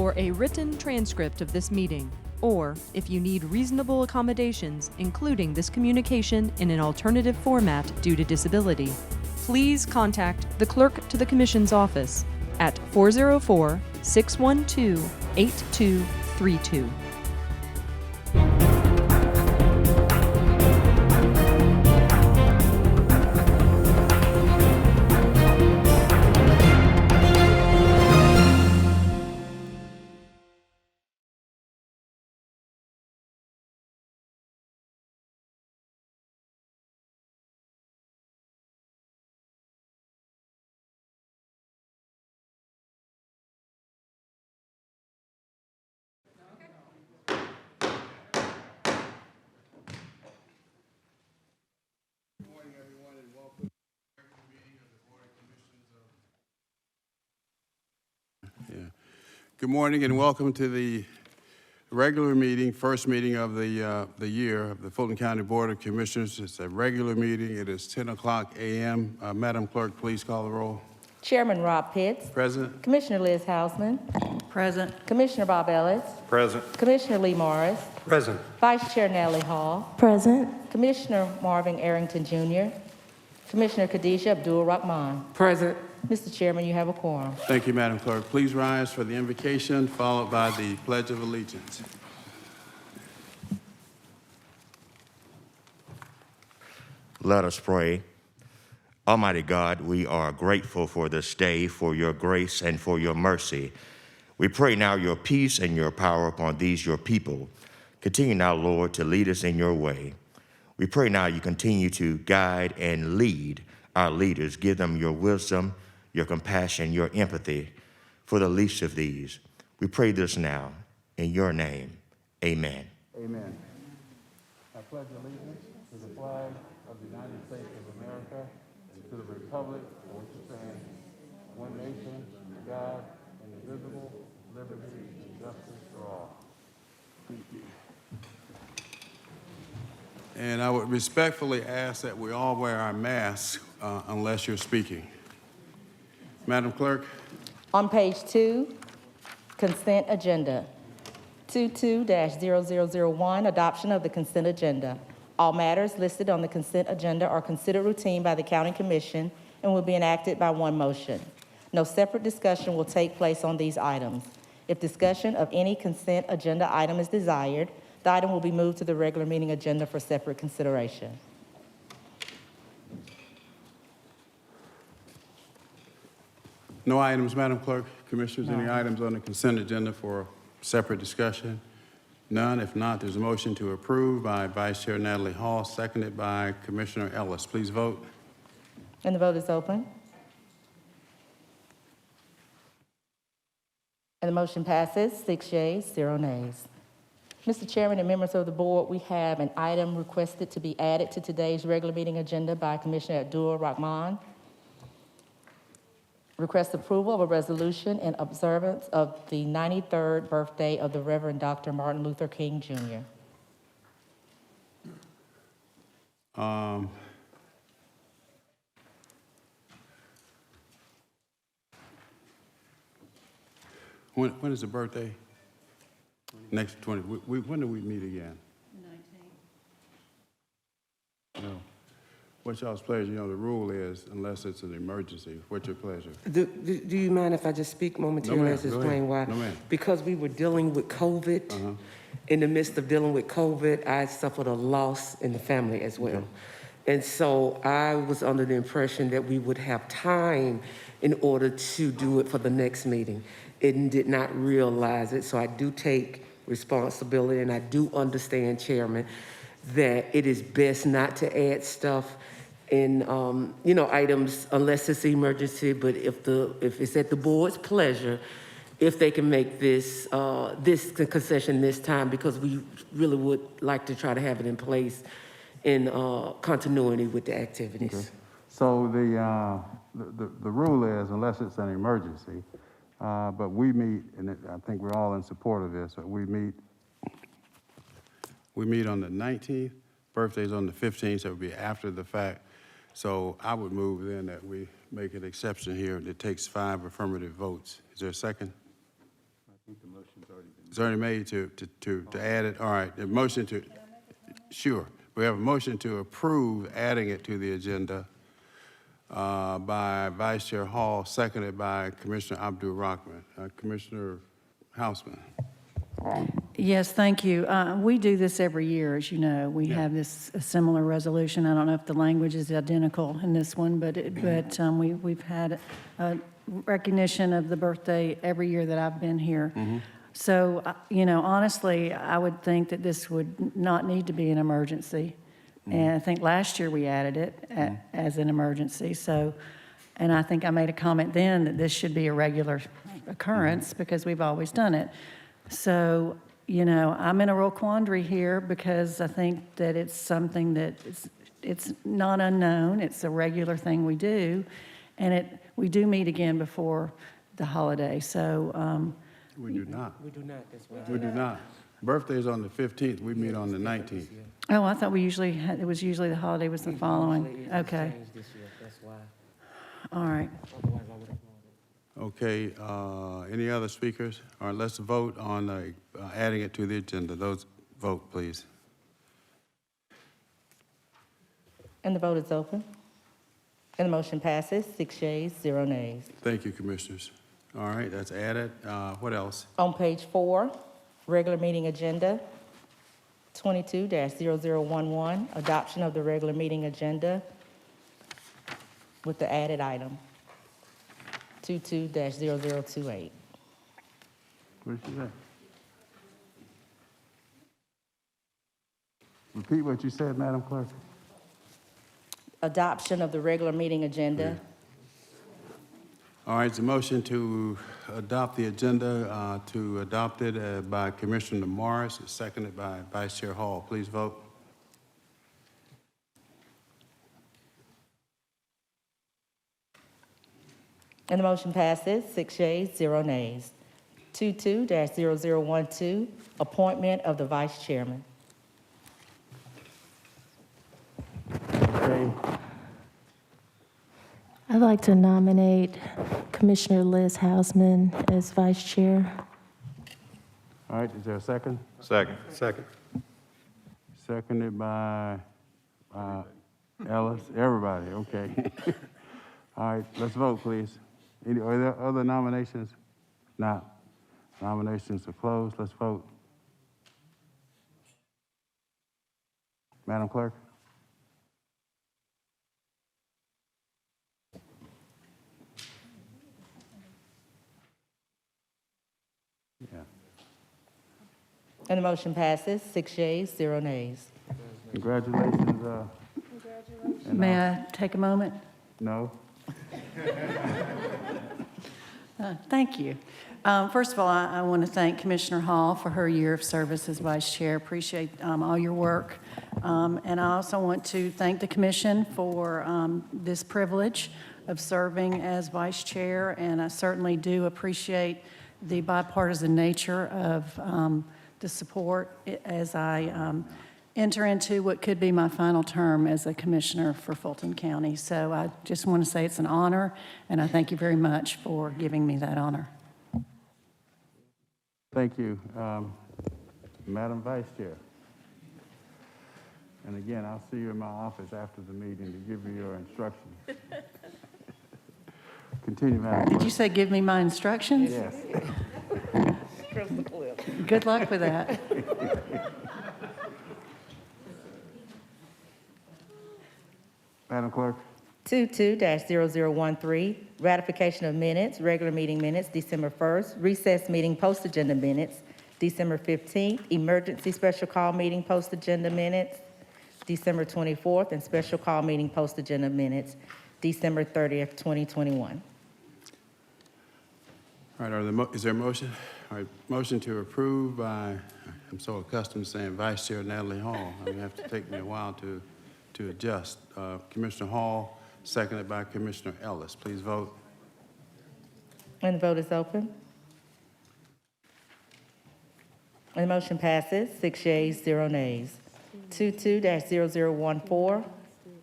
for a written transcript of this meeting, or if you need reasonable accommodations, including this communication in an alternative format due to disability, please contact the Clerk to the Commission's office at 404-612-8232. Good morning and welcome to the regular meeting, first meeting of the year of the Fulton County Board of Commissioners. It's a regular meeting. It is 10 o'clock a.m. Madam Clerk, please call the roll. Chairman Rob Pitts. Present. Commissioner Liz Houseman. Present. Commissioner Bob Ellis. Present. Commissioner Lee Morris. Present. Vice Chair Natalie Hall. Present. Commissioner Marvin Arrington Jr. Commissioner Khadijah Abdul Rahman. Present. Mr. Chairman, you have a quorum. Thank you, Madam Clerk. Please rise for the invocation, followed by the Pledge of Allegiance. Let us pray. Almighty God, we are grateful for this day, for your grace and for your mercy. We pray now your peace and your power upon these, your people. Continue now, Lord, to lead us in your way. We pray now you continue to guide and lead our leaders. Give them your wisdom, your compassion, your empathy for the least of these. We pray this now in your name. Amen. Amen. I pledge allegiance to the flag of the United States of America and to the republic for which it stands, one nation, God, indivisible, liberty, and justice for all. Thank you. And I would respectfully ask that we all wear our masks unless you're speaking. Madam Clerk. On page 2, consent agenda. 22-0001, adoption of the consent agenda. All matters listed on the consent agenda are considered routine by the County Commission and will be enacted by one motion. No separate discussion will take place on these items. If discussion of any consent agenda item is desired, the item will be moved to the regular meeting agenda for separate consideration. No items, Madam Clerk. Commissioners, any items on the consent agenda for separate discussion? None. If not, there's a motion to approve by Vice Chair Natalie Hall, seconded by Commissioner Ellis. Please vote. And the vote is open. And the motion passes, 6 yeas, 0 nays. Mr. Chairman and members of the board, we have an item requested to be added to today's regular meeting agenda by Commissioner Abdul Rahman. Request approval of a resolution in observance of the 93rd birthday of the Reverend Dr. Martin Luther King, Jr. When is the birthday? Next 20. When do we meet again? 19. No. What's y'all's pleasure? You know, the rule is, unless it's an emergency, what's your pleasure? Do you mind if I just speak momentarily to explain why? No, ma'am. Because we were dealing with COVID. In the midst of dealing with COVID, I suffered a loss in the family as well. Okay. And so I was under the impression that we would have time in order to do it for the next meeting. And did not realize it, so I do take responsibility, and I do understand, Chairman, that it is best not to add stuff in, items unless it's an emergency. But if it's at the board's pleasure, if they can make this this concession this time, because we really would like to try to have it in place in continuity with the activities. Okay. So the rule is, unless it's an emergency, but we meet, and I think we're all in support of this. We meet on the 19th. Birthday's on the 15th, so it would be after the fact. So I would move then that we make an exception here that takes 5 affirmative votes. Is there a second? It's already made to add it. All right, the motion to, sure. We have a motion to approve adding it to the agenda by Vice Chair Hall, seconded by Commissioner Abdul Rahman. Commissioner Houseman. Yes, thank you. We do this every year, as you know. We have this a similar resolution. I don't know if the language is identical in this one, but we've had a recognition of the birthday every year that I've been here. So, honestly, I would think that this would not need to be an emergency. And I think last year we added it as an emergency. So, and I think I made a comment then that this should be a regular occurrence because we've always done it. So, I'm in a real quandary here because I think that it's something that it's not unknown. It's a regular thing we do. And we do meet again before the holiday. So, We do not. We do not, that's why. We do not. Birthday's on the 15th. We meet on the 19th. oh, I thought it was usually the holiday was the following. Okay, Changed this year, that's why. all right. Otherwise, I would have known it. Okay, any other speakers? All right, let's vote on adding it to the agenda. Those vote, please. And the vote is open. And the motion passes, 6 yeas, 0 nays. Thank you, commissioners. All right, that's added. What else? On page 4, regular meeting agenda, 22-0011, adoption of the regular meeting agenda with the added item, 22-0028. What did you say? Repeat what you said, Madam Clerk. Adoption of the regular meeting agenda. All right, it's a motion to adopt the agenda, to adopt it by Commissioner Morris, seconded by Vice Chair Hall. Please vote. And the motion passes, 6 yeas, 0 nays. 22-0012, appointment of the vice chairman. Okay. I'd like to nominate Commissioner Liz Houseman as vice chair. All right, is there a second? Second. Second. Seconded by Ellis, everybody, okay. All right, let's vote, please. Are there other nominations? Not. Nominations are closed, let's vote. Madam Clerk? Yeah. And the motion passes, 6 yeas, 0 nays. Congratulations. May I take a moment? No? Thank you. First of all, I want to thank Commissioner Hall for her year of service as vice chair. Appreciate all your work. And I also want to thank the commission for this privilege of serving as vice chair. And I certainly do appreciate the bipartisan nature of the support as I enter into what could be my final term as a commissioner for Fulton County. So I just want to say it's an honor, and I thank you very much for giving me that honor. Thank you, Madam Vice Chair. And again, I'll see you in my office after the meeting to give you your instructions. Continue, Madam Clerk. Did you say give me my instructions? Yes. Good luck with that. Madam Clerk. 22-0013, ratification of minutes, regular meeting minutes, December 1st, recess meeting post-agenda minutes, December 15th, emergency special call meeting post-agenda minutes, December 24th, and special call meeting post-agenda minutes, December 30th, 2021. All right, is there a motion? All right, motion to approve by, I'm so accustomed to saying Vice Chair Natalie Hall. It have to take me a while to adjust. Commissioner Hall, seconded by Commissioner Ellis. Please vote. And the vote is open. And the motion passes, 6 yeas, 0 nays. 22-0014,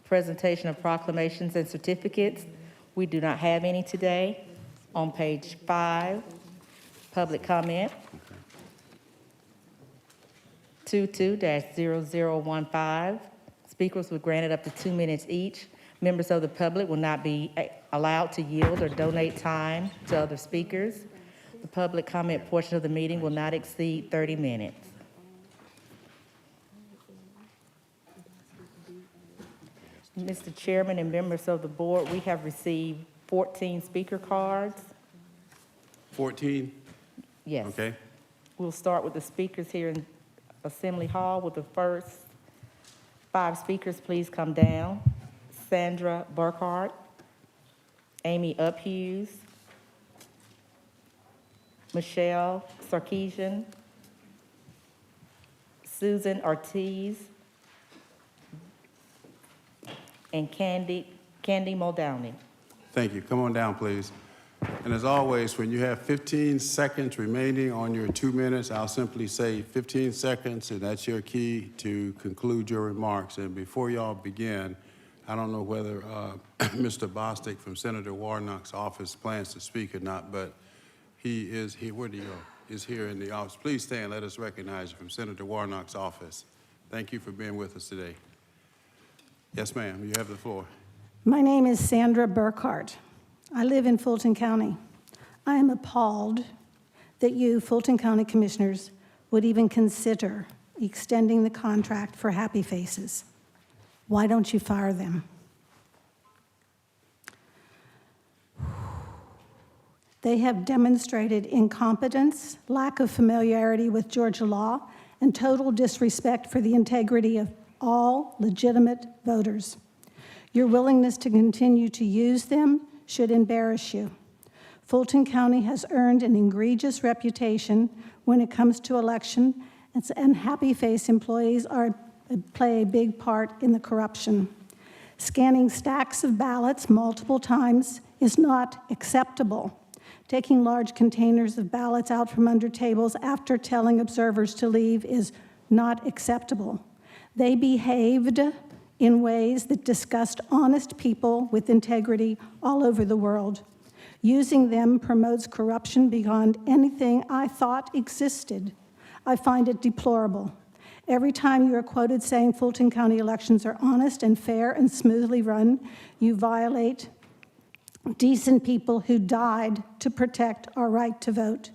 presentation of proclamations and certificates. We do not have any today. On page 5, Public comment. 22-0015. Speakers were granted up to 2 minutes each. Members of the public will not be allowed to yield or donate time to other speakers. The public comment portion of the meeting will not exceed 30 minutes. Mr. Chairman and members of the board, we have received 14 speaker cards. 14? Yes. Okay. We'll start with the speakers here in Assembly Hall with the first 5 speakers. Please come down. Sandra Burkhart, Amy Uphughes, Michelle Sarkeesian, Susan Ortiz, and Candy Muldowney. Thank you. Come on down, please. And as always, when you have 15 seconds remaining on your 2 minutes, I'll simply say 15 seconds, and that's your key to conclude your remarks. And before y'all begin, I don't know whether Mr. Bostic from Senator Warnock's office plans to speak or not, but he is here. Where'd he go? Is here in the office. Please stand. Let us recognize you from Senator Warnock's office. Thank you for being with us today. Yes, ma'am. You have the floor. My name is Sandra Burkhart. I live in Fulton County. I am appalled that you, Fulton County Commissioners, would even consider extending the contract for Happy Faces. Why don't you fire them? They have demonstrated incompetence, lack of familiarity with Georgia law, and total disrespect for the integrity of all legitimate voters. Your willingness to continue to use them should embarrass you. Fulton County has earned an egregious reputation when it comes to election, and Happy Face employees play a big part in the corruption. Scanning stacks of ballots multiple times is not acceptable. Taking large containers of ballots out from under tables after telling observers to leave is not acceptable. They behaved in ways that disgust honest people with integrity all over the world. Using them promotes corruption beyond anything I thought existed. I find it deplorable. Every time you are quoted saying Fulton County elections are honest and fair and smoothly run, you violate decent people who died to protect our right to vote.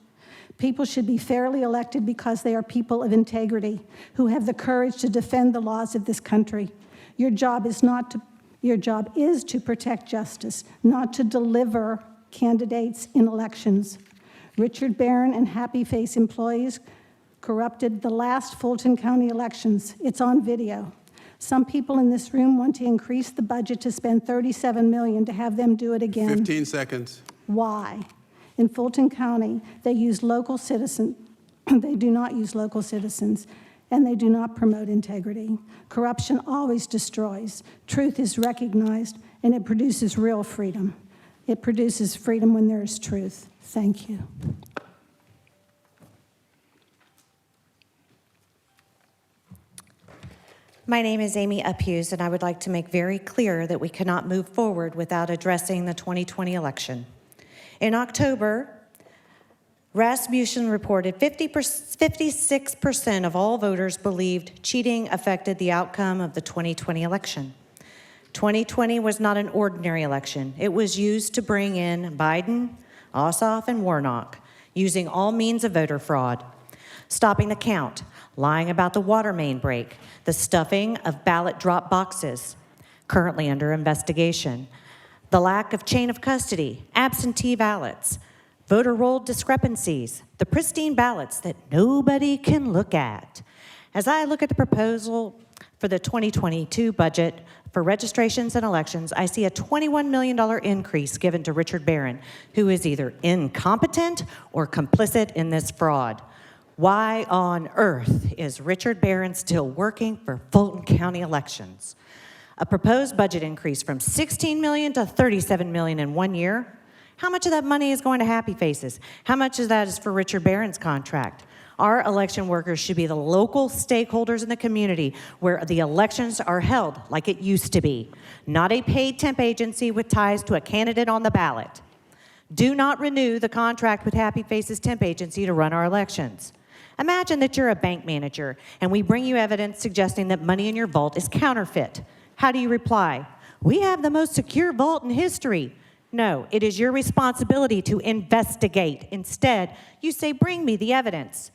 People should be fairly elected because they are people of integrity who have the courage to defend the laws of this country. Your job is to protect justice, not to deliver candidates in elections. Richard Barron and Happy Face employees corrupted the last Fulton County elections. It's on video. Some people in this room want to increase the budget to spend $37 million to have them do it again. 15 seconds. Why? In Fulton County, they use local citizens. They do not use local citizens, and they do not promote integrity. Corruption always destroys. Truth is recognized, and it produces real freedom. It produces freedom when there is truth. Thank you. My name is Amy Uphughes, and I would like to make very clear that we cannot move forward without addressing the 2020 election. In October, Rasmussen reported 56% of all voters believed cheating affected the outcome of the 2020 election. 2020 was not an ordinary election. It was used to bring in Biden, Ossoff, and Warnock, using all means of voter fraud, stopping the count, lying about the water main break, the stuffing of ballot drop boxes, currently under investigation, the lack of chain of custody, absentee ballots, voter roll discrepancies, the pristine ballots that nobody can look at. As I look at the proposal for the 2022 budget for registrations and elections, I see a $21 million increase given to Richard Barron, who is either incompetent or complicit in this fraud. Why on earth is Richard Barron still working for Fulton County elections? A proposed budget increase from $16 million to $37 million in 1 year. How much of that money is going to Happy Faces? How much of that is for Richard Barron's contract? Our election workers should be the local stakeholders in the community where the elections are held like it used to be, not a paid temp agency with ties to a candidate on the ballot. Do not renew the contract with Happy Faces Temp Agency to run our elections. Imagine that you're a bank manager and we bring you evidence suggesting that money in your vault is counterfeit. How do you reply? We have the most secure vault in history. No, it is your responsibility to investigate. Instead, you say, bring me the evidence.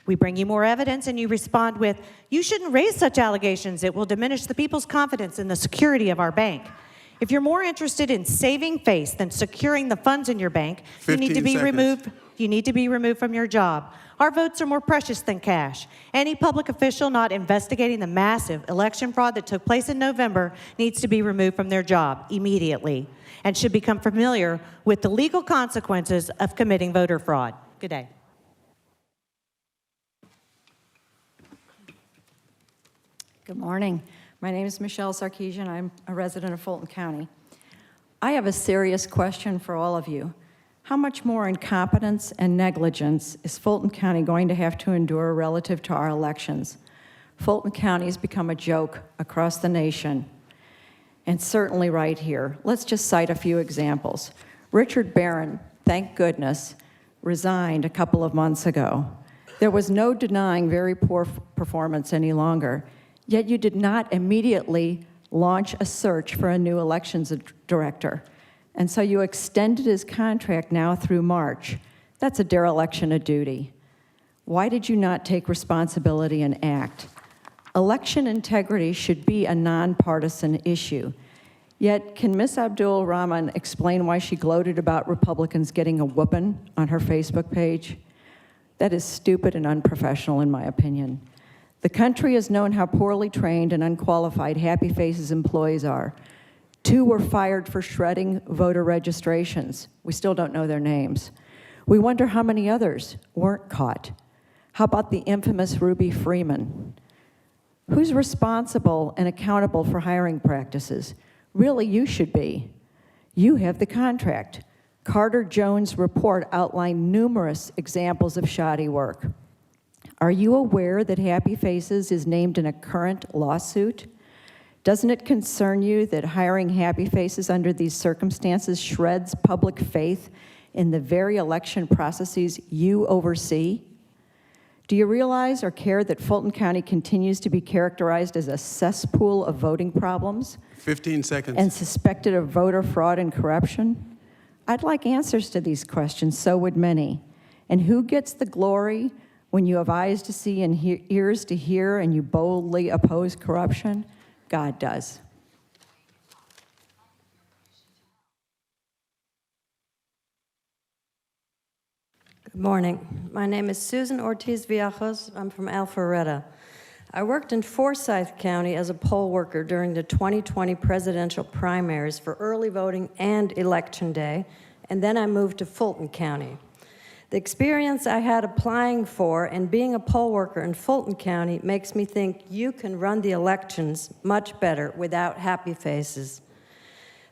We bring you more evidence and you respond with, you shouldn't raise such allegations. It will diminish the people's confidence in the security of our bank. If you're more interested in saving face than securing the funds in your bank, you need to be removed. You need to be removed from your job. Our votes are more precious than cash. Any public official not investigating the massive election fraud that took place in November needs to be removed from their job immediately and should become familiar with the legal consequences of committing voter fraud. Good day. Good morning. My name is Michelle Sarkeesian. I'm a resident of Fulton County. I have a serious question for all of you. How much more incompetence and negligence is Fulton County going to have to endure relative to our elections? Fulton County has become a joke across the nation, and certainly right here. Let's just cite a few examples. Richard Barron, thank goodness, resigned a couple of months ago. There was no denying very poor performance any longer, yet you did not immediately launch a search for a new elections director. And so you extended his contract now through March. That's a dereliction of duty. Why did you not take responsibility and act? Election integrity should be a nonpartisan issue. Yet, can Ms. Abdul Rahman explain why she gloated about Republicans getting a whooping on her Facebook page? That is stupid and unprofessional, in my opinion. The country has known how poorly trained and unqualified Happy Faces employees are. 2 were fired for shredding voter registrations. We still don't know their names. We wonder how many others weren't caught. How about the infamous Ruby Freeman? Who's responsible and accountable for hiring practices? Really, you should be. You have the contract. Carter Jones' report outlined numerous examples of shoddy work. Are you aware that Happy Faces is named in a current lawsuit? Doesn't it concern you that hiring Happy Faces under these circumstances shreds public faith in the very election processes you oversee? Do you realize or care that Fulton County continues to be characterized as a cesspool of voting problems? 15 seconds. And suspected of voter fraud and corruption? I'd like answers to these questions, so would many. And who gets the glory when you have eyes to see and ears to hear and you boldly oppose corruption? God does. Good morning. My name is Susan Ortiz Villajos. I'm from Alpharetta. I worked in Forsyth County as a poll worker during the 2020 presidential primaries for early voting and Election Day, and then I moved to Fulton County. The experience I had applying for and being a poll worker in Fulton County makes me think you can run the elections much better without Happy Faces.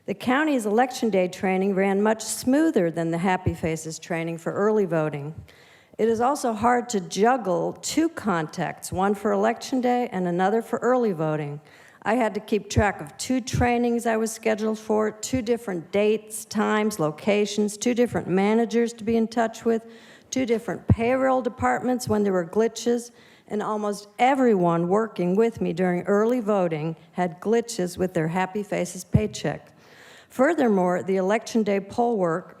The county's Election Day training ran much smoother than the Happy Faces training for early voting. It is also hard to juggle 2 contacts, one for Election Day and another for early voting. I had to keep track of 2 trainings I was scheduled for, 2 different dates, times, locations, 2 different managers to be in touch with, 2 different payroll departments when there were glitches, and almost everyone working with me during early voting had glitches with their Happy Faces paycheck. Furthermore, the Election Day poll work,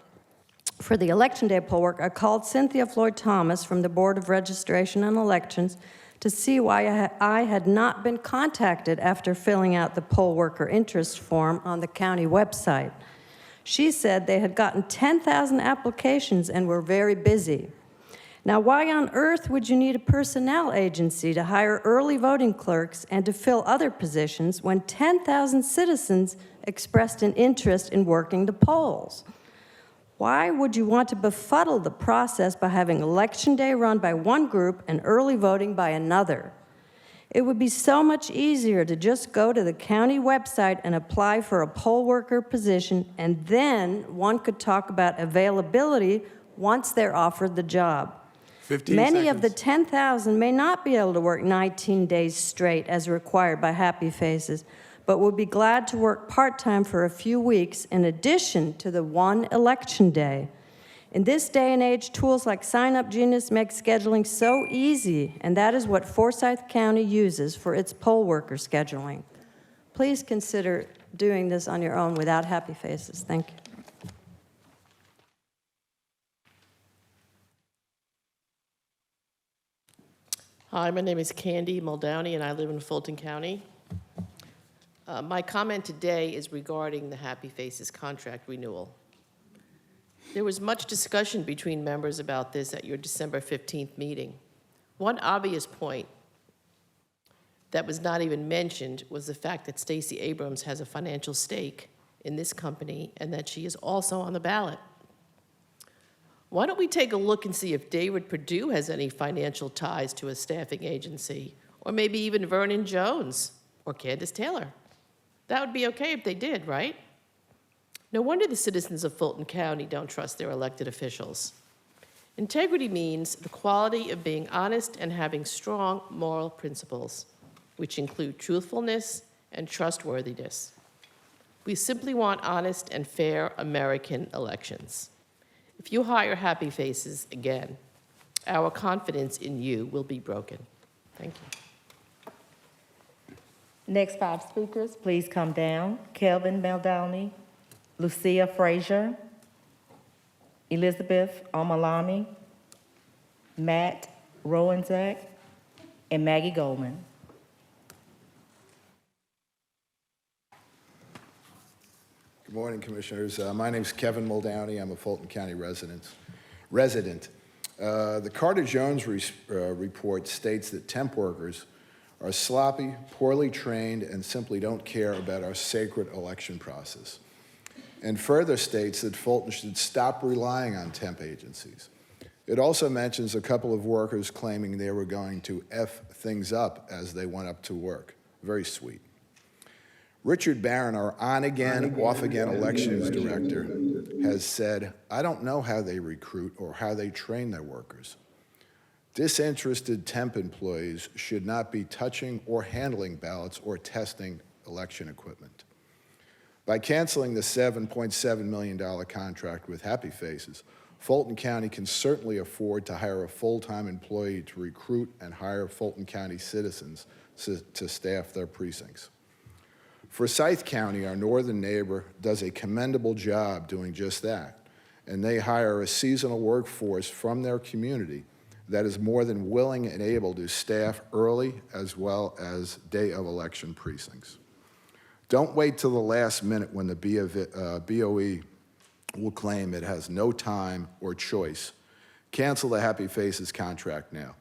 I called Cynthia Floyd Thomas from the Board of Registration and Elections to see why I had not been contacted after filling out the poll worker interest form on the county website. She said they had gotten 10,000 applications and were very busy. Now, why on earth would you need a personnel agency to hire early voting clerks and to fill other positions when 10,000 citizens expressed an interest in working the polls? Why would you want to befuddle the process by having Election Day run by one group and early voting by another? It would be so much easier to just go to the county website and apply for a poll worker position, and then one could talk about availability once they're offered the job. 15 Many seconds. of the 10,000 may not be able to work 19 days straight as required by Happy Faces, but would be glad to work part-time for a few weeks in addition to the one election day. In this day and age, tools like Sign Up Genius make scheduling so easy, and that is what Forsyth County uses for its poll worker scheduling. Please consider doing this on your own without happy faces. Thank you. Hi, my name is Candy Muldowney, and I live in Fulton County. My comment today is regarding the Happy Faces contract renewal. There was much discussion between members about this at your December 15th meeting. One obvious point that was not even mentioned was the fact that Stacey Abrams has a financial stake in this company and that she is also on the ballot. Why don't we take a look and see if David Perdue has any financial ties to a staffing agency, or maybe even Vernon Jones or Candace Taylor? That would be okay if they did, right? No wonder the citizens of Fulton County don't trust their elected officials. Integrity means the quality of being honest and having strong moral principles, which include truthfulness and trustworthiness. We simply want honest and fair American elections. If you hire Happy Faces again, our confidence in you will be broken. Thank you. Next 5 speakers, please come down. Kelvin Muldowney, Lucia Frazier, Elizabeth Omalami, Matt Rowenzak, and Maggie Goldman. Good morning, Commissioners. My name is Kevin Muldowney. I'm a Fulton County resident. The Carter-Jones report states that temp workers are sloppy, poorly trained, and simply don't care about our sacred election process. And further states that Fulton should stop relying on temp agencies. It also mentions a couple of workers claiming they were going to F things up as they went up to work. Very sweet. Richard Barron, our on-again, off-again elections director, has said, "I don't know how they recruit or how they train their workers. Disinterested temp employees should not be touching or handling ballots or testing election equipment." By canceling the $7.7 million contract with Happy Faces, Fulton County can certainly afford to hire a full-time employee to recruit and hire Fulton County citizens to staff their precincts. Forsyth County, our northern neighbor, does a commendable job doing just that, and they hire a seasonal workforce from their community that is more than willing and able to staff early as well as day of election precincts. Don't wait till the last minute when the BOE will claim it has no time or choice. Cancel the Happy Faces contract now.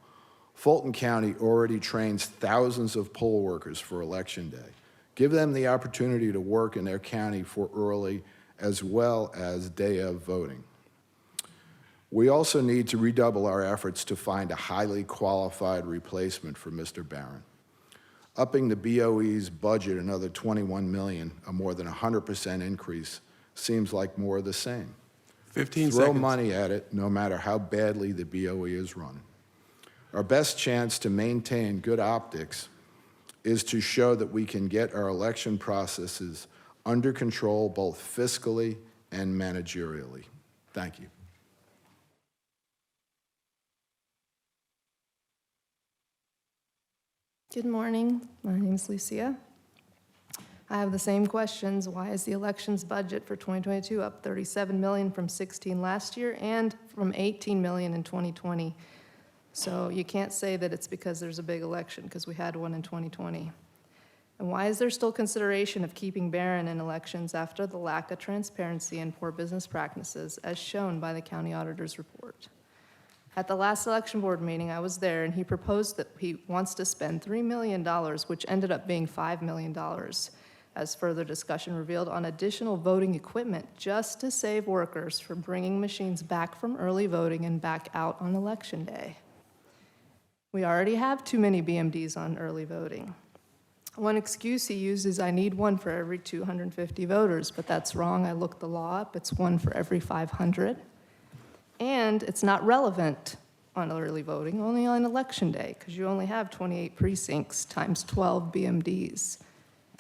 Fulton County already trains thousands of poll workers for Election Day. Give them the opportunity to work in their county for early as well as day of voting. We also need to redouble our efforts to find a highly qualified replacement for Mr. Barron. Upping the BOE's budget another $21 million, a more than 100% increase, seems like more of the same. 15 Throw seconds. money at it, no matter how badly the BOE is run. Our best chance to maintain good optics is to show that we can get our election processes under control both fiscally and managerially. Thank you. Good morning. My name is Lucia. I have the same questions. Why is the elections budget for 2022 up $37 million from 16 last year and from $18 million in 2020? So you can't say that it's because there's a big election, because we had one in 2020. And why is there still consideration of keeping Barron in elections after the lack of transparency and poor business practices, as shown by the county auditor's report? At the last election board meeting, I was there, and he proposed that he wants to spend $3 million, which ended up being $5 million, as further discussion revealed, on additional voting equipment just to save workers from bringing machines back from early voting and back out on Election Day. We already have too many BMDs on early voting. One excuse he used is, "I need one for every 250 voters," but that's wrong. I looked the law up. It's one for every 500. And it's not relevant on early voting, only on Election Day, because you only have 28 precincts times 12 BMDs.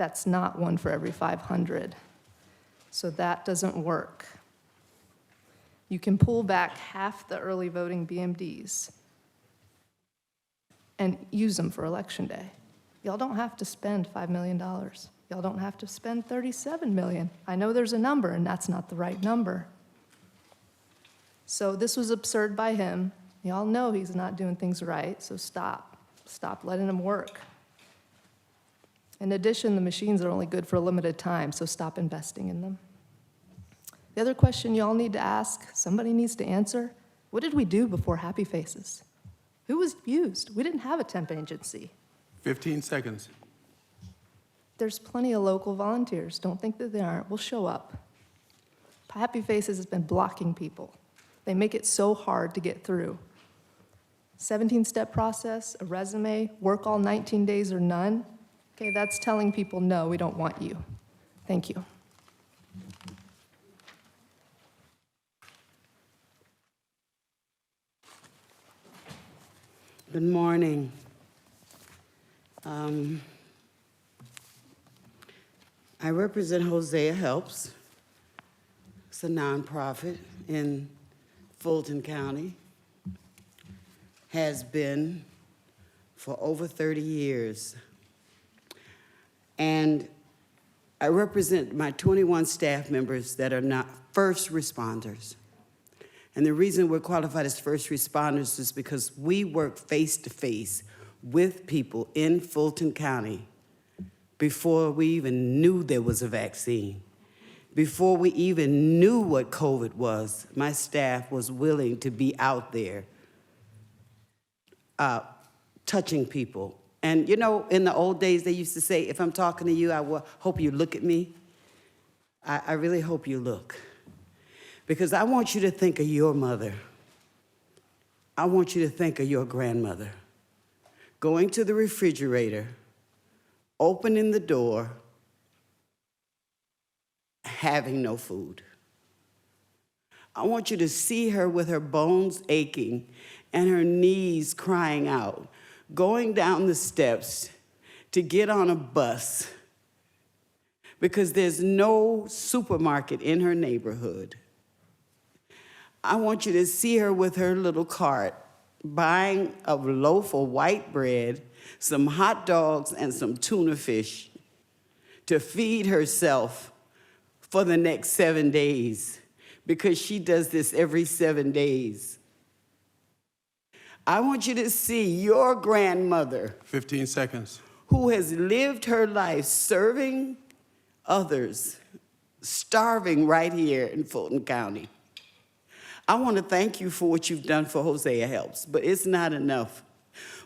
That's not 1 for every 500. So that doesn't work. You can pull back half the early voting BMDs and use them for Election Day. Y'all don't have to spend $5 million. Y'all don't have to spend $37 million. I know there's a number, and that's not the right number. So this was absurd by him. Y'all know he's not doing things right, so stop. Stop letting him work. In addition, the machines are only good for a limited time, so stop investing in them. The other question y'all need to ask, somebody needs to answer, what did we do before Happy Faces? Who was used? We didn't have a temp agency. 15 seconds. There's plenty of local volunteers. Don't think that they aren't. We'll show up. Happy Faces has been blocking people. They make it so hard to get through. 17-step process, a resume, work all 19 days or none. Okay, that's telling people, no, we don't want you. Thank you. Good morning. I represent Hosea Helps. It's a nonprofit in Fulton County. Has been for over 30 years. And I represent my 21 staff members that are not first responders. And the reason we're qualified as first responders is because we work face-to-face with people in Fulton County before we even knew there was a vaccine. Before we even knew what COVID was, my staff was willing to be out there touching people. And you know, in the old days, they used to say, if I'm talking to you, I hope you look at me. I really hope you look. Because I want you to think of your mother. I want you to think of your grandmother. Going to the refrigerator, opening the door, having no food. I want you to see her with her bones aching and her knees crying out, going down the steps to get on a bus because there's no supermarket in her neighborhood. I want you to see her with her little cart, buying a loaf of white bread, some hot dogs, and some tuna fish to feed herself for the next 7 days, because she does this every 7 days. I want you to see your grandmother. 15 seconds. Who has lived her life serving others, starving right here in Fulton County. I want to thank you for what you've done for Hosea Helps, but it's not enough.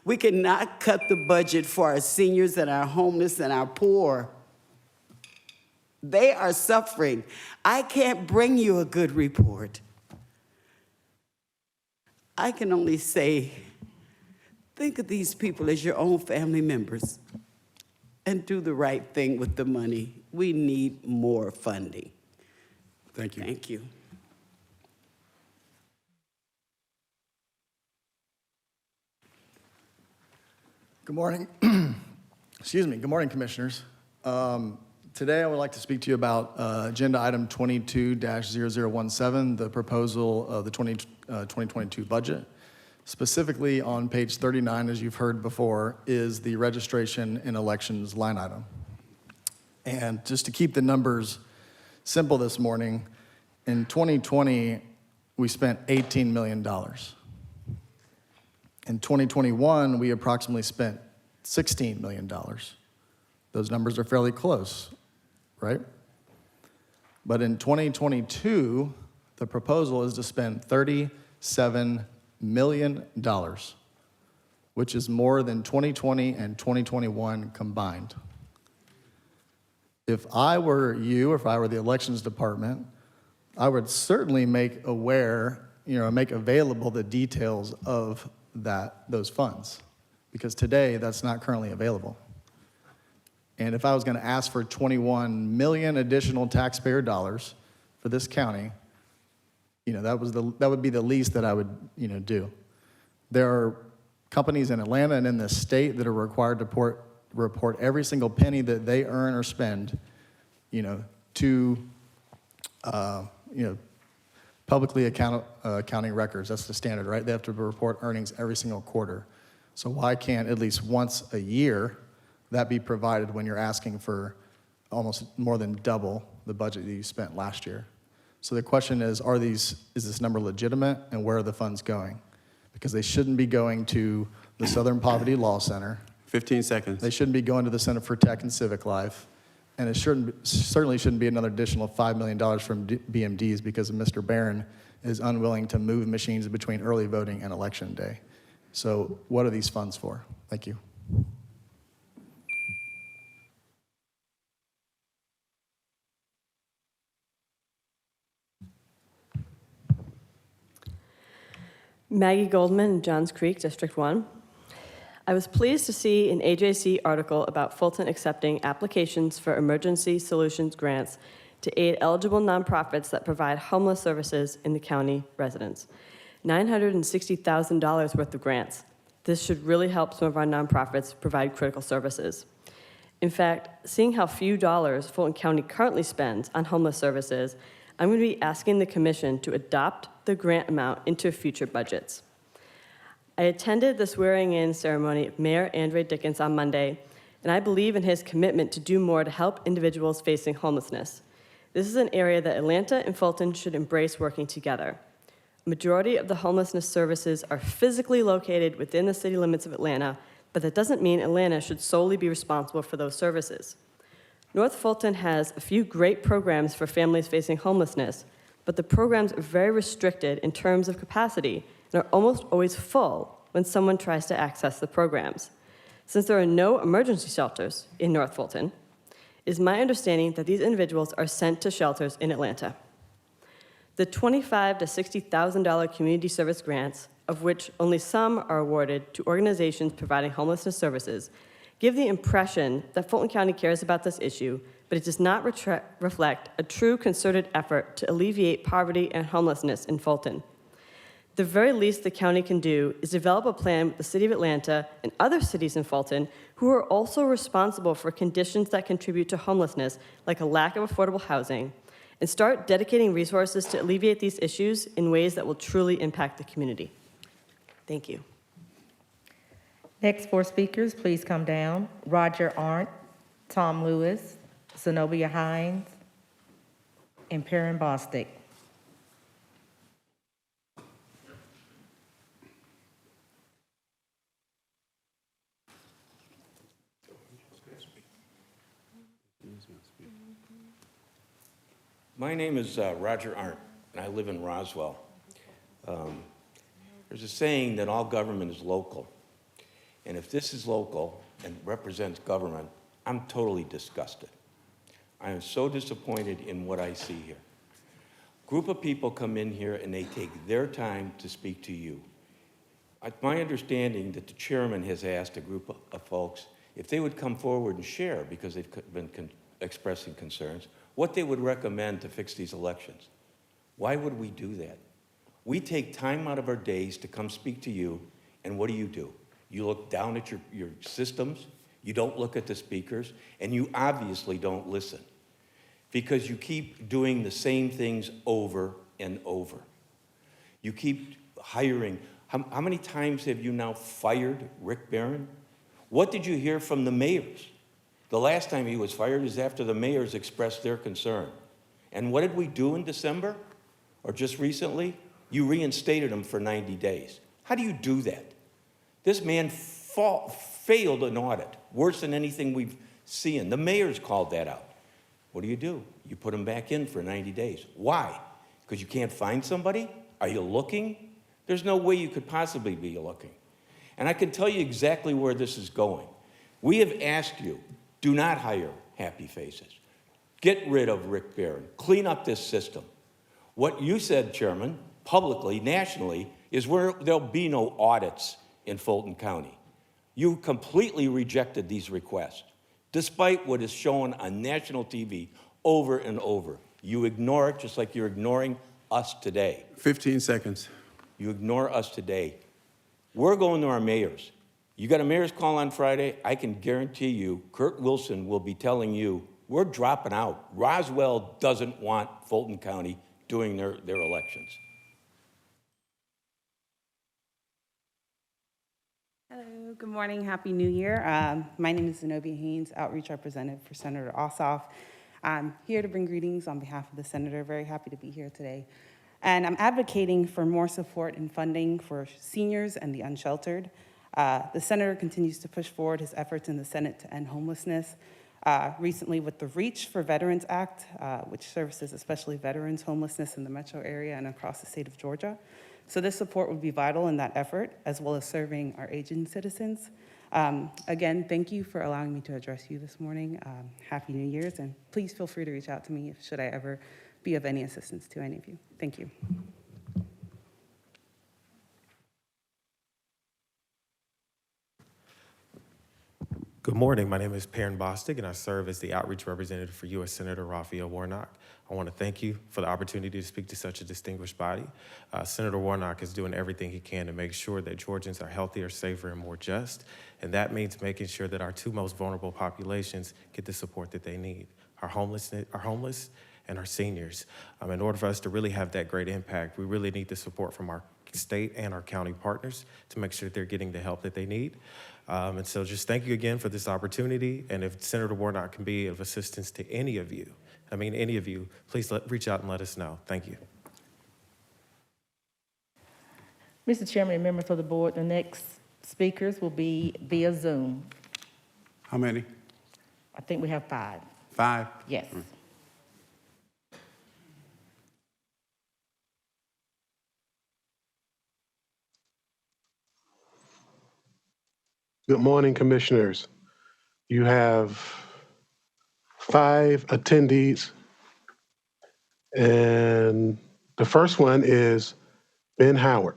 We cannot cut the budget for our seniors and our homeless and our poor. They are suffering. I can't bring you a good report. I can only say, think of these people as your own family members and do the right thing with the money. We need more funding. Thank you. Thank you. Good morning. Excuse me. Good morning, Commissioners. Today, I would like to speak to you about Agenda Item 22-0017, the proposal of the 2022 budget. Specifically on page 39, as you've heard before, is the registration and elections line item. And just to keep the numbers simple this morning, in 2020, we spent $18 million. In 2021, we approximately spent $16 million. Those numbers are fairly close, right? But in 2022, the proposal is to spend $37 million, which is more than 2020 and 2021 combined. If I were you, or if I were the elections department, I would certainly make available the details of those funds, because today that's not currently available. And if I was going to ask for 21 million additional taxpayer dollars for this county, that would be the least that I would do. There are companies in Atlanta and in the state that are required to report every single penny that they earn or spend, to, publicly accounting records. That's the standard, right? They have to report earnings every single quarter. So why can't at least once a year that be provided when you're asking for almost more than double the budget that you spent last year? So the question is this number legitimate, and where are the funds going? Because they shouldn't be going to the Southern Poverty Law Center. 15 seconds. They shouldn't be going to the Center for Tech and Civic Life. And it certainly shouldn't be another additional $5 million from BMDs because Mr. Barron is unwilling to move machines between early voting and election day. So what are these funds for? Thank you. Maggie Goldman, Johns Creek, District 1. I was pleased to see an AJC article about Fulton accepting applications for emergency solutions grants to aid eligible nonprofits that provide homeless services in the county residents. $960,000 worth of grants. This should really help some of our nonprofits provide critical services. In fact, seeing how few dollars Fulton County currently spends on homeless services, I'm going to be asking the Commission to adopt the grant amount into future budgets. I attended the swearing-in ceremony of Mayor Andre Dickens on Monday, and I believe in his commitment to do more to help individuals facing homelessness. This is an area that Atlanta and Fulton should embrace working together. A majority of the homelessness services are physically located within the city limits of Atlanta, but that doesn't mean Atlanta should solely be responsible for those services. North Fulton has a few great programs for families facing homelessness, but the programs are very restricted in terms of capacity and are almost always full when someone tries to access the programs. Since there are no emergency shelters in North Fulton, it is my understanding that these individuals are sent to shelters in Atlanta. The $25,000 to $60,000 community service grants, of which only some are awarded to organizations providing homelessness services, give the impression that Fulton County cares about this issue, but it does not reflect a true concerted effort to alleviate poverty and homelessness in Fulton. The very least the county can do is develop a plan with the City of Atlanta and other cities in Fulton who are also responsible for conditions that contribute to homelessness, like a lack of affordable housing, and start dedicating resources to alleviate these issues in ways that will truly impact the community. Thank you. Next four speakers, please come down. Roger Arndt, Tom Lewis, Zenobia Hines, and Perrin Bostic. My name is Roger Arndt, and I live in Roswell. There's a saying that all government is local. And if this is local and represents government, I'm totally disgusted. I am so disappointed in what I see here. A group of people come in here and they take their time to speak to you. It's my understanding that the chairman has asked a group of folks if they would come forward and share, because they've been expressing concerns, what they would recommend to fix these elections. Why would we do that? We take time out of our days to come speak to you, and what do? You look down at your systems, you don't look at the speakers, and you obviously don't listen because you keep doing the same things over and over. You keep hiring. How many times have you now fired Rick Barron? What did you hear from the mayors? The last time he was fired is after the mayors expressed their concern. And what did we do in December, or just recently? You reinstated him for 90 days. How do you do that? This man failed an audit, worse than anything we've seen. The mayors called that out. What do? You put him back in for 90 days. Why? Because you can't find somebody? Are you looking? There's no way you could possibly be looking. And I can tell you exactly where this is going. We have asked you, do not hire happy faces. Get rid of Rick Barron. Clean up this system. What you said, Chairman, publicly, nationally, is where there'll be no audits in Fulton County. You completely rejected these requests, despite what is shown on national TV over and over. You ignore it just like you're ignoring us today. 15 seconds. You ignore us today. We're going to our mayors. You got a mayor's call on Friday, I can guarantee you, Kurt Wilson will be telling you, we're dropping out. Roswell doesn't want Fulton County doing their elections. Hello, good morning, Happy New Year. My name is Zenobia Haynes, Outreach Representative for Senator Ossoff. I'm here to bring greetings on behalf of the Senator. Very happy to be here today. And I'm advocating for more support and funding for seniors and the unsheltered. The Senator continues to push forward his efforts in the Senate to end homelessness. Recently with the Reach for Veterans Act, which services especially veterans homelessness in the metro area and across the state of Georgia. So this support would be vital in that effort, as well as serving our aging citizens. Again, thank you for allowing me to address you this morning. Happy New Year's, and please feel free to reach out to me should I ever be of any assistance to any of you. Thank you. Good morning. My name is Perrin Bostic, and I serve as the outreach representative for U.S. Senator Raphael Warnock. I want to thank you for the opportunity to speak to such a distinguished body. Senator Warnock is doing everything he can to make sure that Georgians are healthier, safer, and more just, and that means making sure that our two most vulnerable populations get the support that they need, our homeless and our seniors. In order for us to really have that great impact, we really need the support from our state and our county partners to make sure that they're getting the help that they need. And so just thank you again for this opportunity. And if Senator Warnock can be of assistance to any of you, please reach out and let us know. Thank you. Mr. Chairman and members of the board, the next speakers will be via Zoom. How many? I think we have 5. 5? Yes. Good morning, commissioners. You have 5 attendees, and the first one is Ben Howard.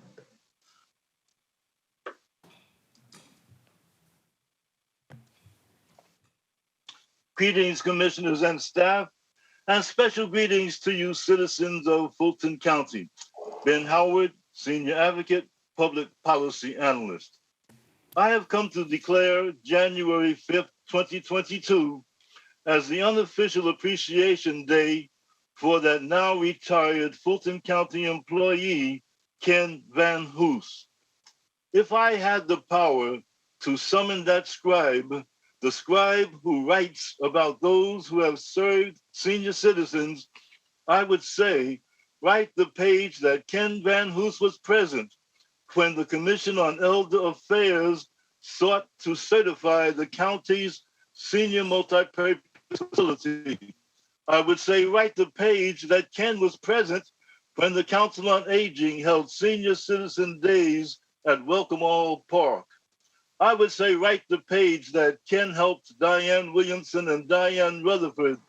Greetings, commissioners and staff, and special greetings to you citizens of Fulton County. Ben Howard, Senior Advocate, Public Policy Analyst. I have come to declare January 5th, 2022 as the unofficial appreciation day for that now retired Fulton County employee, Ken Van Hoos. If I had the power to summon that scribe, the scribe who writes about those who have served senior citizens, I would say, write the page that Ken Van Hoos was present when the Commission on Elder Affairs sought to certify the county's senior multi-purpose facility. I would say write the page that Ken was present when the Council on Aging held Senior Citizen Days at Welcome All Park. I would say write the page that Ken helped Diane Williamson and Diane Rutherford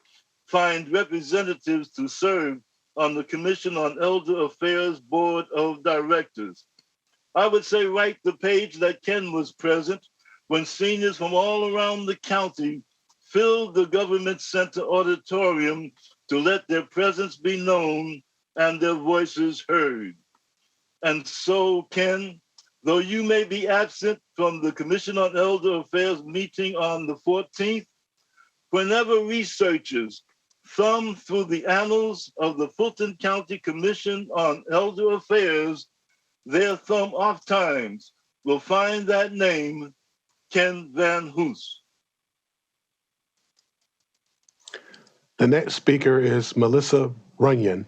find representatives to serve on the Commission on Elder Affairs Board of Directors. I would say write the page that Ken was present when seniors from all around the county filled the Government Center auditorium to let their presence be known and their voices heard. And so, Ken, though you may be absent from the Commission on Elder Affairs meeting on the 14th, whenever researchers thumb through the annals of the Fulton County Commission on Elder Affairs, their thumb oftentimes will find that name, Ken Van Hoos. The next speaker is Melissa Runyon.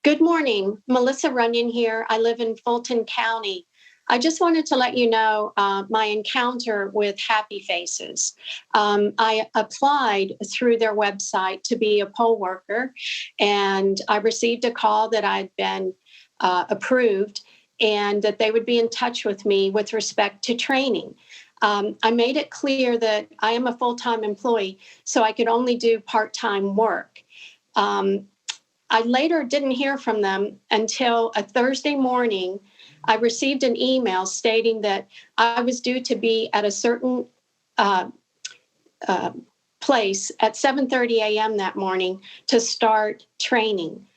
Good morning, Melissa Runyon here. I live in Fulton County. I just wanted to let you know my encounter with Happy Faces. I applied through their website to be a poll worker, and I received a call that I'd been approved and that they would be in touch with me with respect to training. I made it clear that I am a full-time employee, so I could only do part-time work. I later didn't hear from them until a Thursday morning. I received an email stating that I was due to be at a certain place at 7:30 a.m. that morning to start training.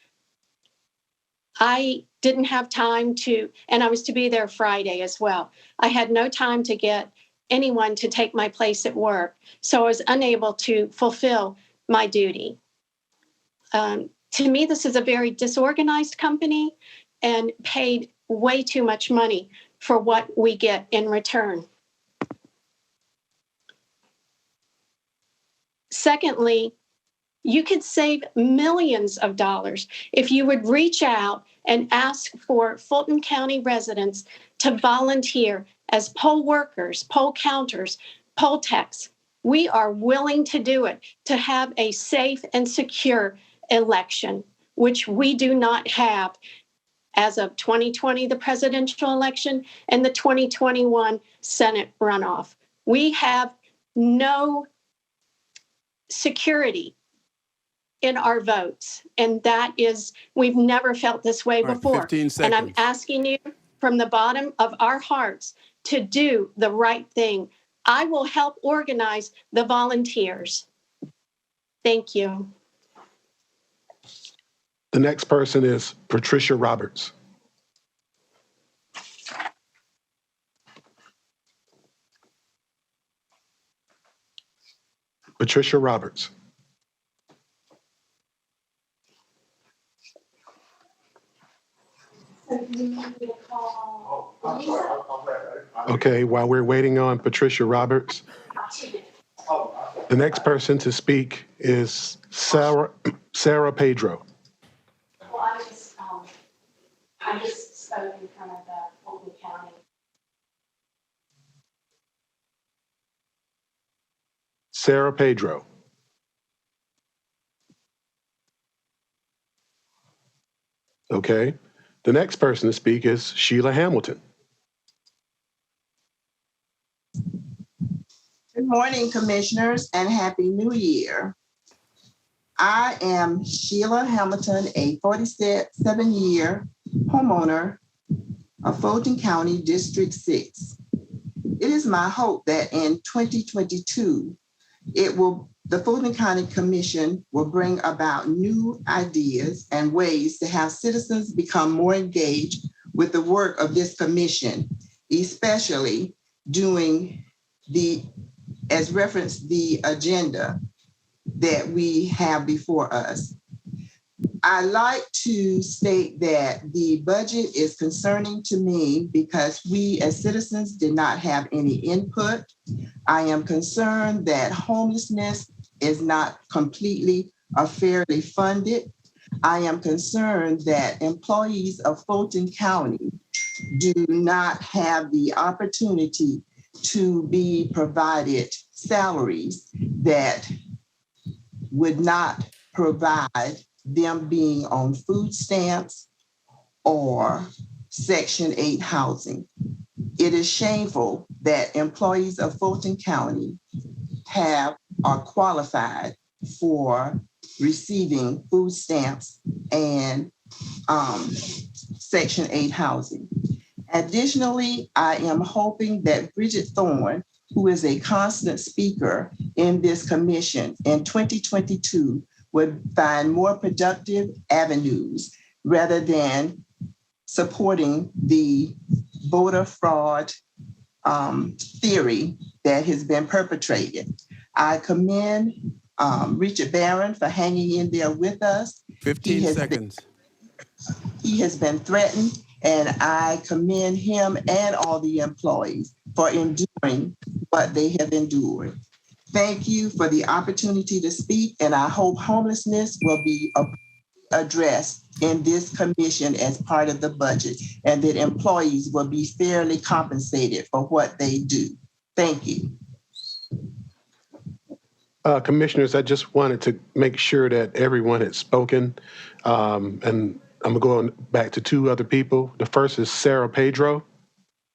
I didn't have time to, and I was to be there Friday as well. I had no time to get anyone to take my place at work, so I was unable to fulfill my duty. To me, this is a very disorganized company and paid way too much money for what we get in return. Secondly, you could save millions of dollars if you would reach out and ask for Fulton County residents to volunteer as poll workers, poll counters, poll techs. We are willing to do it to have a safe and secure election, which we do not have as of 2020, the presidential election, and the 2021 Senate runoff. We have no security in our votes. And that is, we've never felt this way before. 15 and I'm seconds. asking you from the bottom of our hearts to do the right thing. I will help organize the volunteers. Thank you. The next person is Patricia Roberts. Patricia Roberts. Okay, while we're waiting on Patricia Roberts, the next person to speak is Sarah Pedro. Well, I just spoke in front of the Fulton County. Sarah Pedro. Okay. The next person to speak is Sheila Hamilton. Good morning, Commissioners, and Happy New Year. I am Sheila Hamilton, a 47-year homeowner of Fulton County, District 6. It is my hope that in 2022, the Fulton County Commission will bring about new ideas and ways to have citizens become more engaged with the work of this commission, especially doing as referenced the agenda that we have before us. I like to state that the budget is concerning to me because we as citizens did not have any input. I am concerned that homelessness is not completely or fairly funded. I am concerned that employees of Fulton County do not have the opportunity to be provided salaries that would not provide them being on food stamps or Section 8 housing. It is shameful that employees of Fulton County are qualified for receiving food stamps and Section 8 housing. Additionally, I am hoping that Bridget Thorne, who is a constant speaker in this commission in 2022, would find more productive avenues rather than supporting the voter fraud theory that has been perpetrated. I commend Richard Barron for hanging in there with us. 15 seconds. He has been threatened, and I commend him and all the employees for enduring what they have endured. Thank you for the opportunity to speak, and I hope homelessness will be addressed in this commission as part of the budget, and that employees will be fairly compensated for what they do. Thank you. Commissioners, I just wanted to make sure that everyone had spoken, and I'm going back to two other people. The first is Sarah Pedro.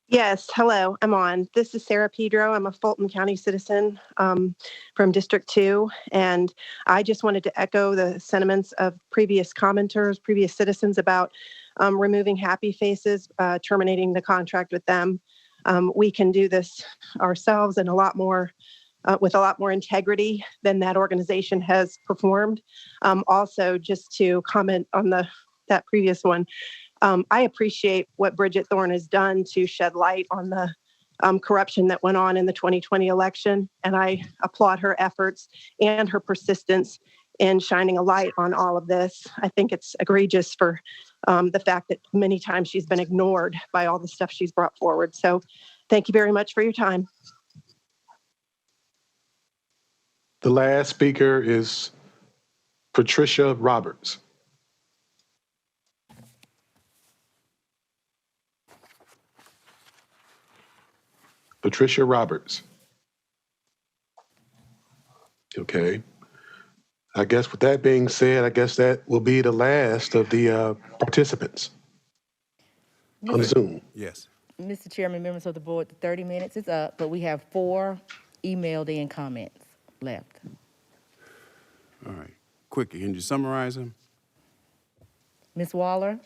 Yes, hello, I'm on. This is Sarah Pedro. I'm a Fulton County citizen from District 2, and I just wanted to echo the sentiments of previous commenters, previous citizens about removing Happy Faces, terminating the contract with them. We can do this ourselves and a lot more with a lot more integrity than that organization has performed. Also, just to comment on the that previous one. I appreciate what Bridget Thorne has done to shed light on the corruption that went on in the 2020 election, and I applaud her efforts and her persistence in shining a light on all of this. I think it's egregious for the fact that many times she's been ignored by all the stuff she's brought forward. So thank you very much for your time. The last speaker is Patricia Roberts. Patricia Roberts. Okay. I guess with that being said, I guess that will be the last of the participants on Zoom. Yes. Mr. Chairman, members of the board, the 30 minutes is up, but we have 4 emailed in comments left. All right. Quickly, can you summarize them? Ms. Waller?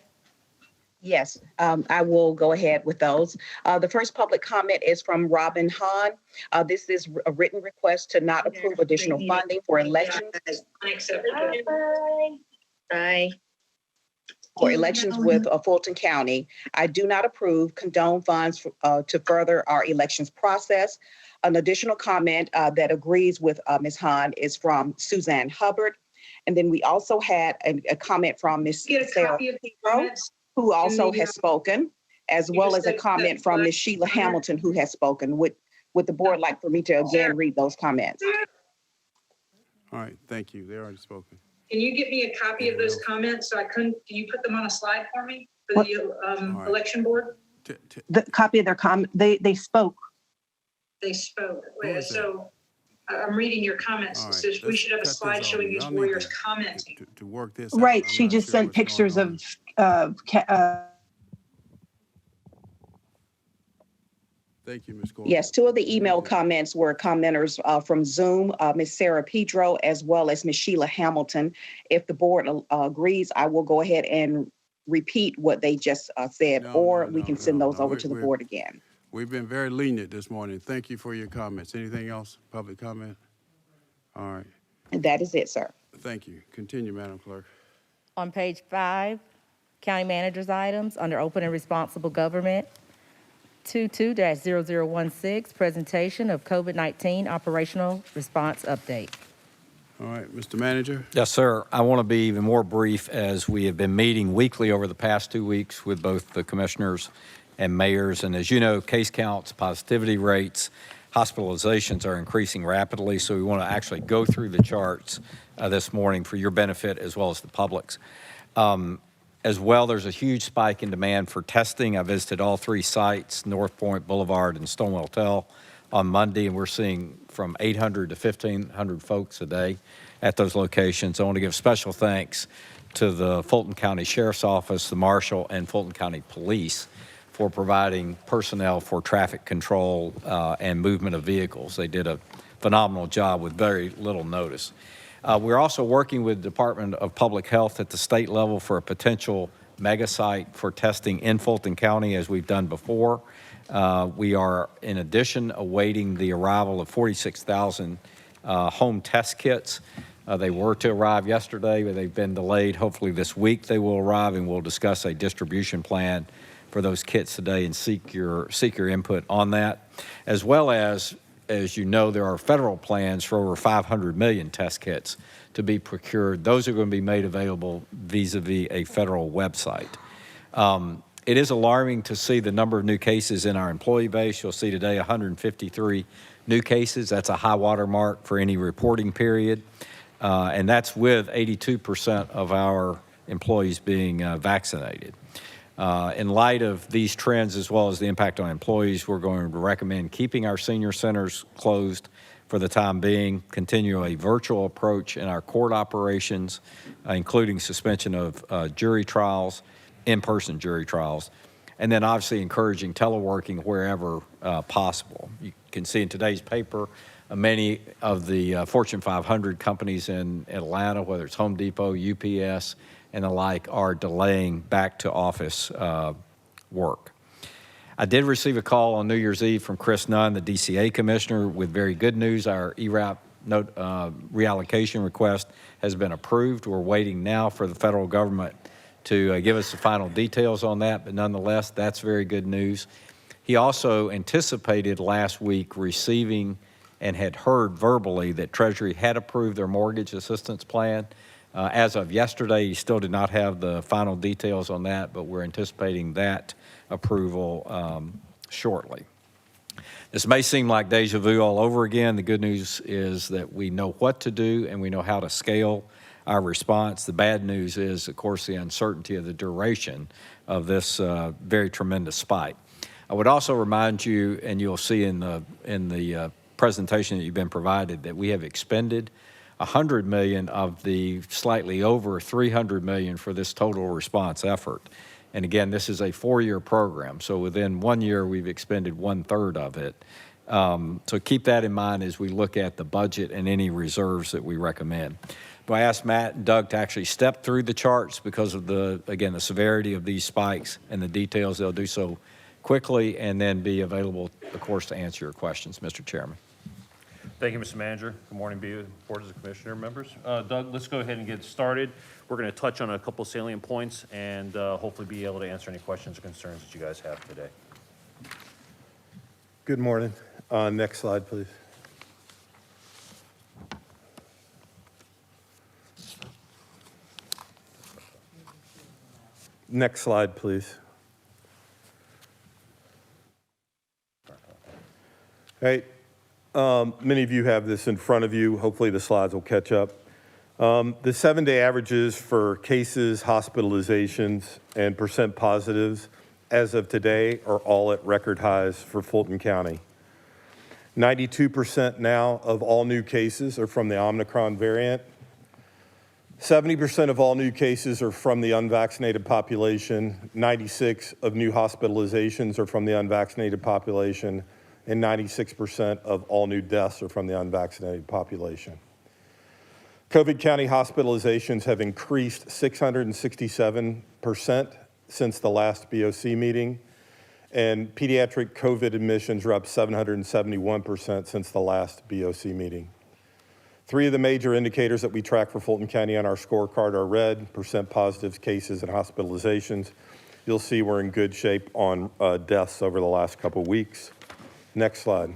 Yes, I will go ahead with those. The first public comment is from Robin Hahn. This is a written request to not approve additional funding for elections. Bye. For elections with Fulton County. I do not approve, condone funds to further our elections process. An additional comment that agrees with Ms. Hahn is from Suzanne Hubbard. And then we also had a comment from Ms. Sarah Pedro, who also has spoken, as well as a comment from Ms. Sheila Hamilton, who has spoken. Would the board like for me to again read those comments? All right, thank you. They already spoken. Can you get me a copy of those comments so can you put them on a slide for me for the election board? The copy of their comment, they spoke. They spoke. So I'm reading your comments. It says we should have a slide showing these warriors commenting. To work this Right, out. she just sent pictures of Thank you, Ms. Gordon. Yes, 2 of the email comments were commenters from Zoom, Ms. Sarah Pedro, as well as Ms. Sheila Hamilton. If the board agrees, I will go ahead and repeat what they just said, we can send those over to the board again. We've been very lenient this morning. Thank you for your comments. Anything else? Public comment? All right. And that is it, sir. Thank you. Continue, Madam Clerk. On page 5, county manager's items under open and responsible government. 22-0016, presentation of COVID-19 operational response update. All right, Mr. Manager. Yes, sir. I want to be even more brief as we have been meeting weekly over the past 2 weeks with both the commissioners and mayors. And as you know, case counts, positivity rates, hospitalizations are increasing rapidly. So we want to actually go through the charts this morning for your benefit as well as the public's. As well, there's a huge spike in demand for testing. I visited all 3 sites, North Point, Boulevard, and Stonewall Tell on Monday, and we're seeing from 800 to 1,500 folks a day at those locations. I want to give special thanks to the Fulton County Sheriff's Office, the Marshal, and Fulton County Police for providing personnel for traffic control and movement of vehicles. They did a phenomenal job with very little notice. We're also working with the Department of Public Health at the state level for a potential mega site for testing in Fulton County, as we've done before. We are, in addition, awaiting the arrival of 46,000 home test kits. They were to arrive yesterday, but they've been delayed. Hopefully this week they will arrive, and we'll discuss a distribution plan for those kits today and seek your input on that. As well as you know, there are federal plans for over 500 million test kits to be procured. Those are going to be made available vis-a-vis a federal website. It is alarming to see the number of new cases in our employee base. You'll see today 153 new cases. That's a high water mark for any reporting period. And that's with 82% of our employees being vaccinated. In light of these trends, as well as the impact on employees, we're going to recommend keeping our senior centers closed for the time being, continue a virtual approach in our court operations, including suspension of jury trials, in-person jury trials, and then obviously encouraging teleworking wherever possible. You can see in today's paper, many of the Fortune 500 companies in Atlanta, whether it's Home Depot, UPS, and the like, are delaying back to office work. I did receive a call on New Year's Eve from Chris Nunn, the DCA commissioner, with very good news. Our ERAP reallocation request has been approved. We're waiting now for the federal government to give us the final details on that, but nonetheless, that's very good news. He also anticipated last week receiving and had heard verbally that Treasury had approved their mortgage assistance plan. As of yesterday, he still did not have the final details on that, but we're anticipating that approval shortly. This may seem like deja vu all over again. The good news is that we know what to do and we know how to scale our response. The bad news is, of course, the uncertainty of the duration of this very tremendous spike. I would also remind you, and you'll see in the presentation that you've been provided, that we have expended $100 million of the slightly over $300 million for this total response effort. And again, this is a 4-year program, so within 1 year, we've expended 1/3 of it. So keep that in mind as we look at the budget and any reserves that we recommend. But I asked Matt and Doug to actually step through the charts because of the severity of these spikes and the details. They'll do so quickly and then be available, of course, to answer your questions, Mr. Chairman. Thank you, Mr. Manager. Good morning, Board of Commissioner members. Doug, let's go ahead and get started. We're going to touch on a couple salient points and hopefully be able to answer any questions or concerns that you guys have today. Good morning. Next slide, please. Next slide, please. Hey, many of you have this in front of you. Hopefully the slides will catch up. The 7-day averages for cases, hospitalizations, and percent positives as of today are all at record highs for Fulton County. 92% now of all new cases are from the Omicron variant. 70% of all new cases are from the unvaccinated population. 96% of new hospitalizations are from the unvaccinated population, and 96% of all new deaths are from the unvaccinated population. Kovitt County hospitalizations have increased 667% since the last BOC meeting, and pediatric COVID admissions are up 771% since the last BOC meeting. 3 of the major indicators that we track for Fulton County on our scorecard are red: percent positives, cases, and hospitalizations. You'll see we're in good shape on deaths over the last couple weeks. Next slide.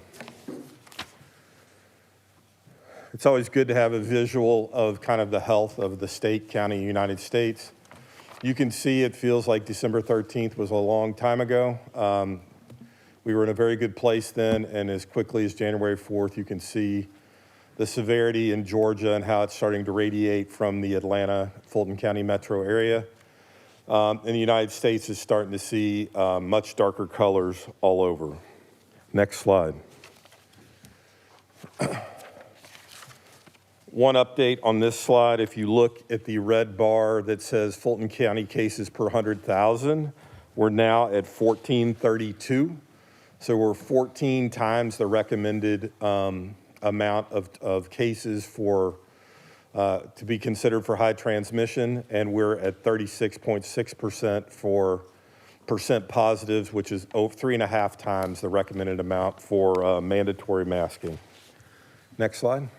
It's always good to have a visual of kind of the health of the state, county, United States. You can see it feels like December 13th was a long time ago. We were in a very good place then, and as quickly as January 4th, you can see the severity in Georgia and how it's starting to radiate from the Atlanta, Fulton County metro area. And the United States is starting to see much darker colors all over. Next slide. One update on this slide, if you look at the red bar that says Fulton County cases per 100,000, we're now at 1432. So we're 14 times the recommended amount of cases for to be considered for high transmission, and we're at 36.6% for percent positives, which is 3.5 times the recommended amount for mandatory masking. Next slide.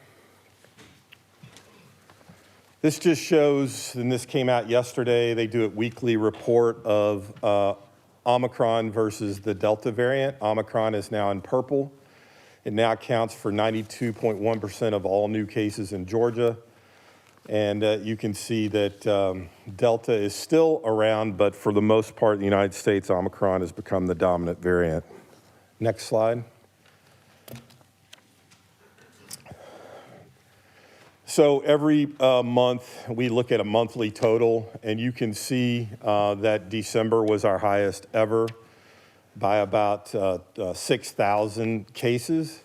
This just shows, and this came out yesterday, they do a weekly report of Omicron versus the Delta variant. Omicron is now in purple. It now accounts for 92.1% of all new cases in Georgia. And you can see that Delta is still around, but for the most part in the United States, Omicron has become the dominant variant. Next slide. So every month we look at a monthly total, and you can see that December was our highest ever by about 6,000 cases.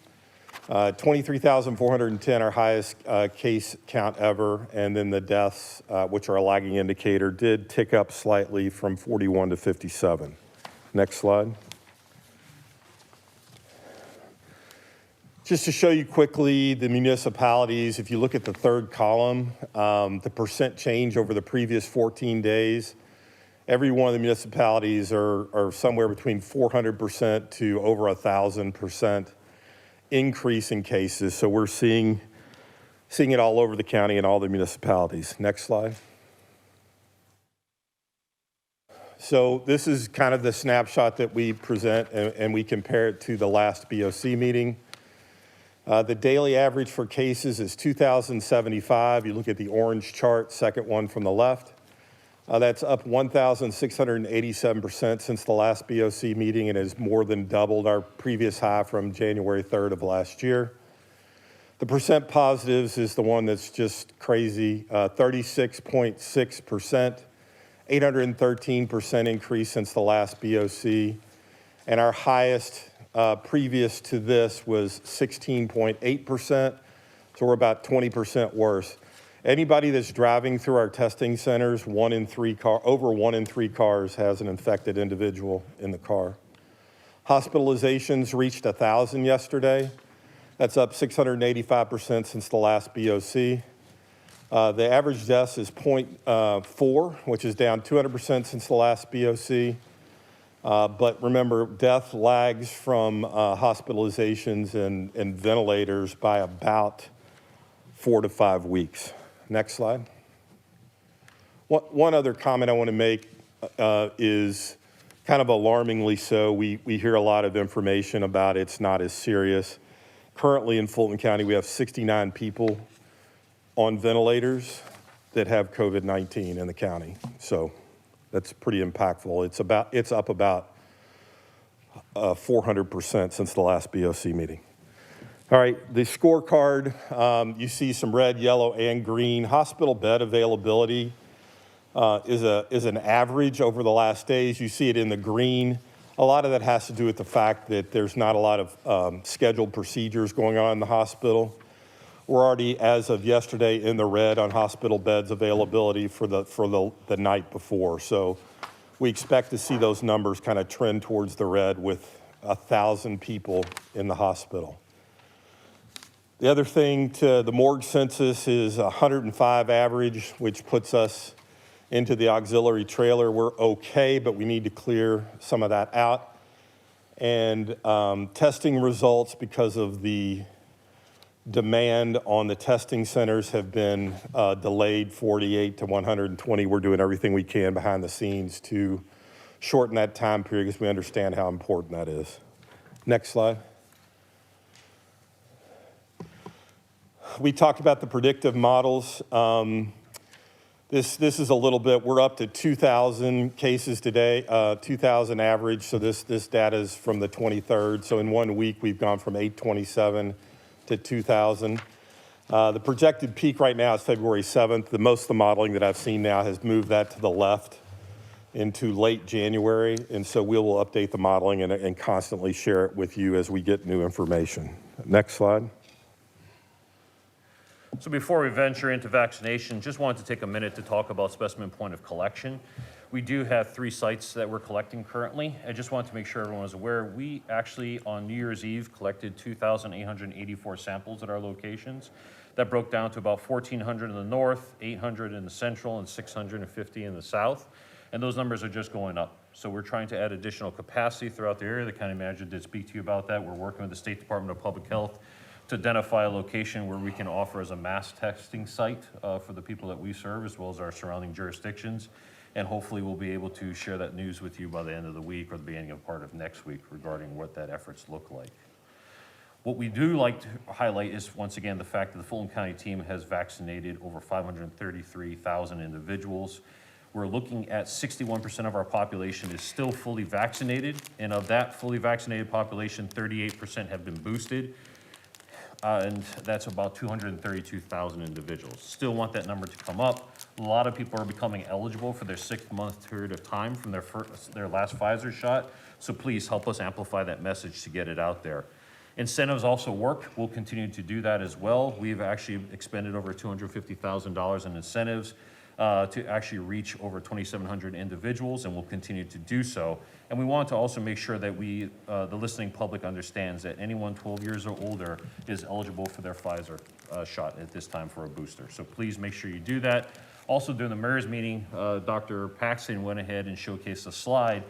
23,410, our highest case count ever, and then the deaths, which are a lagging indicator, did tick up slightly from 41 to 57. Next slide. Just to show you quickly the municipalities, if you look at the third column, the percent change over the previous 14 days, every one of the municipalities are somewhere between 400% to over 1,000% increase in cases. So we're seeing it all over the county and all the municipalities. Next slide. So this is kind of the snapshot that we present, and we compare it to the last BOC meeting. The daily average for cases is 2,075. You look at the orange chart, second one from the left. That's up 1,687% since the last BOC meeting and has more than doubled our previous high from January 3rd of last year. The percent positives is the one that's just crazy, 36.6%, 813% increase since the last BOC. And our highest previous to this was 16.8%, so we're about 20% worse. Anybody that's driving through our testing centers, over 1 in 3 cars has an infected individual in the car. Hospitalizations reached 1,000 yesterday. That's up 685% since the last BOC. The average deaths is 0.4, which is down 200% since the last BOC. But remember, death lags from hospitalizations and ventilators by about 4 to 5 weeks. Next slide. One other comment I want to make is kind of alarmingly so. We hear a lot of information about it's not as serious. Currently in Fulton County, we have 69 people on ventilators that have COVID-19 in the county. So that's pretty impactful. It's up about 400% since the last BOC meeting. All right, the scorecard, you see some red, yellow, and green. Hospital bed availability is an average over the last days. You see it in the green. A lot of that has to do with the fact that there's not a lot of scheduled procedures going on in the hospital. We're already, as of yesterday, in the red on hospital beds availability for the night before. So we expect to see those numbers kind of trend towards the red with 1,000 people in the hospital. The other thing to the morgue census is 105 average, which puts us into the auxiliary trailer. We're okay, but we need to clear some of that out. And testing results, because of the demand on the testing centers, have been delayed 48 to 120. We're doing everything we can behind the scenes to shorten that time period because we understand how important that is. Next slide. We talked about the predictive models. This is a little bit, we're up to 2,000 cases today, 2,000 average. So this data is from the 23rd. So in 1 week, we've gone from 827 to 2,000. The projected peak right now is February 7th. Most of the modeling that I've seen now has moved that to the left into late January. And so we will update the modeling and constantly share it with you as we get new information. Next slide. So before we venture into vaccination, just wanted to take a minute to talk about specimen point of collection. We do have 3 sites that we're collecting currently. I just wanted to make sure everyone was aware. We actually, on New Year's Eve, collected 2,884 samples at our locations. That broke down to about 1,400 in the north, 800 in the central, and 650 in the south. And those numbers are just going up. So we're trying to add additional capacity throughout the area. The county manager did speak to you about that. We're working with the State Department of Public Health to identify a location where we can offer as a mass testing site for the people that we serve, as well as our surrounding jurisdictions. And hopefully we'll be able to share that news with you by the end of the week or the beginning of part of next week regarding what that efforts look like. What we do like to highlight is, once again, the fact that the Fulton County team has vaccinated over 533,000 individuals. We're looking at 61% of our population is still fully vaccinated. And of that fully vaccinated population, 38% have been boosted. And that's about 232,000 individuals. Still want that number to come up. A lot of people are becoming eligible for their 6-month period of time from their last Pfizer shot. So please help us amplify that message to get it out there. Incentives also work. We'll continue to do that as well. We've actually expended over $250,000 in incentives to actually reach over 2,700 individuals, and we'll continue to do so. And we want to also make sure that the listening public understands that anyone 12 years or older is eligible for their Pfizer shot at this time for a booster. So please make sure you do that. Also, during the mayor's meeting, Dr. Paxton went ahead and showcased a slide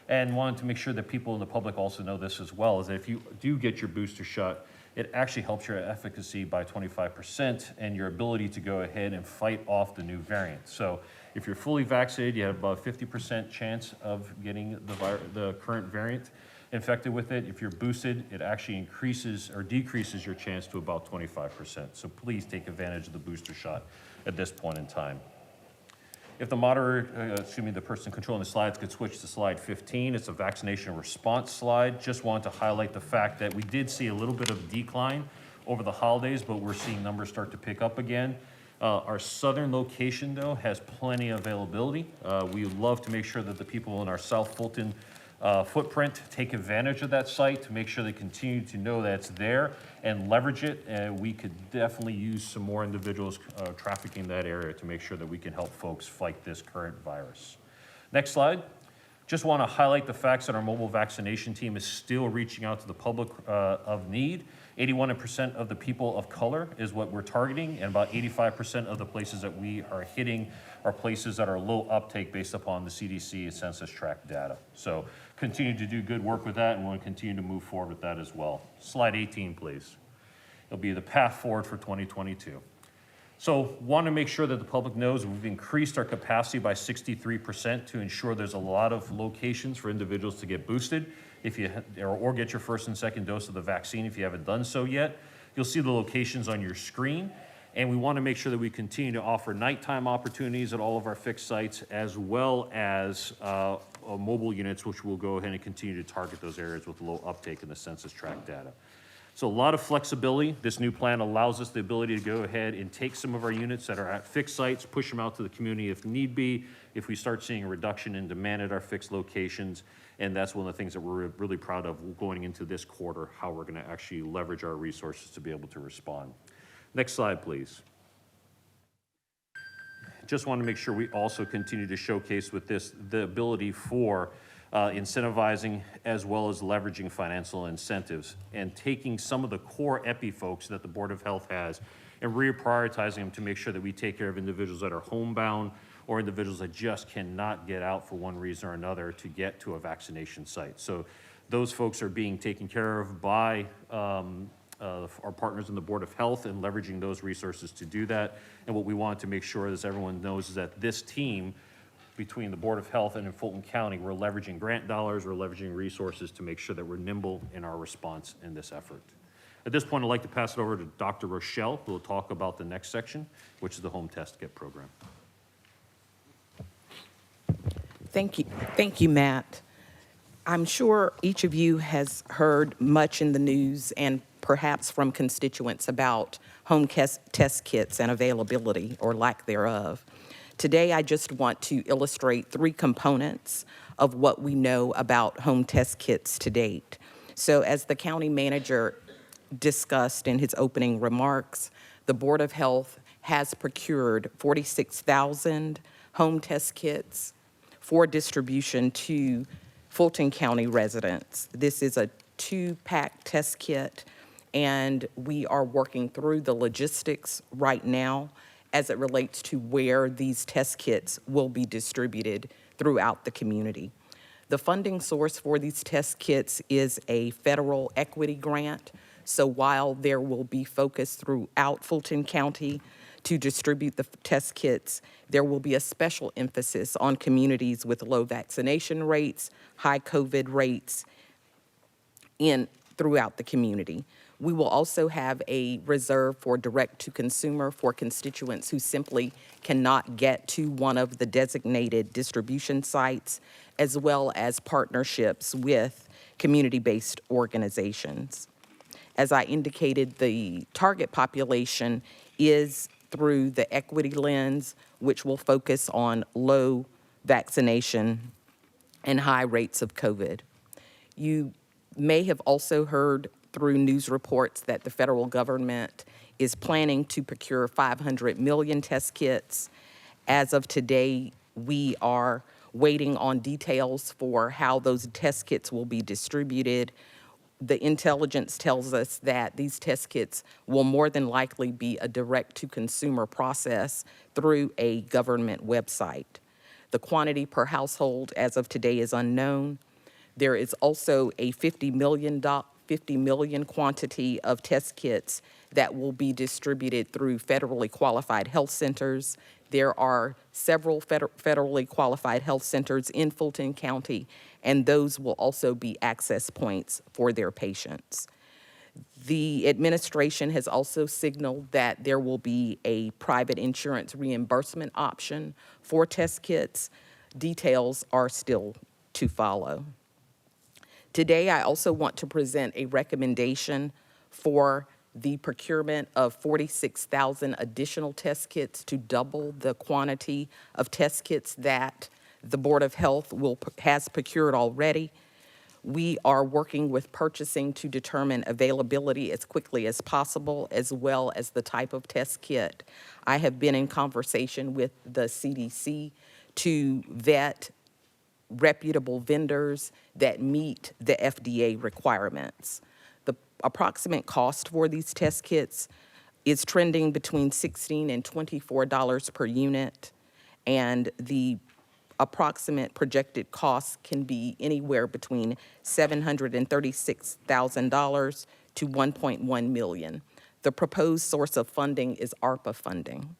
and wanted to make sure that people in the public also know this as well, is that if you do get your booster shot, it actually helps your efficacy by 25% and your ability to go ahead and fight off the new variant. So If you're fully vaccinated, you have about a 50% chance of getting the current variant infected with it. If you're boosted, it actually increases or decreases your chance to about 25%. So please take advantage of the booster shot at this point in time. If the the person controlling the slides could switch to slide 15, it's a vaccination response slide. Just want to highlight the fact that we did see a little bit of decline over the holidays, but we're seeing numbers start to pick up again. Our southern location, though, has plenty of availability. We love to make sure that the people in our South Fulton footprint take advantage of that site to make sure they continue to know that it's there and leverage it. We could definitely use some more individuals trafficking that area to make sure that we can help folks fight this current virus. Next slide. Just want to highlight the facts that our mobile vaccination team is still reaching out to the public of need. 81% of the people of color is what we're targeting, and about 85% of the places that we are hitting are places that are low uptake based upon the CDC and census tract data. So continue to do good work with that, and we'll continue to move forward with that as well. Slide 18, please. It'll be the path forward for 2022. So want to make sure that the public knows we've increased our capacity by 63% to ensure there's a lot of locations for individuals to get boosted or get your first and second dose of the vaccine if you haven't done so yet. You'll see the locations on your screen, and we want to make sure that we continue to offer nighttime opportunities at all of our fixed sites, as well as mobile units, which will go ahead and continue to target those areas with low uptake in the census tract data. So a lot of flexibility. This new plan allows us the ability to go ahead and take some of our units that are at fixed sites, push them out to the community if need be, if we start seeing a reduction in demand at our fixed locations. And that's one of the things that we're really proud of going into this quarter, how we're going to actually leverage our resources to be able to respond. Next slide, please. Just want to make sure we also continue to showcase with this the ability for incentivizing as well as leveraging financial incentives and taking some of the core EPI folks that the Board of Health has and reprioritizing them to make sure that we take care of individuals that are homebound or individuals that just cannot get out for one reason or another to get to a vaccination site. So those folks are being taken care of by our partners in the Board of Health and leveraging those resources to do that. And what we want to make sure, as everyone knows, is that this team between the Board of Health and in Fulton County, we're leveraging grant dollars, we're leveraging resources to make sure that we're nimble in our response in this effort. At this point, I'd like to pass it over to Dr. Rochelle, who will talk about the next section, which is the home test kit program. Thank you, Matt. I'm sure each of you has heard much in the news and perhaps from constituents about home test kits and availability or lack thereof. Today, I just want to illustrate 3 components of what we know about home test kits to date. So as the county manager discussed in his opening remarks, the Board of Health has procured 46,000 home test kits for distribution to Fulton County residents. This is a 2-pack test kit, and we are working through the logistics right now as it relates to where these test kits will be distributed throughout the community. The funding source for these test kits is a federal equity grant. So while there will be focus throughout Fulton County to distribute the test kits, there will be a special emphasis on communities with low vaccination rates, high COVID rates throughout the community. We will also have a reserve for direct-to-consumer for constituents who simply cannot get to one of the designated distribution sites, as well as partnerships with community-based organizations. As I indicated, the target population is through the equity lens, which will focus on low vaccination and high rates of COVID. You may have also heard through news reports that the federal government is planning to procure 500 million test kits. As of today, we are waiting on details for how those test kits will be distributed. The intelligence tells us that these test kits will more than likely be a direct-to-consumer process through a government website. The quantity per household as of today is unknown. There is also a $50 million 50 million quantity of test kits that will be distributed through federally qualified health centers. There are several federally qualified health centers in Fulton County, and those will also be access points for their patients. The administration has also signaled that there will be a private insurance reimbursement option for test kits. Details are still to follow. Today, I also want to present a recommendation for the procurement of 46,000 additional test kits to double the quantity of test kits that the Board of Health has procured already. We are working with purchasing to determine availability as quickly as possible, as well as the type of test kit. I have been in conversation with the CDC to vet reputable vendors that meet the FDA requirements. The approximate cost for these test kits is trending between $16 and $24 per unit, and the approximate projected cost can be anywhere between $736,000 to $1.1 million. The proposed source of funding is ARPA funding.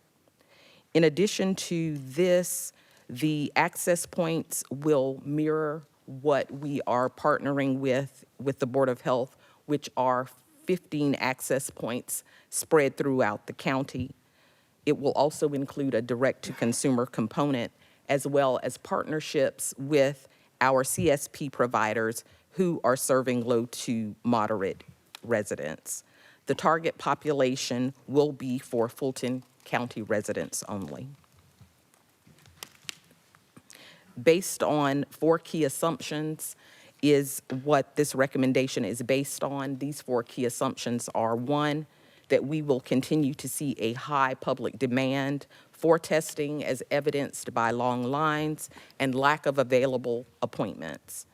In addition to this, the access points will mirror what we are partnering with the Board of Health, which are 15 access points spread throughout the county. It will also include a direct-to-consumer component, as well as partnerships with our CSP providers who are serving low to moderate residents. The target population will be for Fulton County residents only. Based on 4 key assumptions is what this recommendation is based on. These 4 key assumptions are: 1, that we will continue to see a high public demand for testing as evidenced by long lines and lack of available appointments.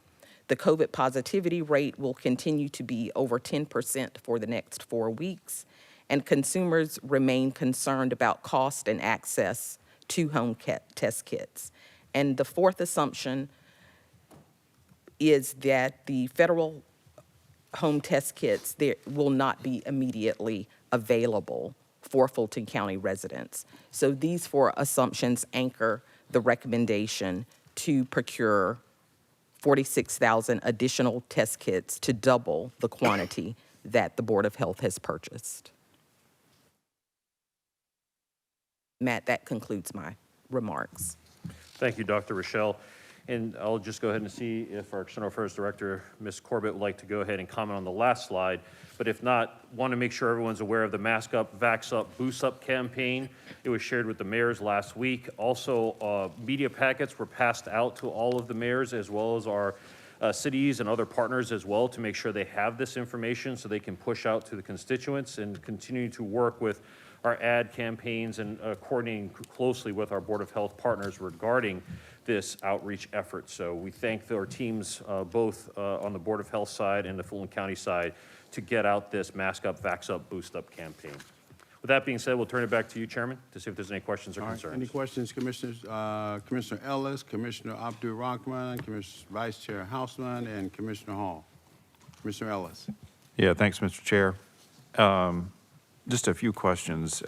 The COVID positivity rate will continue to be over 10% for the next 4 weeks, and consumers remain concerned about cost and access to home test kits. And the 4th assumption is that the federal home test kits will not be immediately available for Fulton County residents. So these 4 assumptions anchor the recommendation to procure 46,000 additional test kits to double the quantity that the Board of Health has purchased. Matt, that concludes my remarks. Thank you, Dr. Rochelle. And I'll just go ahead and see if our External Affairs Director, Ms. Kovitt, would like to go ahead and comment on the last slide. But if not, want to make sure everyone's aware of the Mask Up, Vax Up, Boost Up campaign. It was shared with the mayors last week. Also, media packets were passed out to all of the mayors, as well as our cities and other partners as well, to make sure they have this information so they can push out to the constituents, and continue to work with our ad campaigns and coordinating closely with our Board of Health partners regarding this outreach effort. So we thank our teams both on the Board of Health side and the Fulton County side to get out this Mask Up, Vax Up, Boost Up campaign. With that being said, we'll turn it back to you, Chairman, to see if there's any questions or concerns. Any questions, Commissioners? Commissioner Ellis, Commissioner Abdul Rahman, Vice Chair Houseman, and Commissioner Hall. Commissioner Ellis. Yeah, thanks, Mr. Chair. Just a few questions.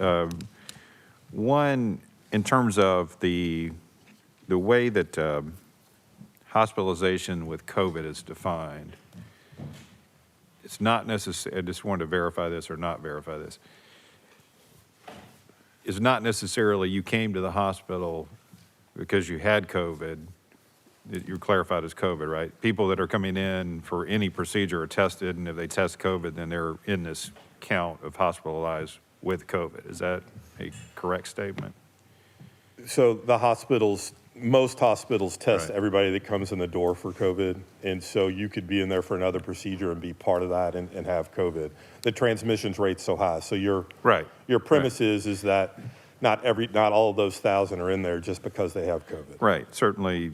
One, in terms of the way that hospitalization with COVID is defined, it's not necessary, I just wanted to verify this or not verify this. It's not necessarily you came to the hospital because you had COVID. You're clarified as COVID, right? People that are coming in for any procedure are tested, and if they test COVID, then they're in this count of hospitalized with COVID. Is that a correct statement? So the hospitals, most hospitals test everybody that comes in the door for COVID. And so you could be in there for another procedure and be part of that and have COVID. The transmissions rate's so high. So your premise is that not all of those 1,000 are in there just because they have COVID. Right. Certainly,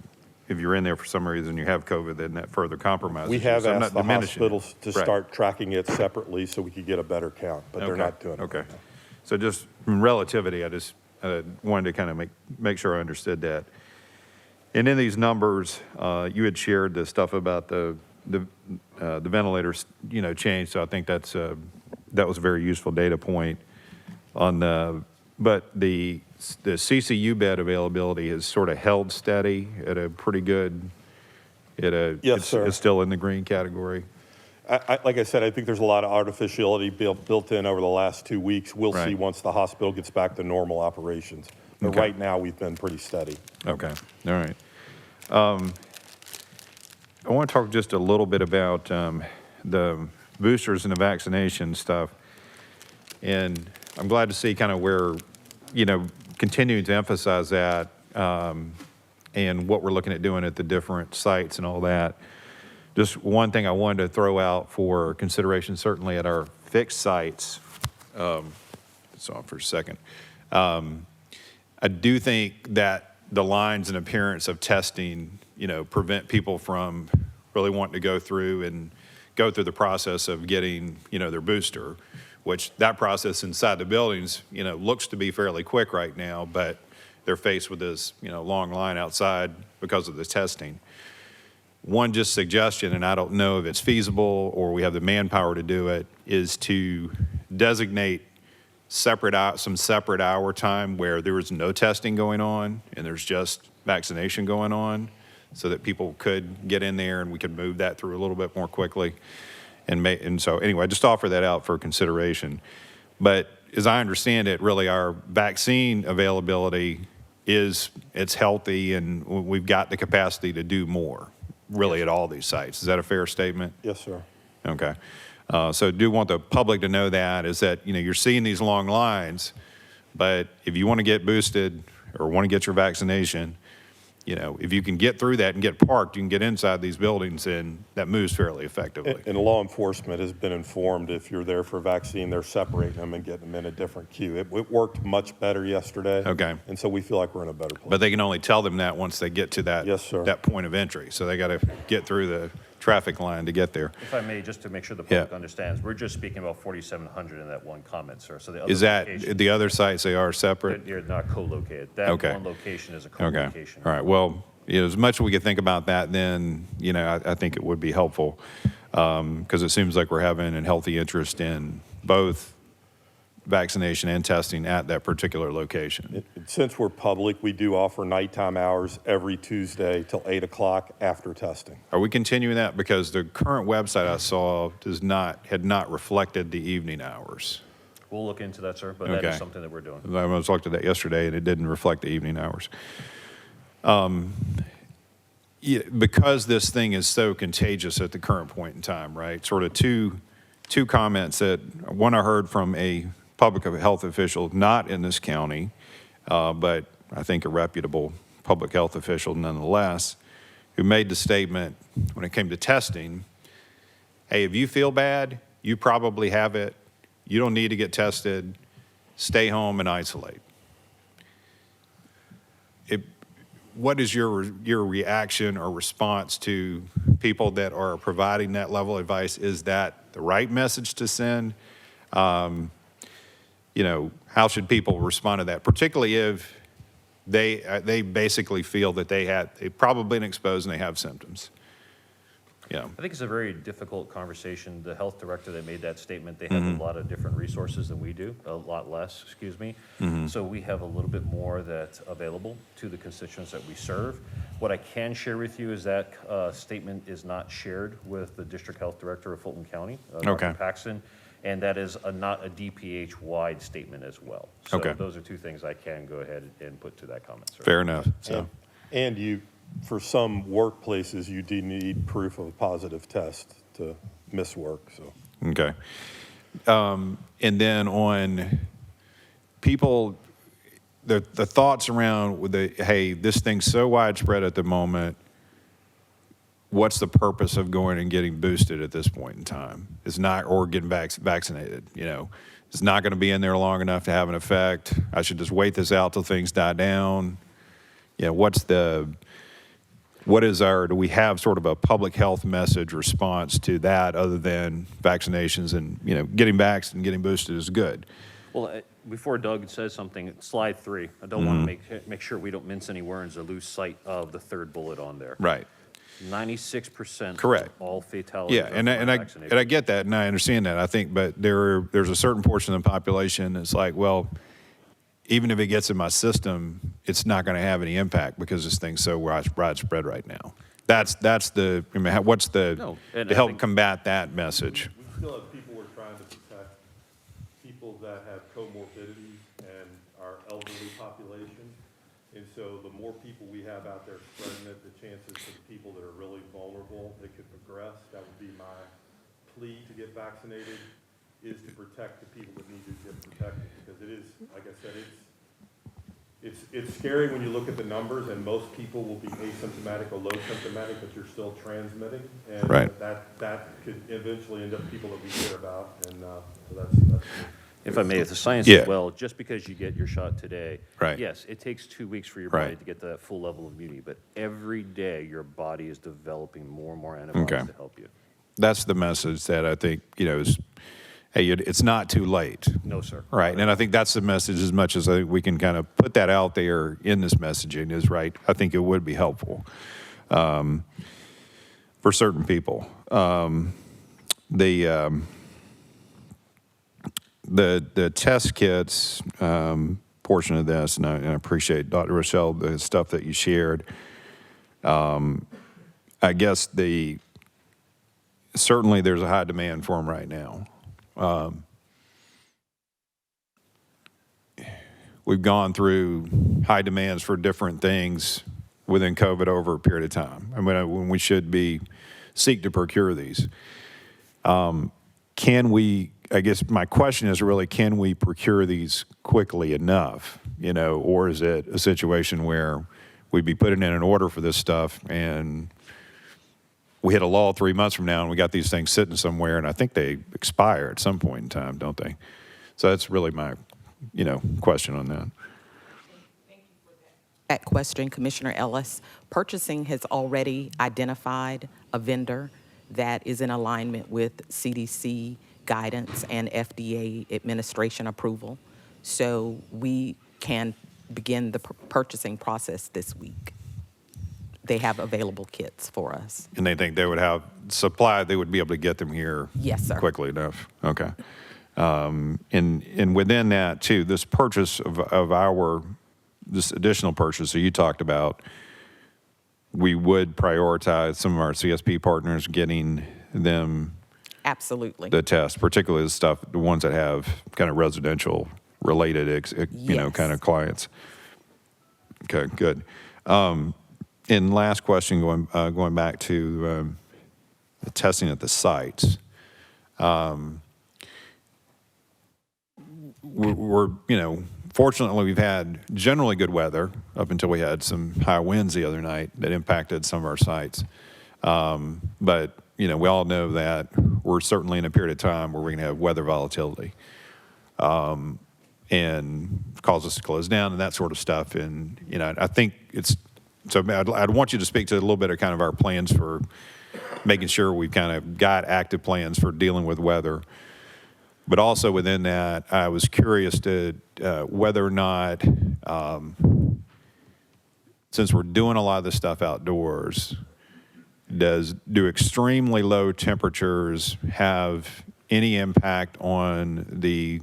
if you're in there for some reason you have COVID, then that further compromises. We have asked the hospitals to Right. start tracking it separately so we could get a better count, but they're not doing it. Okay. So just from relativity, I just wanted to kind of make sure I understood that. And in these numbers, you had shared the stuff about the ventilators, changed, so I think that was a very useful data point on but the CCU bed availability has sort of held steady at a pretty good, Yes, sir. It's still in the green category. Like I said, I think there's a lot of artificiality built in over the last 2 weeks. We'll see Right. once the hospital gets back to normal operations. But Okay. right now, we've been pretty steady. Okay, all right. I want to talk just a little bit about the boosters and the vaccination stuff. And I'm glad to see kind of where, continuing to emphasize that and what we're looking at doing at the different sites and all that. Just one thing I wanted to throw out for consideration, certainly at our fixed sites, it's on for a second. I do think that the lines and appearance of testing, prevent people from really wanting to go through the process of getting, their booster, which that process inside the buildings, looks to be fairly quick right now, but they're faced with this, long line outside because of the testing. One just suggestion, and I don't know if it's feasible or we have the manpower to do it, is to designate some separate hour time where there is no testing going on and there's just vaccination going on, so that people could get in there and we could move that through a little bit more quickly. And so anyway, just offer that out for consideration. But as I understand it, really our vaccine availability it's healthy, and we've got the capacity to do more, really, at all these sites. Is that a fair statement? Yes, sir. Okay. So do want the public to know that, is that, you're seeing these long lines, but if you want to get boosted or want to get your vaccination, if you can get through that and get parked, you can get inside these buildings, and that moves fairly effectively. And law enforcement has been informed if you're there for a vaccine, they're separating them and getting them in a different queue. It worked much better yesterday. Okay. And so we feel like we're in a better place. But they can only tell them that once they get to that, Yes, sir. that point of entry. So they got to get through the traffic line to get there. If I may, just to make sure the public understands, we're just speaking about 4,700 in that one comment, sir. So the other Is that, locations, the other sites, they are separate? they're not co-located. That Okay. one location is a Okay. co-location. All right. Well, as much as we could think about that, then, I think it would be helpful, because it seems like we're having a healthy interest in both vaccination and testing at that particular location. Since we're public, we do offer nighttime hours every Tuesday till 8 o'clock after testing. Are we continuing that? Because the current website I saw had not reflected the evening hours. We'll look into that, sir, but that is something that we're doing. I was looked at that yesterday, and it didn't reflect the evening hours. Because this thing is so contagious at the current point in time, right? Sort of two comments one I heard from a public health official, not in this county, but I think a reputable public health official nonetheless, who made the statement when it came to testing, hey, if you feel bad, you probably have it. You don't need to get tested. Stay home and isolate. What is your reaction or response to people that are providing that level of advice? Is that the right message to send? How should people respond to that, particularly if they basically feel that they've probably been exposed and they have symptoms? Yeah. I think it's a very difficult conversation. The health director that made that statement, they have a lot of different resources than we do, a lot less, excuse me. So we have a little bit more that's available to the constituents that we serve. What I can share with you is that statement is not shared with the district health director of Fulton County, Dr. Paxton, and that is not a DPH-wide statement as well. So those are two things I can go ahead and put to that comment, sir. Fair enough. So. And for some workplaces, you do need proof of a positive test to miss work. So. Okay. And then on people, the thoughts around hey, this thing's so widespread at the moment, what's the purpose of going and getting boosted at this point in time? It's not, or getting vaccinated, It's not going to be in there long enough to have an effect. I should just wait this out till things die down. Do we have sort of a public health message response to that other than vaccinations and, getting vaxxed and getting boosted is good? Well, before Doug says something, slide 3, I don't want to make sure we don't mince any words or lose sight of the third bullet on there. Right. 96% Correct. of all fatalities Yeah, are and from I vaccination. get that, and I understand that. I think, but there's a certain portion of the population that's like, well, even if it gets in my system, it's not going to have any impact because this thing's so widespread right now. That's the, I mean, what's the, No, and to I help think- combat that message? We still have people we're trying to protect, people that have comorbidities and our elderly population. And so the more people we have out there spreading it, the chances for the people that are really vulnerable that could progress, that would be my plea to get vaccinated, is to protect the people that need to get protected. Because it is, like I said, it's scary when you look at the numbers, and most people will be asymptomatic or low symptomatic, but you're still transmitting. And Right. that could eventually end up people that we care about. And so that's If I may, if the science Yeah. is well, just because you get your shot today, Right. yes, it takes 2 weeks for your Right. body to get to that full level of immunity, but every day your body is developing more and more antibodies Okay. to help you. That's the message that I think, is, hey, it's not too late. No, sir. Right, and I think that's the message as much as we can kind of put that out there in this messaging is right. I think it would be helpful for certain people. The test kits portion of this, and I appreciate, Dr. Rochelle, the stuff that you shared. I guess certainly there's a high demand for them right now. We've gone through high demands for different things within COVID over a period of time. I mean, when we should seek to procure these. Can we, I guess my question is really, can we procure these quickly enough, or is it a situation where we'd be putting in an order for this stuff and we hit a lull 3 months from now and we got these things sitting somewhere, and I think they expire at some point in time, don't they? So that's really my, question on that. That question, Commissioner Ellis. Purchasing has already identified a vendor that is in alignment with CDC guidance and FDA administration approval. So we can begin the purchasing process this week. They have available kits for us. And they think they would have supply, they would be able to get them here Yes, sir. quickly enough. Okay. And within that too, this purchase of this additional purchase that you talked about, we would prioritize some of our CSP partners getting them Absolutely. the test, particularly the ones that have kind of residential related, kind of clients. Okay, good. And last question, going back to the testing at the sites. We're fortunately, we've had generally good weather up until we had some high winds the other night that impacted some of our sites. But, we all know that we're certainly in a period of time where we're going to have weather volatility and cause us to close down and that sort of stuff. And, I think so I'd want you to speak to a little bit of kind of our plans for making sure we've kind of got active plans for dealing with weather. But also within that, I was curious to whether or not, since we're doing a lot of this stuff outdoors, do extremely low temperatures have any impact on the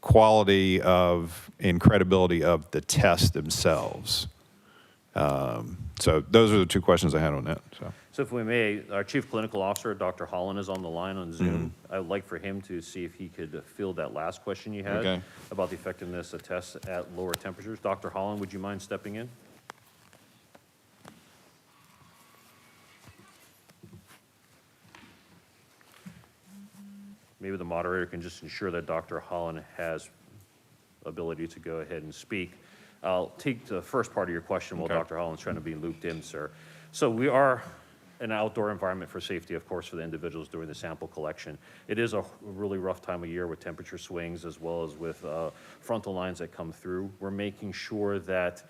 quality of and credibility of the tests themselves? So those are the two questions I had on that. So if we may, our Chief Clinical Officer, Dr. Holland, is on the line on Zoom. I would like for him to see if he could field that last question you had Okay. about the effectiveness of tests at lower temperatures. Dr. Holland, would you mind stepping in? Maybe the moderator can just ensure that Dr. Holland has ability to go ahead and speak. I'll take the first part of your question while Dr. Holland's trying to be looped in, sir. So we are an outdoor environment for safety, of course, for the individuals doing the sample collection. It is a really rough time of year with temperature swings as well as with frontal lines that come through. We're making sure that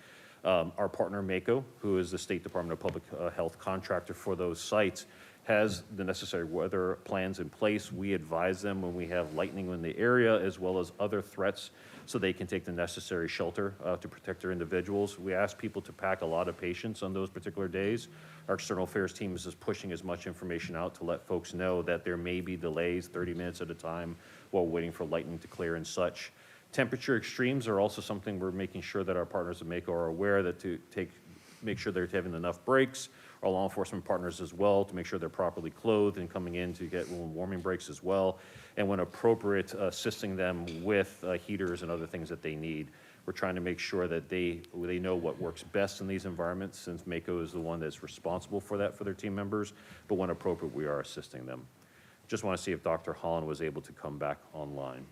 Our partner, Mako, who is the State Department of Public Health contractor for those sites, has the necessary weather plans in place. We advise them when we have lightning in the area, as well as other threats, so they can take the necessary shelter to protect their individuals. We ask people to pack a lot of patience on those particular days. Our external affairs team is just pushing as much information out to let folks know that there may be delays 30 minutes at a time while waiting for lightning to clear and such. Temperature extremes are also something we're making sure that our partners at Mako are aware that make sure they're having enough breaks. Our law enforcement partners as well, to make sure they're properly clothed and coming in to get warming breaks as well. And when appropriate, assisting them with heaters and other things that they need. We're trying to make sure that they know what works best in these environments, since Mako is the one that's responsible for that for their team members. But when appropriate, we are assisting them. Just want to see if Dr. Holland was able to come back online.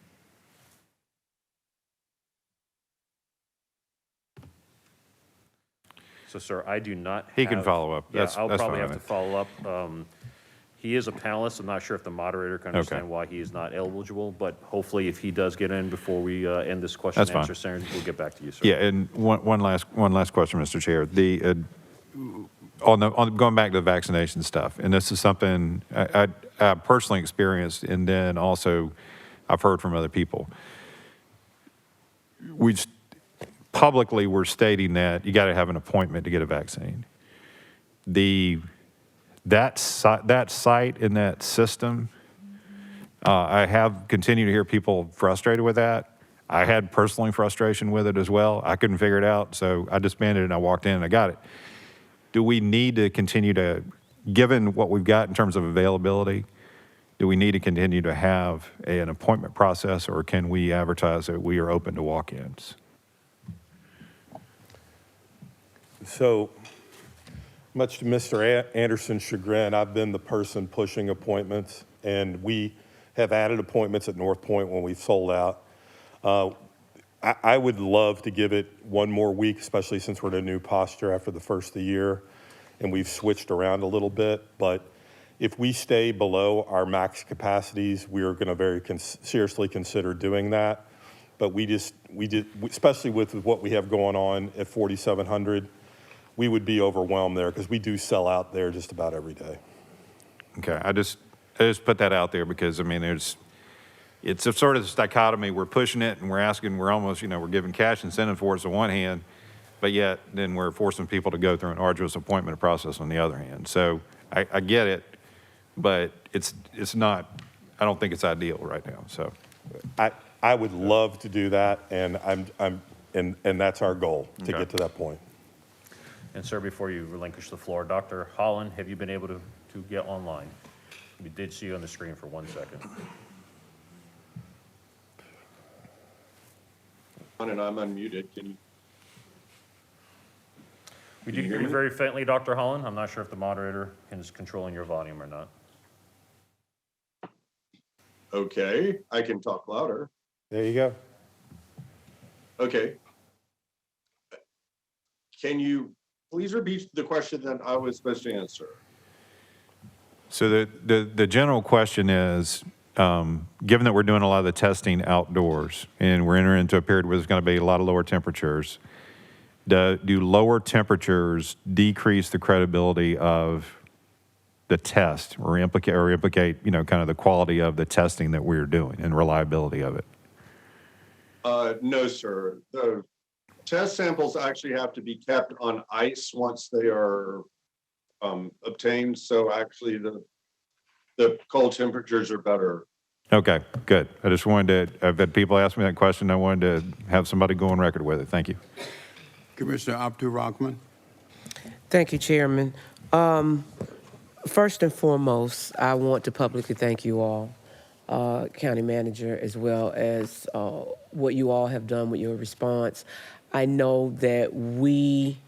So, sir, I do not He can follow up. Yeah, That's I'll probably fine. have to follow up. He is a panelist. I'm not sure if the moderator can understand why he is not eligible, but hopefully if he does get in before we end this question and answer session, we'll get back to you, sir. Yeah, and one last question, Mr. Chair. Going back to the vaccination stuff, and this is something I personally experienced, and then also I've heard from other people. Publicly, we're stating that you got to have an appointment to get a vaccine. That site in that system, I have continued to hear people frustrated with that. I had personally frustration with it as well. I couldn't figure it out, so I disbanded it and I walked in and I got it. Do we need to continue to, given what we've got in terms of availability, do we need to continue to have an appointment process, or can we advertise that we are open to walk-ins? So, much to Mr. Anderson's chagrin, I've been the person pushing appointments, and we have added appointments at North Point when we've sold out. I would love to give it one more week, especially since we're in a new posture after the first of the year, and we've switched around a little bit. But if we stay below our max capacities, we are going to very seriously consider doing that. But we did, especially with what we have going on at 4,700, we would be overwhelmed there because we do sell out there just about every day. Okay, I just put that out there because, I mean, it's a sort of dichotomy. We're pushing it and we're asking, we're almost, we're giving cash incentive for it on one hand, but yet then we're forcing people to go through an arduous appointment process on the other hand. So I get it, but it's not, I don't think it's ideal right now, so. I would love to do that, and and that's our goal, to get to that point. And sir, before you relinquish the floor, Dr. Holland, have you been able to get online? We did see you on the screen for 1 second. And I'm unmuted. Can you? We do hear you very faintly, Dr. Holland. I'm not sure if the moderator is controlling your volume or not. Okay, I can talk louder. There you go. Okay. Can you please repeat the question that I was supposed to answer? So the general question is, given that we're doing a lot of the testing outdoors and we're entering into a period where there's going to be a lot of lower temperatures, do lower temperatures decrease the credibility of the test or implicate, kind of the quality of the testing that we're doing and reliability of it? No, sir. The test samples actually have to be kept on ice once they are obtained. So actually the cold temperatures are better. Okay, good. I just wanted to, I've had people ask me that question. I wanted to have somebody go on record with it. Thank you. Commissioner Abdul-Rahman. Thank you, Chairman. First and foremost, I want to publicly thank you all, County Manager, as well as what you all have done with your response. I know that we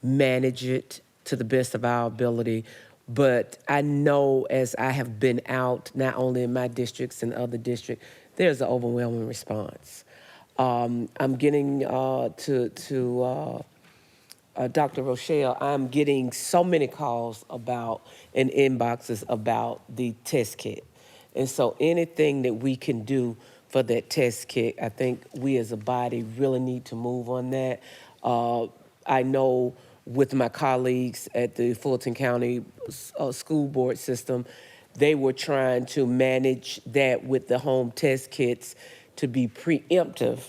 manage it to the best of our ability, but I know as I have been out, not only in my districts and other districts, there's an overwhelming response. I'm getting to Dr. Rochelle, I'm getting so many calls about and inboxes about the test kit. And so anything that we can do for that test kit, I think we as a body really need to move on that. I know with my colleagues at the Fulton County school board system, they were trying to manage that with the home test kits to be preemptive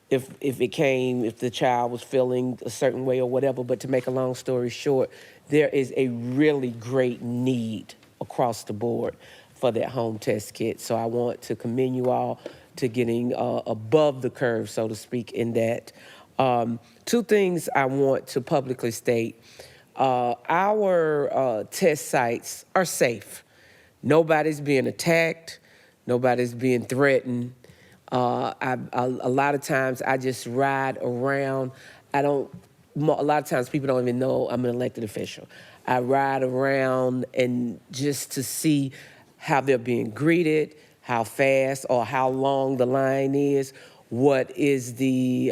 if the child was feeling a certain way or whatever. But to make a long story short, there is a really great need across the board for that home test kit. So I want to commend you all to getting above the curve, so to speak, in that. Two things I want to publicly state. Our test sites are safe. Nobody's being attacked. Nobody's being threatened. A lot of times I just ride around. A lot of times people don't even know I'm an elected official. I ride around and just to see how they're being greeted, how fast or how long the line is, what is the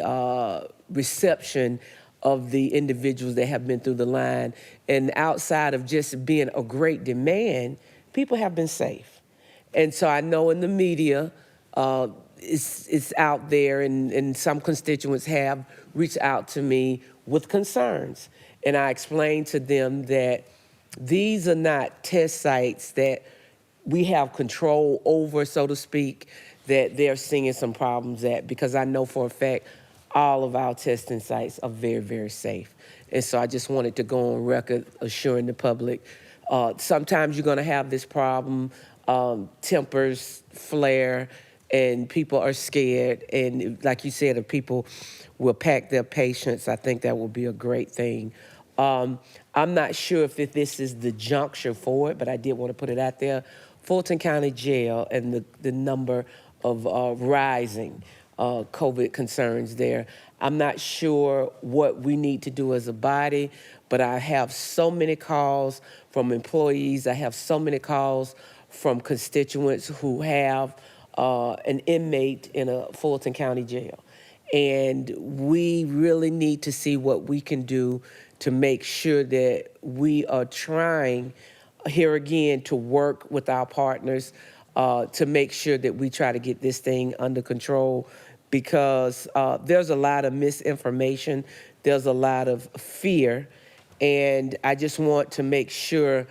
reception of the individuals that have been through the line. And outside of just being a great demand, people have been safe. And so I know in the media, it's out there, and some constituents have reached out to me with concerns. And I explained to them that these are not test sites that we have control over, so to speak, that they're seeing some problems at, because I know for a fact all of our testing sites are very, very safe. And so I just wanted to go on record assuring the public, sometimes you're gonna have this problem, tempers flare, and people are scared. And like you said, if people will pack their patience, I think that will be a great thing. I'm not sure if this is the juncture for it, but I did want to put it out there. Fulton County Jail and the number of rising COVID concerns there. I'm not sure what we need to do as a body, but I have so many calls from employees. I have so many calls from constituents who have an inmate in a Fulton County jail. And we really need to see what we can do to make sure that we are trying, here again, to work with our partners to make sure that we try to get this thing under control, because there's a lot of misinformation, there's a lot of fear, and I just want to make sure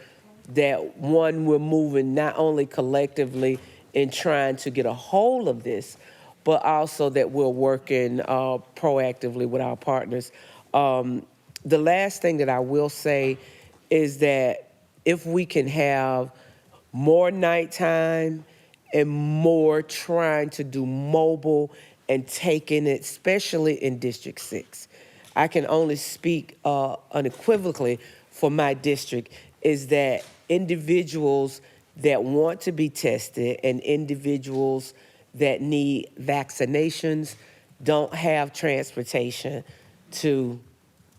that, one, we're moving not only collectively in trying to get a hold of this, but also that we're working proactively with our partners. The last thing that I will say is that if we can have more nighttime and more trying to do mobile and taking it, especially in District 6. I can only speak unequivocally for my district, is that individuals that want to be tested and individuals that need vaccinations don't have transportation to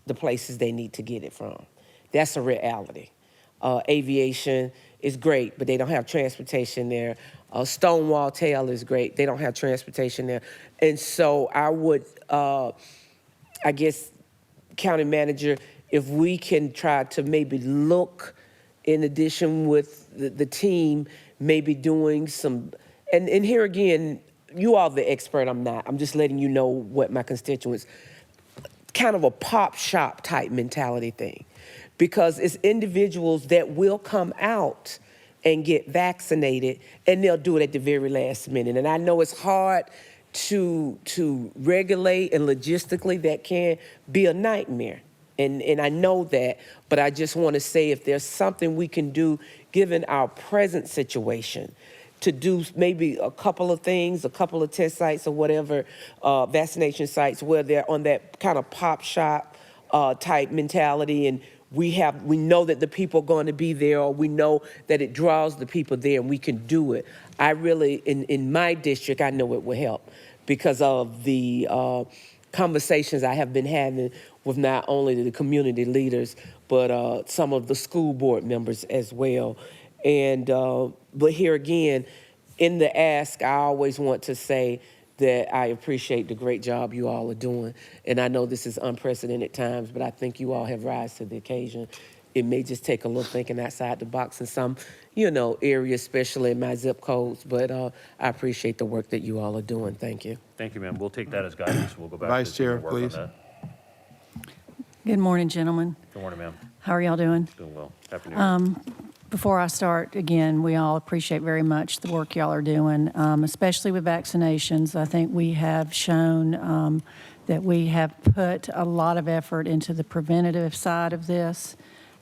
the places they need to get it from. That's a reality. Aviation is great, but they don't have transportation there. Stonewall Tail is great. They don't have transportation there. And so I would, I guess, County Manager, if we can try to maybe look, in addition with the team, maybe doing some, and here again, you are the expert, I'm not. I'm just letting you know what my constituents, kind of a pop shop type mentality thing. Because it's individuals that will come out and get vaccinated, and they'll do it at the very last minute. And I know it's hard to regulate, and logistically that can be a nightmare. And I know that, but I just want to say, if there's something we can do, given our present situation, to do maybe a couple of things, a couple of test sites or whatever, vaccination sites, where they're on that kind of pop shop type mentality, and we know that the people are going to be there, or we know that it draws the people there, and we can do it. I really, in my district, I know it will help because of the conversations I have been having with not only the community leaders, but some of the school board members as well. And but here again, in the ask, I always want to say that I appreciate the great job you all are doing. And I know this is unprecedented times, but I think you all have rise to the occasion. It may just take a little thinking outside the box in some, areas, especially in my zip codes, but I appreciate the work that you all are doing. Thank you. Thank you, ma'am. We'll take that as guidance. We'll go back Vice to the team Chair, and work on please. that. Good morning, gentlemen. Good morning, ma'am. How are y'all doing? Doing well. Happy New Year. Before I start, again, we all appreciate very much the work y'all are doing, especially with vaccinations. I think we have shown that we have put a lot of effort into the preventative side of this,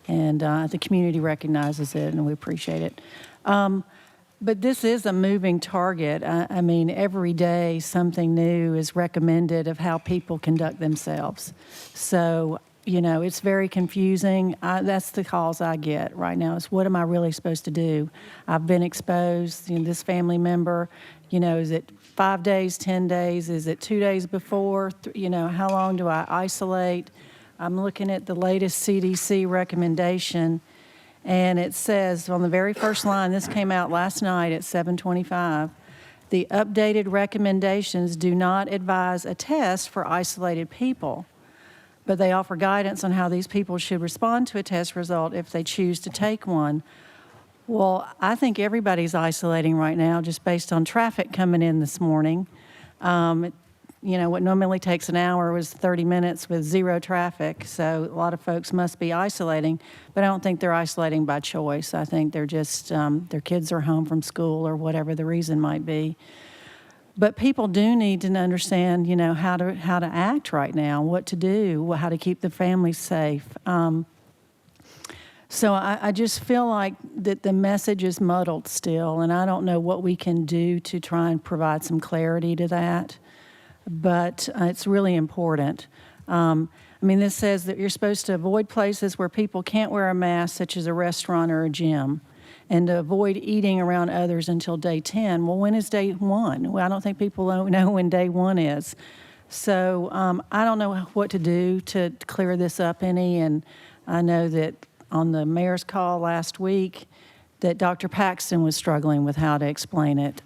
and the community recognizes it, and we appreciate it. But this is a moving target. I mean, every day something new is recommended of how people conduct themselves. So, you know, it's very confusing. That's the calls I get right now is, what am I really supposed to do? I've been exposed, you know, this family member, you know, is it 5 days, 10 days? Is it 2 days before? You know, how long do I isolate? I'm looking at the latest CDC recommendation, and it says on the very first line, this came out last night at 7:25, the updated recommendations do not advise a test for isolated people, but they offer guidance on how these people should respond to a test result if they choose to take one. Well, I think everybody's isolating right now just based on traffic coming in this morning. You know, what normally takes an hour was 30 minutes with zero traffic, so a lot of folks must be isolating, but I don't think they're isolating by choice. I think they're just, their kids are home from school or whatever the reason might be. But people do need to understand, you know, how to act right now, what to do, how to keep the family safe. So I just feel like that the message is muddled still, and I don't know what we can do to try and provide some clarity to that. But it's really important. I mean, this says that you're supposed to avoid places where people can't wear a mask, such as a restaurant or a gym, and to avoid eating around others until day 10. Well, when is day 1? Well, I don't think people know when day 1 is. So I don't know what to do to clear this up any, and I know that on the mayor's call last week that Dr. Paxton was struggling with how to explain it.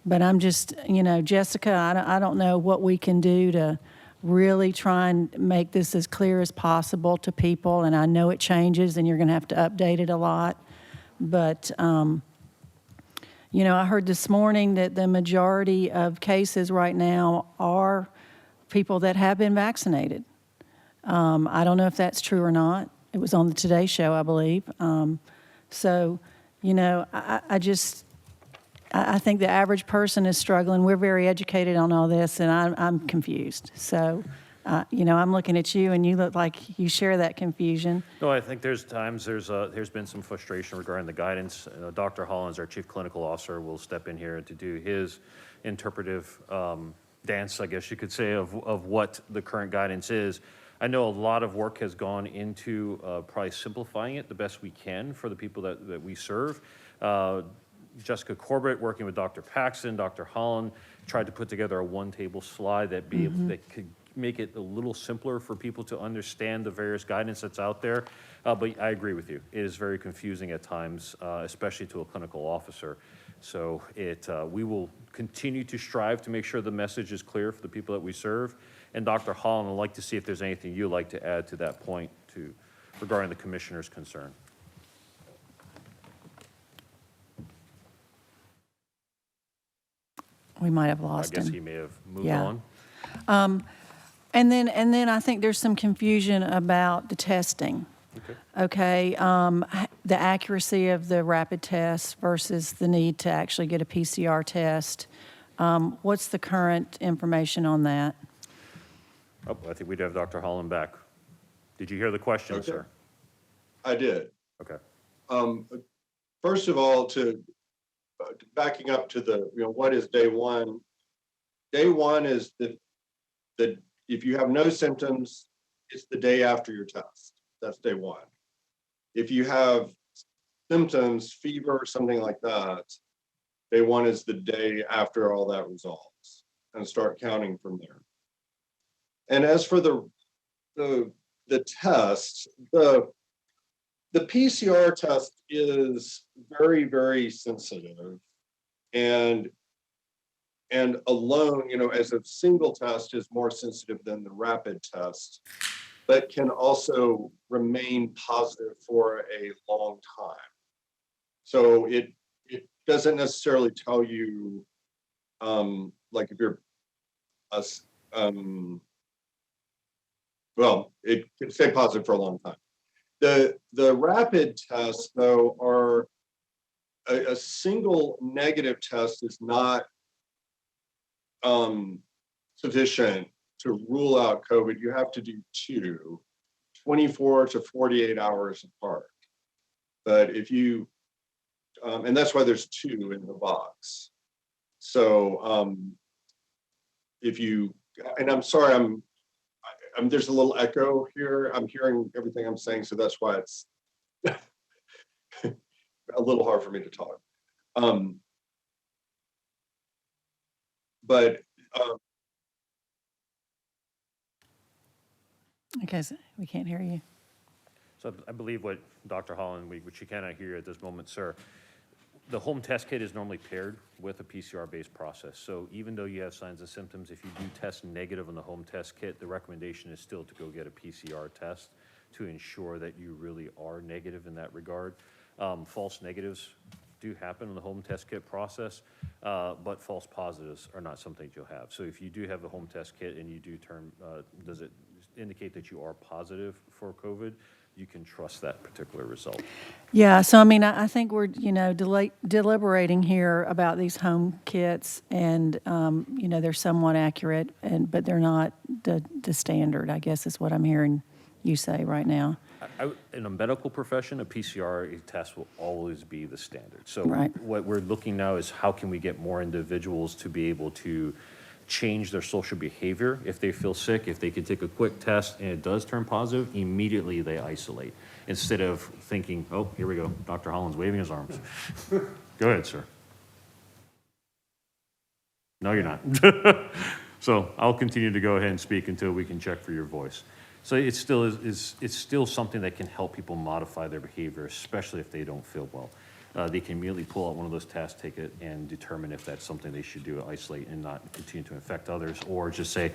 But I'm just, you know, Jessica, I don't know what we can do to really try and make this as clear as possible to people. And I know it changes and you're going to have to update it a lot. But, you know, I heard this morning that the majority of cases right now are people that have been vaccinated. I don't know if that's true or not. It was on the Today Show, I believe. So, you know, I think the average person is struggling. We're very educated on all this, and I'm confused. So, you know, I'm looking at you, and you look like you share that confusion. No, I think there's times there's been some frustration regarding the guidance. Dr. Hollins, our Chief Clinical Officer, will step in here to do his interpretive dance, I guess you could say, of what the current guidance is. I know a lot of work has gone into probably simplifying it the best we can for the people that we serve. Jessica Kovitt, working with Dr. Paxton, Dr. Holland, tried to put together a one-table slide that could make it a little simpler for people to understand the various guidance that's out there. But I agree with you. It is very confusing at times, especially to a clinical officer. So we will continue to strive to make sure the message is clear for the people that we serve. And Dr. Holland, I'd like to see if there's anything you'd like to add to that point regarding the commissioner's concern. We might have lost him. I guess he may have moved on. And then I think there's some confusion about the testing. Okay. The accuracy of the rapid test versus the need to actually get a PCR test. What's the current information on that? Oh, I think we'd have Dr. Holland back. Did you hear the question, sir? I did. Okay. First of all, backing up to what is day 1? Day 1 is the if you have no symptoms, it's the day after your test. That's day 1. If you have symptoms, fever, something like that, day 1 is the day after all that resolves, and start counting from there. And as for the test, the PCR test is very, very sensitive, and alone, as a single test, is more sensitive than the rapid test, but can also remain positive for a long time. So it doesn't necessarily tell you, like if you're well, it can stay positive for a long time. The rapid tests, though, are a single negative test is not sufficient to rule out COVID. You have to do 2, 24 to 48 hours apart. But if you, and that's why there's 2 in the box. So if you, and I'm sorry, I'm there's a little echo here. I'm hearing everything I'm saying, so that's why it's a little hard for me to talk. Okay, so we can't hear you. So I believe what Dr. Holland, which you cannot hear at this moment, sir, the home test kit is normally paired with a PCR-based process. So even though you have signs and symptoms, if you do test negative on the home test kit, the recommendation is still to go get a PCR test to ensure that you really are negative in that regard. False negatives do happen in the home test kit process, but false positives are not something you'll have. So if you do have the home test kit and you do turn, does it indicate that you are positive for COVID, you can trust that particular result. Yeah, so I mean, I think we're, deliberating here about these home kits, and, they're somewhat accurate, but they're not the standard, I guess is what I'm hearing you say right now. In a medical profession, a PCR test will always be the standard. So Right. what we're looking now is how can we get more individuals to be able to change their social behavior if they feel sick. If they can take a quick test and it does turn positive, immediately they isolate. Instead of thinking, oh, here we go, Dr. Holland's waving his arms. Go ahead, sir. No, you're not. So I'll continue to go ahead and speak until we can check for your voice. So it still it's still something that can help people modify their behavior, especially if they don't feel well. They can immediately pull out one of those tests, take it, and determine if that's something they should do, isolate and not continue to infect others, or just say,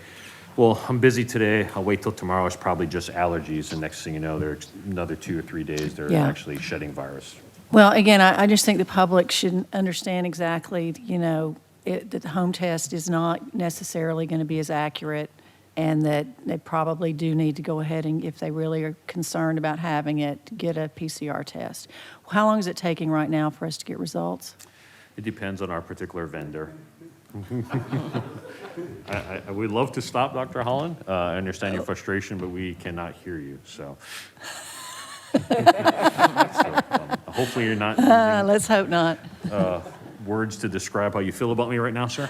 well, I'm busy today, I'll wait till tomorrow, it's probably just allergies, and next thing you know, there's another 2 or 3 days they're Yeah. actually shedding virus. Well, again, I just think the public should understand exactly, that the home test is not necessarily going to be as accurate, and that they probably do need to go ahead and, if they really are concerned about having it, get a PCR test. How long is it taking right now for us to get results? It depends on our particular vendor. I would love to stop, Dr. Holland. I understand your frustration, but we cannot hear you, so. Hopefully you're not using, Let's hope not. words to describe how you feel about me right now, sir.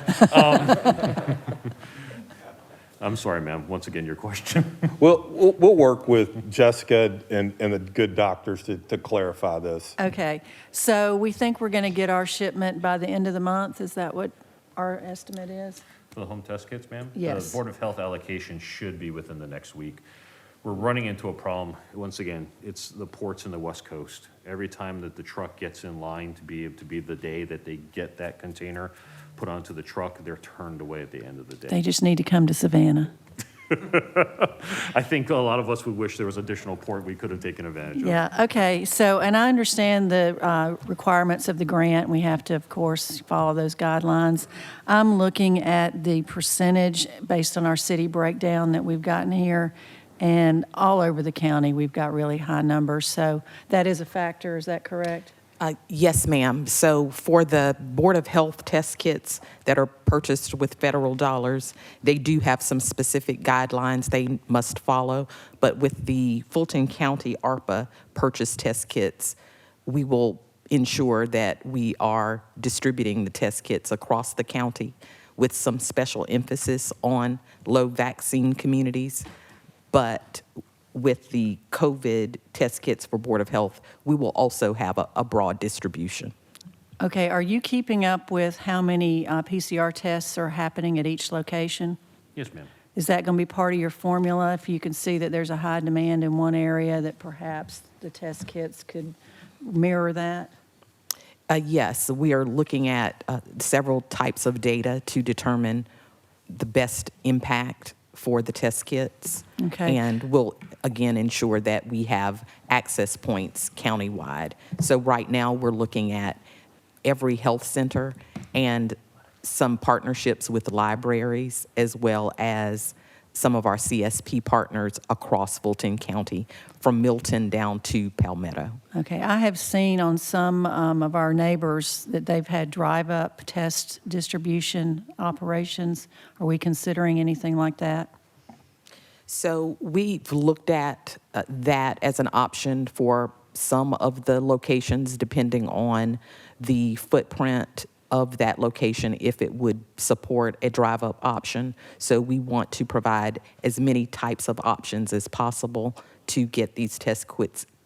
I'm sorry, ma'am. Once again, your question. We'll work with Jessica and the good doctors to clarify this. Okay, so we think we're going to get our shipment by the end of the month? Is that what our estimate is? For the home test kits, ma'am? Yes. The Board of Health allocation should be within the next week. We're running into a problem. Once again, it's the ports in the West Coast. Every time that the truck gets in line to be able to be the day that they get that container put onto the truck, they're turned away at the end of the day. They just need to come to Savannah. I think a lot of us would wish there was additional port we could have taken advantage of. Yeah, okay, so, and I understand the requirements of the grant. We have to, of course, follow those guidelines. I'm looking at the percentage based on our city breakdown that we've gotten here, and all over the county, we've got really high numbers. So that is a factor, is that correct? Yes, ma'am. So for the Board of Health test kits that are purchased with federal dollars, they do have some specific guidelines they must follow. But with the Fulton County ARPA purchase test kits, we will ensure that we are distributing the test kits across the county with some special emphasis on low vaccine communities. But with the COVID test kits for Board of Health, we will also have a broad distribution. Okay, are you keeping up with how many PCR tests are happening at each location? Yes, ma'am. Is that going to be part of your formula? If you can see that there's a high demand in one area, that perhaps the test kits could mirror that? Yes, we are looking at several types of data to determine the best impact for the test kits. Okay. And we'll, again, ensure that we have access points countywide. So right now, we're looking at every health center and some partnerships with libraries, as well as some of our CSP partners across Fulton County, from Milton down to Palmetto. Okay, I have seen on some of our neighbors that they've had drive-up test distribution operations. Are we considering anything like that? So we've looked at that as an option for some of the locations, depending on the footprint of that location, if it would support a drive-up option. So we want to provide as many types of options as possible to get these test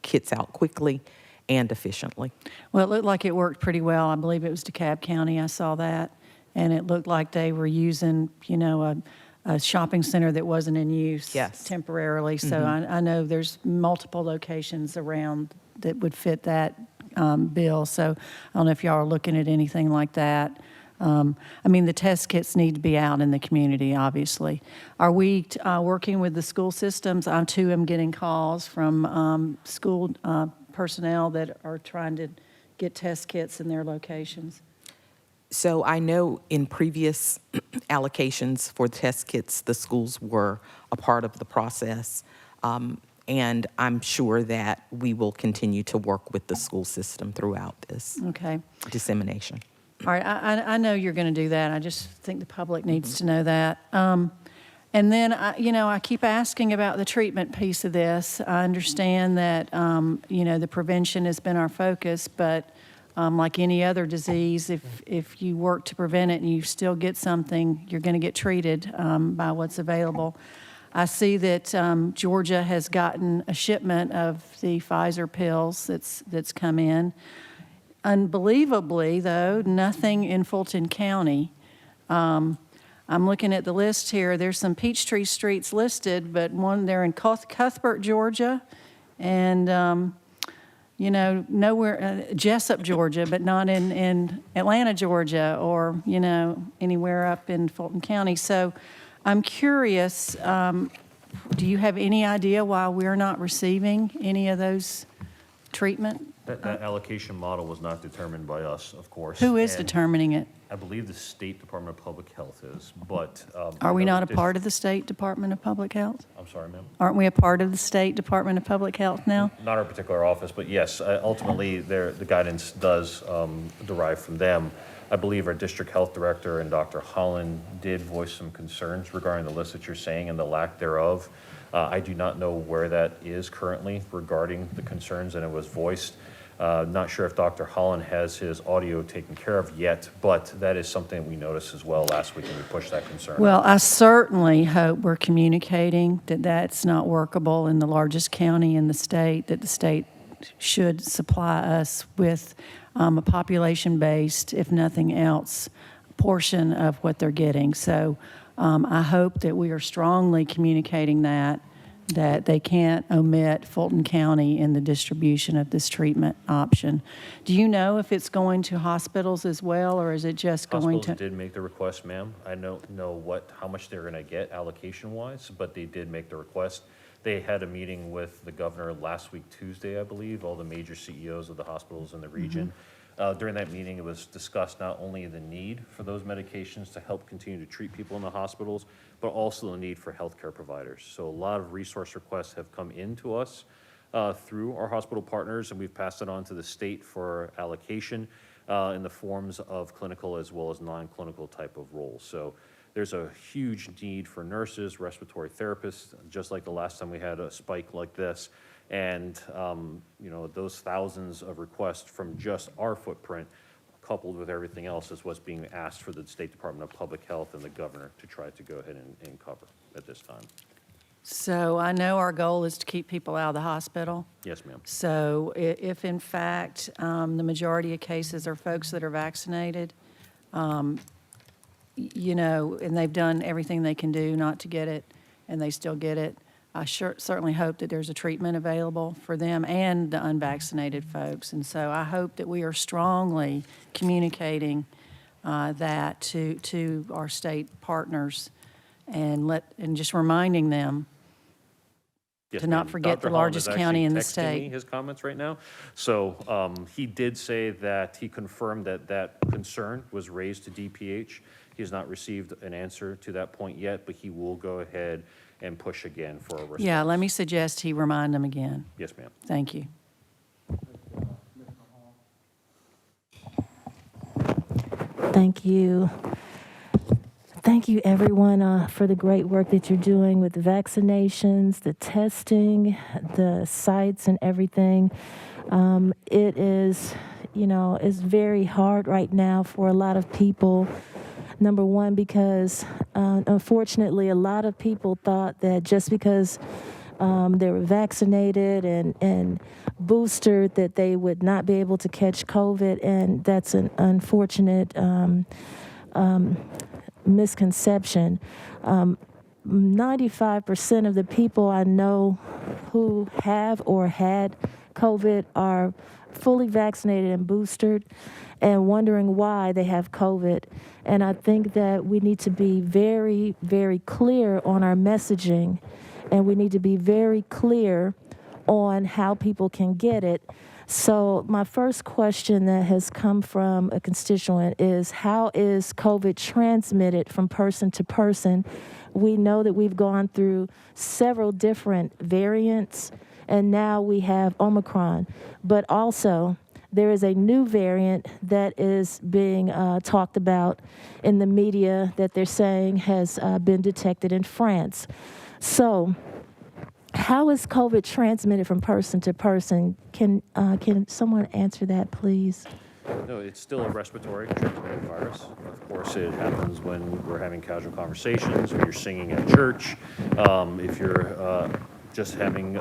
kits out quickly and efficiently. Well, it looked like it worked pretty well. I believe it was DeKalb County, I saw that. And it looked like they were using, you know, a shopping center that wasn't in use temporarily. So I know there's multiple locations around that would fit that bill. So I don't know if y'all are looking at anything like that. I mean, the test kits need to be out in the community, obviously. Are we working with the school systems? I too am getting calls from school personnel that are trying to get test kits in their locations. So I know in previous allocations for test kits, the schools were a part of the process. And I'm sure that we will continue to work with the school system throughout this dissemination. All right, I know you're going to do that. I just think the public needs to know that. And then, I keep asking about the treatment piece of this. I understand that, the prevention has been our focus, but like any other disease, if you work to prevent it and you still get something, you're going to get treated by what's available. I see that Georgia has gotten a shipment of the Pfizer pills that's come in. Unbelievably, though, nothing in Fulton County. I'm looking at the list here. There's some Peachtree streets listed, but one they're in Cuthbert, Georgia, and nowhere, Jessup, Georgia, but not in Atlanta, Georgia, or, anywhere up in Fulton County. So I'm curious, do you have any idea why we're not receiving any of those treatment? That allocation model was not determined by us, of course. Who is and determining it? I believe the State Department of Public Health is, but. Are we not a part of the State Department of Public Health? I'm sorry, ma'am? Aren't we a part of the State Department of Public Health now? Not our particular office, but yes, ultimately, the guidance does derive from them. I believe our district health director and Dr. Holland did voice some concerns regarding the list that you're saying and the lack thereof. I do not know where that is currently regarding the concerns, and it was voiced. Not sure if Dr. Holland has his audio taken care of yet, but that is something we noticed as well last week, and we pushed that concern. Well, I certainly hope we're communicating that that's not workable in the largest county in the state, that the state should supply us with a population-based, if nothing else, portion of what they're getting. So I hope that we are strongly communicating that they can't omit Fulton County in the distribution of this treatment option. Do you know if it's going to hospitals as well, or is it just going to? Hospitals did make the request, ma'am. I don't know how much they're going to get allocation-wise, but they did make the request. They had a meeting with the governor last week, Tuesday, I believe, all the major CEOs of the hospitals in the region. During that meeting, it was discussed not only the need for those medications to help continue to treat people in the hospitals, but also the need for healthcare providers. So a lot of resource requests have come into us through our hospital partners, and we've passed it on to the state for allocation in the forms of clinical as well as non-clinical type of roles. So there's a huge need for nurses, respiratory therapists, just like the last time we had a spike like this. And, those thousands of requests from just our footprint, coupled with everything else, is what's being asked for the State Department of Public Health and the governor to try to go ahead and cover at this time. So I know our goal is to keep people out of the hospital. Yes, ma'am. So if in fact the majority of cases are folks that are vaccinated, and they've done everything they can do not to get it, and they still get it, I certainly hope that there's a treatment available for them and the unvaccinated folks. And so I hope that we are strongly communicating that to our state partners and just reminding them Yes, to not ma'am. forget Dr. the Holland is largest county in the actually texting me state. his comments right now. So he did say that he confirmed that that concern was raised to DPH. He has not received an answer to that point yet, but he will go ahead and push again for a response. Yeah, let me suggest he remind them again. Yes, ma'am. Thank you. Thank you. Thank you, everyone, for the great work that you're doing with the vaccinations, the testing, the sites, and everything. It is, it's very hard right now for a lot of people. Number one, because unfortunately, a lot of people thought that just because they were vaccinated and boosted, that they would not be able to catch COVID, and that's an unfortunate misconception. 95% of the people I know who have or had COVID are fully vaccinated and boosted and wondering why they have COVID. And I think that we need to be very, very clear on our messaging, and we need to be very clear on how people can get it. So my first question that has come from a constituent is, how is COVID transmitted from person to person? We know that we've gone through several different variants, and now we have Omicron. But also, there is a new variant that is being talked about in the media that they're saying has been detected in France. So, how is COVID transmitted from person to person? Can someone answer that, please? No, it's still a respiratory transmitted virus. Of course, it happens when we're having casual conversations, when you're singing at church, if you're just having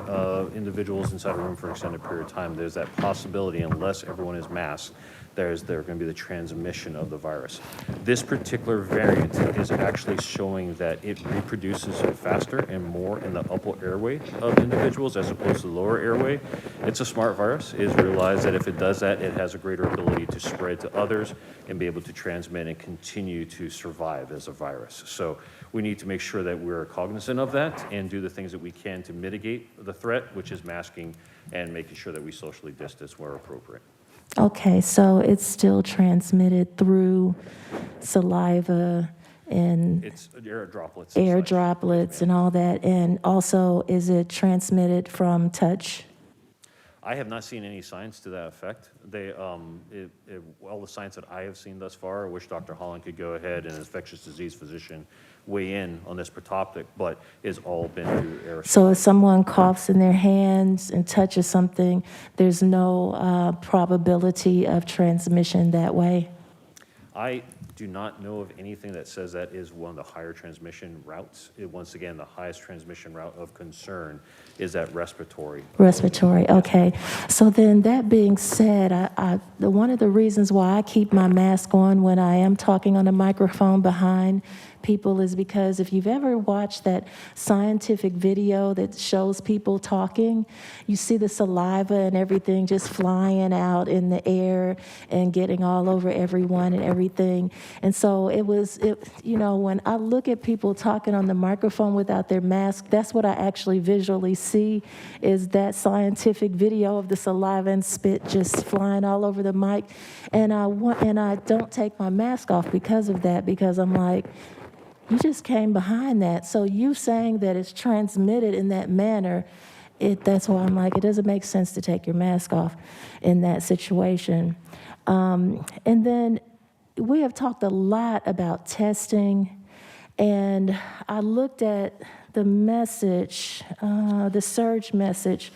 individuals inside a room for an extended period of time. There's that possibility, unless everyone is masked, there's going to be the transmission of the virus. This particular variant is actually showing that it reproduces faster and more in the upper airway of individuals as opposed to the lower airway. It's a smart virus. It's realized that if it does that, it has a greater ability to spread to others and be able to transmit and continue to survive as a virus. So we need to make sure that we're cognizant of that and do the things that we can to mitigate the threat, which is masking and making sure that we socially distance where appropriate. Okay, so it's still transmitted through saliva and It's air droplets. air droplets and all that. And also, is it transmitted from touch? I have not seen any signs to that effect. All the signs that I have seen thus far, I wish Dr. Holland could go ahead and an infectious disease physician weigh in on this topic, but it's all been through aerosol. So if someone coughs in their hands and touches something, there's no probability of transmission that way? I do not know of anything that says that is one of the higher transmission routes. Once again, the highest transmission route of concern is that respiratory. Respiratory, okay. So then that being said, one of the reasons why I keep my mask on when I am talking on a microphone behind people is because if you've ever watched that scientific video that shows people talking, you see the saliva and everything just flying out in the air and getting all over everyone and everything. And so when I look at people talking on the microphone without their mask, that's what I actually visually see, is that scientific video of the saliva and spit just flying all over the mic. And I don't take my mask off because of that, because I'm like, you just came behind that. So you saying that it's transmitted in that manner, that's why I'm like, it doesn't make sense to take your mask off in that situation. And then we have talked a lot about testing, and I looked at the message, the surge message,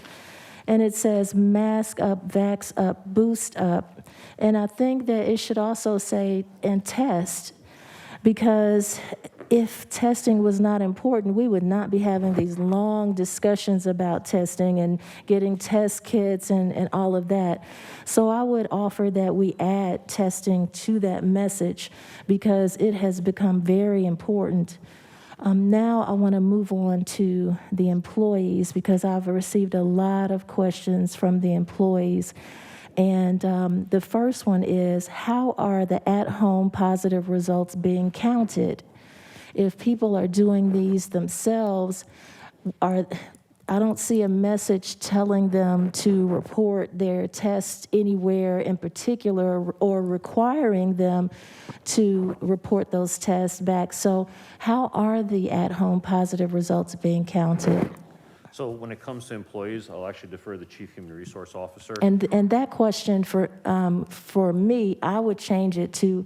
and it says mask up, vax up, boost up. And I think that it should also say, and test, because if testing was not important, we would not be having these long discussions about testing and getting test kits and all of that. So I would offer that we add testing to that message because it has become very important. Now I want to move on to the employees because I've received a lot of questions from the employees. And the first one is, how are the at-home positive results being counted? If people are doing these themselves, I don't see a message telling them to report their test anywhere in particular or requiring them to report those tests back. So how are the at-home positive results being counted? So when it comes to employees, I'll actually defer to the Chief Human Resource Officer. And that question for me, I would change it to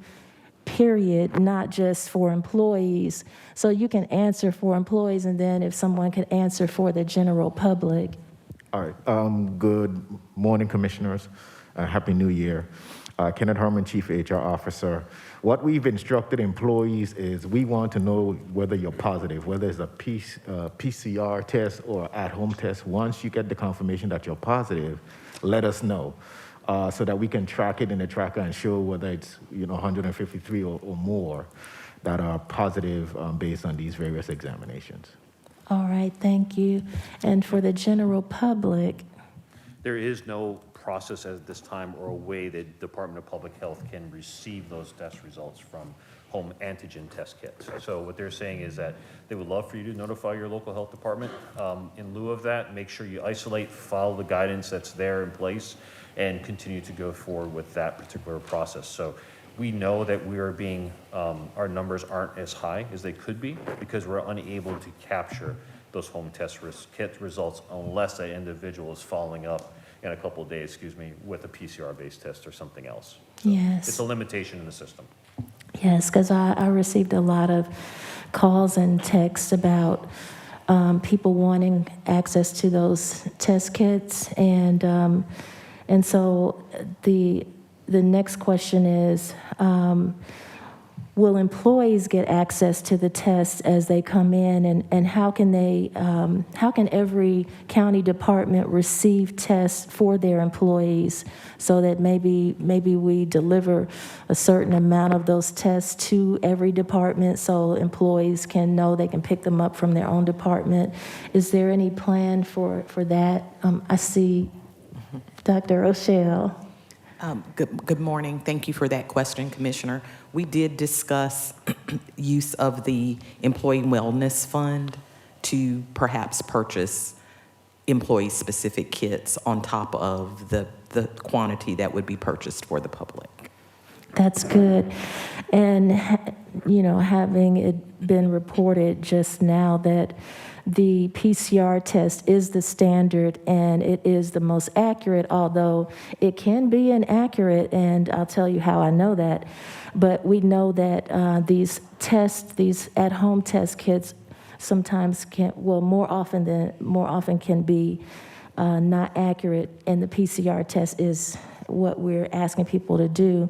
period, not just for employees. So you can answer for employees, and then if someone could answer for the general public. All right. Good morning, commissioners. Happy New Year. Kenneth Herman, Chief HR Officer. What we've instructed employees is we want to know whether you're positive, whether it's a PCR test or at-home test. Once you get the confirmation that you're positive, let us know so that we can track it in the tracker and show whether it's 153 or more that are positive based on these various examinations. All right, thank you. And for the general public? There is no process at this time or a way that Department of Public Health can receive those test results from home antigen test kits. So what they're saying is that they would love for you to notify your local health department. In lieu of that, make sure you isolate, follow the guidance that's there in place, and continue to go forward with that particular process. So we know that we are being, our numbers aren't as high as they could be because we're unable to capture those home test kit results unless that individual is following up in a couple of days, with a PCR-based test or something else. So yes. It's a limitation in the system. Yes, because I received a lot of calls and texts about people wanting access to those test kits, and so the next question is, will employees get access to the tests as they come in, and how can every county department receive tests for their employees so that maybe we deliver a certain amount of those tests to every department so employees can know they can pick them up from their own department? Is there any plan for that? I see Dr. Rochelle. Good morning. Thank you for that question, Commissioner. We did discuss use of the Employee Wellness Fund to perhaps purchase employee-specific kits on top of the quantity that would be purchased for the public. That's good. And, having it been reported just now that the PCR test is the standard and it is the most accurate, although it can be inaccurate, and I'll tell you how I know that. But we know that these at-home test kits sometimes more often can be not accurate, and the PCR test is what we're asking people to do.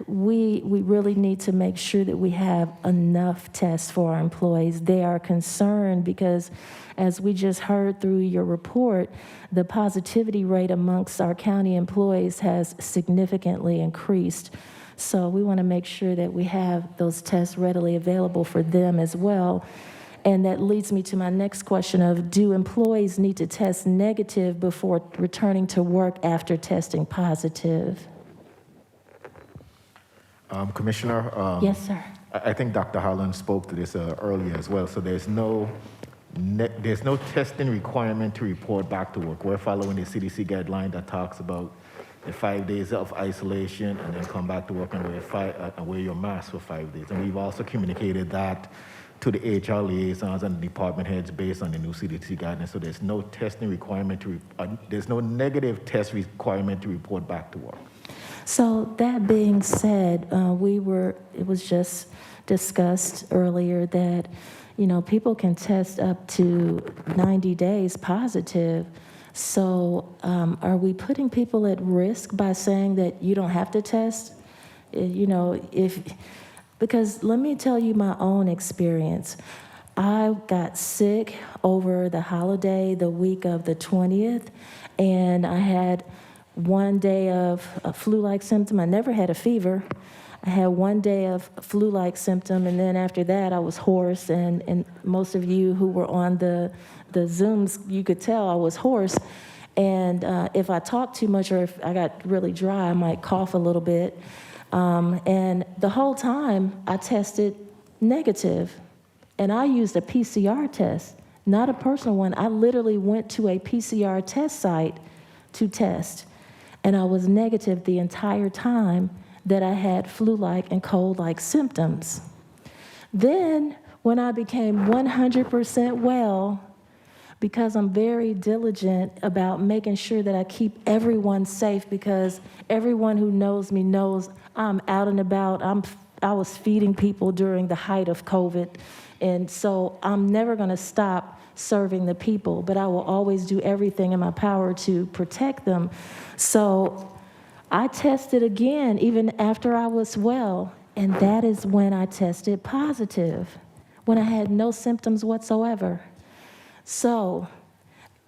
We really need to make sure that we have enough tests for our employees. They are concerned because, as we just heard through your report, the positivity rate amongst our county employees has significantly increased. So we want to make sure that we have those tests readily available for them as well. And that leads me to my next question of, do employees need to test negative before returning to work after testing positive? Commissioner? Yes, sir. I think Dr. Holland spoke to this earlier as well. So there's no testing requirement to report back to work. We're following the CDC guideline that talks about the 5 days of isolation and then come back to work and wear your mask for 5 days. And we've also communicated that to the HR liaisons and the department heads based on the new CDC guidance. So there's no testing requirement there's no negative test requirement to report back to work. So that being said, it was just discussed earlier that, people can test up to 90 days positive. So are we putting people at risk by saying that you don't have to test? Because let me tell you my own experience. I got sick over the holiday, the week of the 20th, and I had 1 day of a flu-like symptom. I never had a fever. I had 1 day of flu-like symptom, and then after that I was hoarse, and most of you who were on the Zooms, you could tell I was hoarse. And if I talked too much or if I got really dry, I might cough a little bit. And the whole time I tested negative, and I used a PCR test. not a personal one. I literally went to a PCR test site to test, and I was negative the entire time that I had flu-like and cold-like symptoms. Then, when I became 100% well, because I'm very diligent about making sure that I keep everyone safe, because everyone who knows me knows I'm out and about. I was feeding people during the height of COVID, and so I'm never gonna stop serving the people, but I will always do everything in my power to protect them. So I tested again, even after I was well, and that is when I tested positive, when I had no symptoms whatsoever. So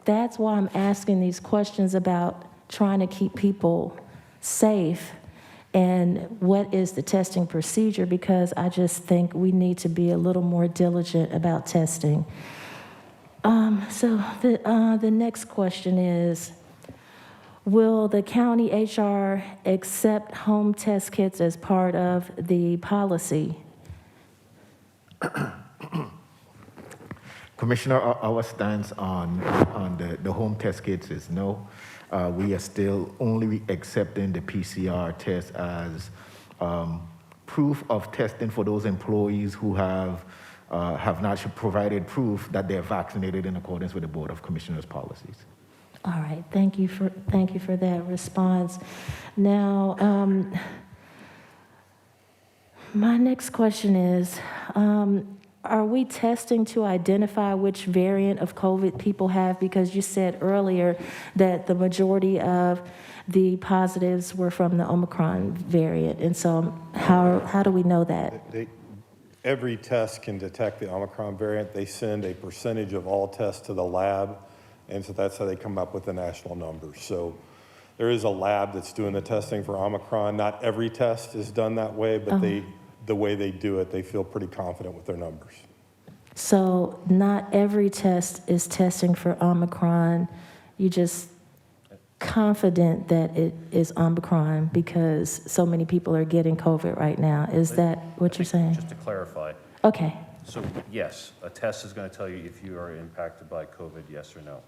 that's why I'm asking these questions about trying to keep people safe and what is the testing procedure, because I just think we need to be a little more diligent about testing. So the next question is, will the county HR accept home test kits as part of the policy? Commissioner, our stance on the home test kits is no. We are still only accepting the PCR test as proof of testing for those employees who have not provided proof that they're vaccinated in accordance with the Board of Commissioners policies. All right, thank you for that response. Now, my next question is, are we testing to identify which variant of COVID people have? Because you said earlier that the majority of the positives were from the Omicron variant. And so how do we know that? Every test can detect the Omicron variant. They send a percentage of all tests to the lab, and so that's how they come up with the national numbers. So there is a lab that's doing the testing for Omicron. Not every test is done that way, but the way they do it, they feel pretty confident with their numbers. So not every test is testing for Omicron. You just confident that it is Omicron because so many people are getting COVID right now. Is that what you're saying? Just to clarify. Okay. So yes, a test is going to tell you if you are impacted by COVID, yes or no.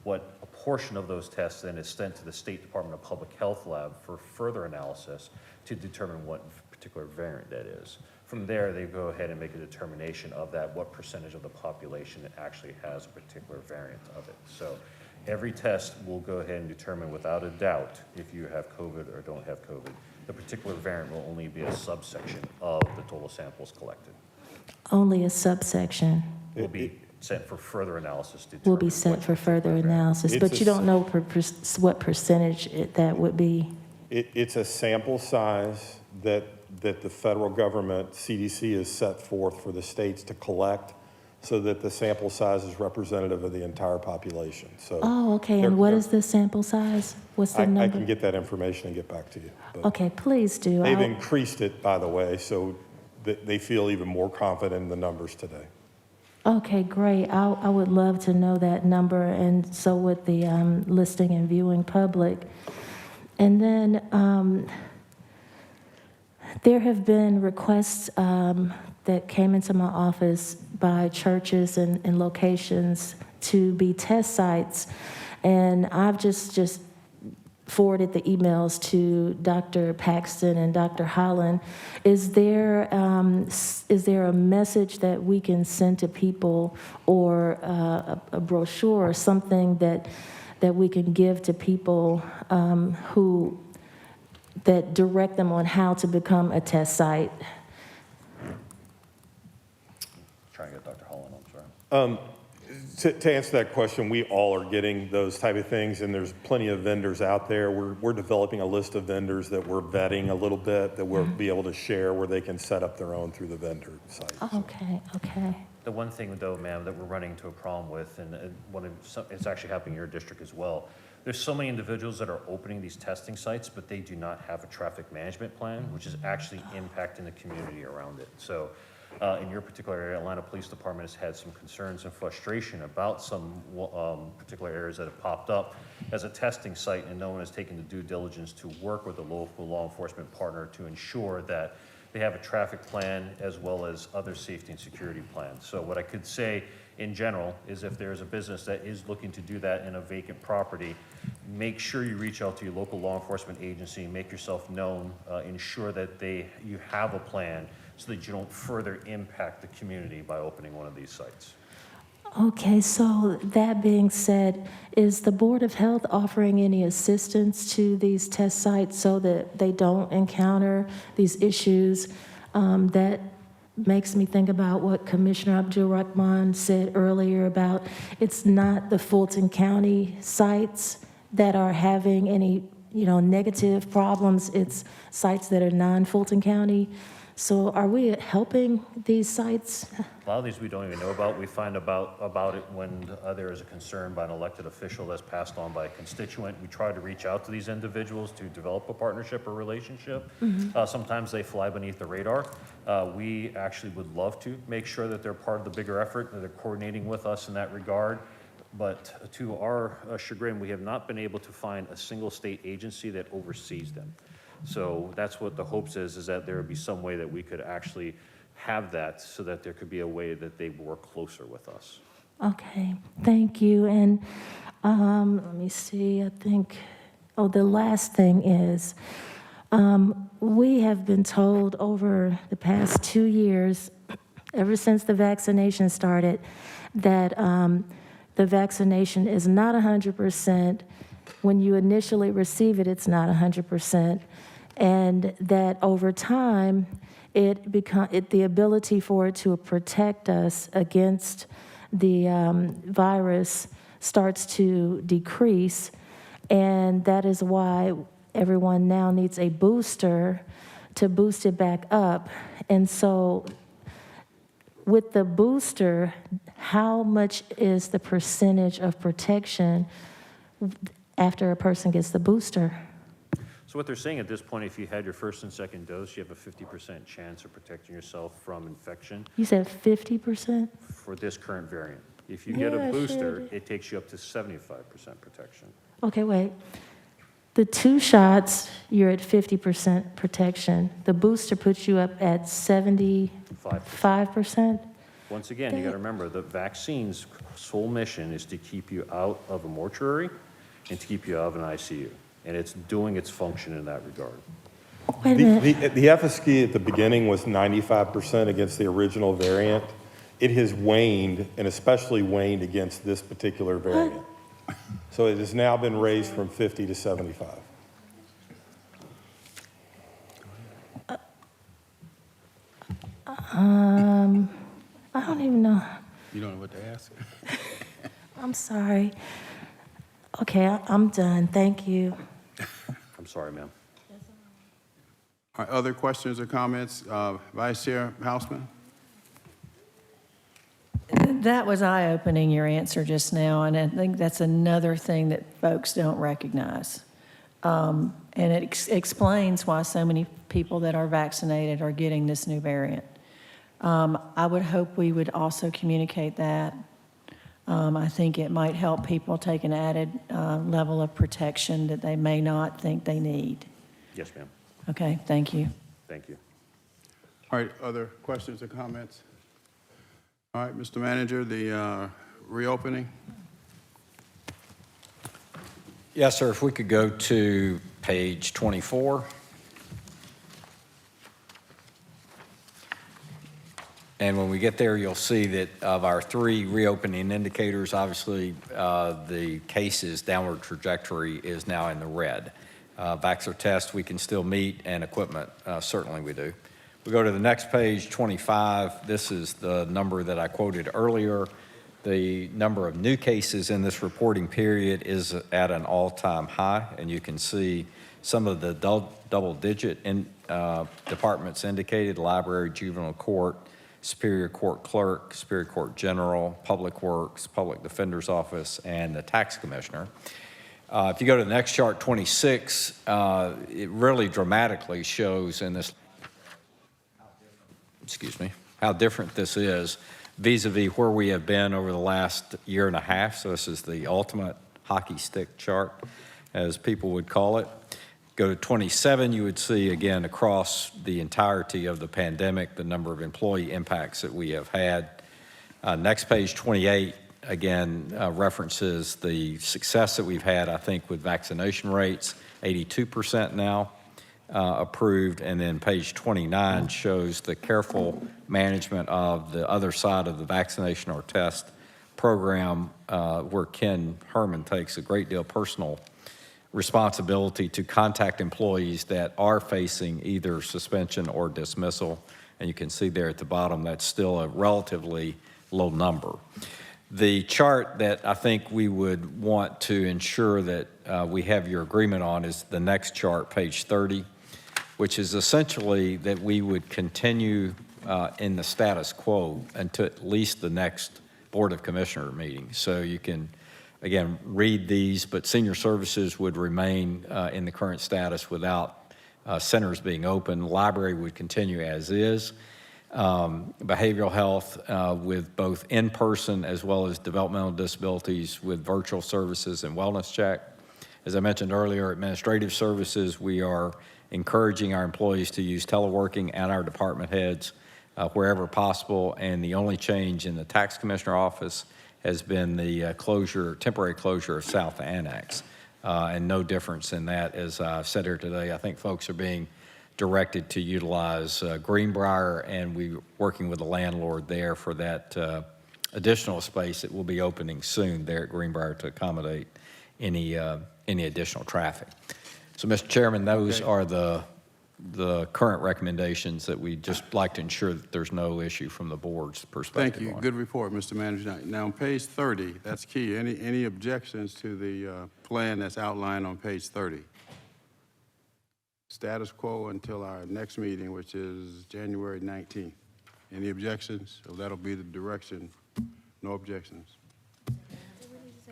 What a portion of those tests then is sent to the State Department of Public Health lab for further analysis to determine what particular variant that is. From there, they go ahead and make a determination of that, what percentage of the population actually has a particular variant of it. So every test will go ahead and determine without a doubt if you have COVID or don't have COVID. The particular variant will only be a subsection of the total samples collected. Only a subsection Will be sent for further analysis. will be sent for further analysis, but you don't know what percentage that would be. It's a sample size that the federal government, CDC, has set forth for the states to collect so that the sample size is representative of the entire population. So okay. And what is the sample size? What's the number? I can get that information and get back to you. Okay, please do. They've increased it, by the way, so they feel even more confident in the numbers today. Okay, great. I would love to know that number, and so would the listing and viewing public. And then there have been requests that came into my office by churches and locations to be test sites, and I've just forwarded the emails to Dr. Paxton and Dr. Holland. Is there a message that we can send to people, or a brochure or something that we can give to people who that direct them on how to become a test site? Try and get Dr. Holland, I'm sorry. To answer that question, we all are getting those type of things, and there's plenty of vendors out there. We're developing a list of vendors that we're vetting a little bit that we'll be able to share where they can set up their own through the vendor site. Okay. The one thing, though, ma'am, that we're running into a problem with, and it's actually happening in your district as well, there's so many individuals that are opening these testing sites, but they do not have a traffic management plan, which is actually impacting the community around it. So in your particular area, Atlanta Police Department has had some concerns and frustration about some particular areas that have popped up as a testing site, and no one has taken the due diligence to work with a local law enforcement partner to ensure that they have a traffic plan as well as other safety and security plans. So what I could say in general, is if there's a business that is looking to do that in a vacant property, make sure you reach out to your local law enforcement agency, make yourself known, ensure that you have a plan so that you don't further impact the community by opening one of these sites. Okay, so that being said, is the Board of Health offering any assistance to these test sites so that they don't encounter these issues? That makes me think about what Commissioner Abdul-Rahman said earlier about it's not the Fulton County sites that are having any, negative problems. It's sites that are non-Fulton County. So are we helping these sites? A lot of these we don't even know about. We find about it when there is a concern by an elected official that's passed on by a constituent. We try to reach out to these individuals to develop a partnership or relationship. Sometimes they fly beneath the radar. We actually would love to make sure that they're part of the bigger effort, that they're coordinating with us in that regard. But to our chagrin, we have not been able to find a single state agency that oversees them. So that's what the hopes is that there would be some way that we could actually have that so that there could be a way that they work closer with us. Okay, thank you. And let me see, I think, the last thing is, we have been told over the past 2 years, ever since the vaccination started, that the vaccination is not 100%. When you initially receive it, it's not 100%. And that over time, the ability for it to protect us against the virus starts to decrease. And that is why everyone now needs a booster to boost it back up. And so with the booster, how much is the percentage of protection after a person gets the booster? So what they're saying at this point, if you had your first and second dose, you have a 50% chance of protecting yourself from infection. You said 50%? For this current variant. If you get a booster, it takes you up to 75% protection. Okay, wait. The 2 shots, you're at 50% protection. The booster puts you up at 75%? Once again, you got to remember, the vaccine's sole mission is to keep you out of a mortuary and to keep you out of an ICU. And it's doing its function in that regard. Wait a minute. The efficacy at the beginning was 95% against the original variant. It has waned, and especially waned against this particular variant. So it has now been raised from 50 to 75. I don't even know. You don't know what to ask? I'm sorry. Okay, I'm done. Thank you. I'm sorry, ma'am. All right, other questions or comments? Vice Chair Houseman? That was eye-opening, your answer just now, and I think that's another thing that folks don't recognize. And it explains why so many people that are vaccinated are getting this new variant. I would hope we would also communicate that. I think it might help people take an added level of protection that they may not think they need. Yes, ma'am. Okay, thank you. Thank you. All right, other questions or comments? All right, Mr. Manager, the reopening. Yes, sir, if we could go to page 24. And when we get there, you'll see that of our 3 reopening indicators, obviously the cases downward trajectory is now in the red. Vaxxer test we can still meet, and equipment, certainly we do. We go to the next page, 25. This is the number that I quoted earlier. The number of new cases in this reporting period is at an all-time high, and you can see some of the double-digit departments indicated: library, juvenile court, Superior Court Clerk, Superior Court General, Public Works, Public Defender's Office, and the Tax Commissioner. If you go to the next chart, 26, it really dramatically shows in this, how different this is vis-a-vis where we have been over the last year and a half. So this is the ultimate hockey stick chart, as people would call it. Go to 27, you would see again across the entirety of the pandemic the number of employee impacts that we have had. Next page 28, again, references the success that we've had, I think, with vaccination rates, 82% now approved. And then page 29 shows the careful management of the other side of the vaccination or test program, where Ken Herman takes a great deal of personal responsibility to contact employees that are facing either suspension or dismissal. And you can see there at the bottom, that's still a relatively low number. The chart that I think we would want to ensure that we have your agreement on is the next chart, page 30, which is essentially that we would continue in the status quo until at least the next Board of Commissioner meeting. So you can, again, read these, but senior services would remain in the current status without centers being open. Library would continue as is. Behavioral health with both in-person as well as developmental disabilities with virtual services and wellness check. As I mentioned earlier, administrative services, we are encouraging our employees to use teleworking and our department heads wherever possible. And the only change in the tax commissioner office has been the temporary closure of South Annex. And no difference in that. As I've said here today, I think folks are being directed to utilize Greenbrier, and we're working with the landlord there for that additional space that will be opening soon there at Greenbrier to accommodate any additional traffic. So, Mr. Chairman, those are the current recommendations that we just like to ensure that there's no issue from the board's perspective. Thank you. Good report, Mr. Manager. Now, on page 30, that's key. Any objections to the plan that's outlined on page 30? Status quo until our next meeting, which is January 19th. Any objections? So that'll be the direction. No objections.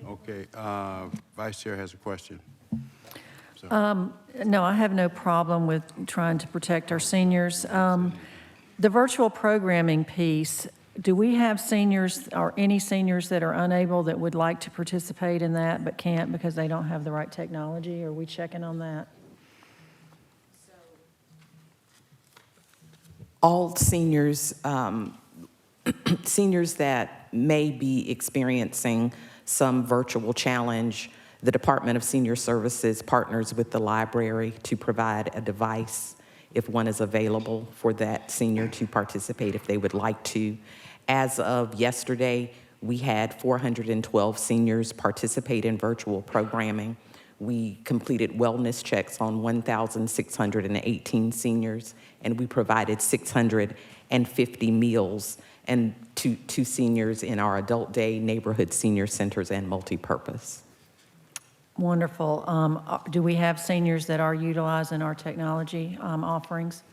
Okay. Vice Chair has a question. No, I have no problem with trying to protect our seniors. The virtual programming piece, do we have seniors or any seniors that are unable that would like to participate in that but can't because they don't have the right technology? Are we checking on that? All seniors, seniors that may be experiencing some virtual challenge, the Department of Senior Services partners with the library to provide a device if one is available for that senior to participate if they would like to. As of yesterday, we had 412 seniors participate in virtual programming. We completed wellness checks on 1,618 seniors, and we provided 650 meals and to seniors in our adult day, neighborhood senior centers, and multipurpose. Wonderful. Do we have seniors that are utilizing our technology offerings?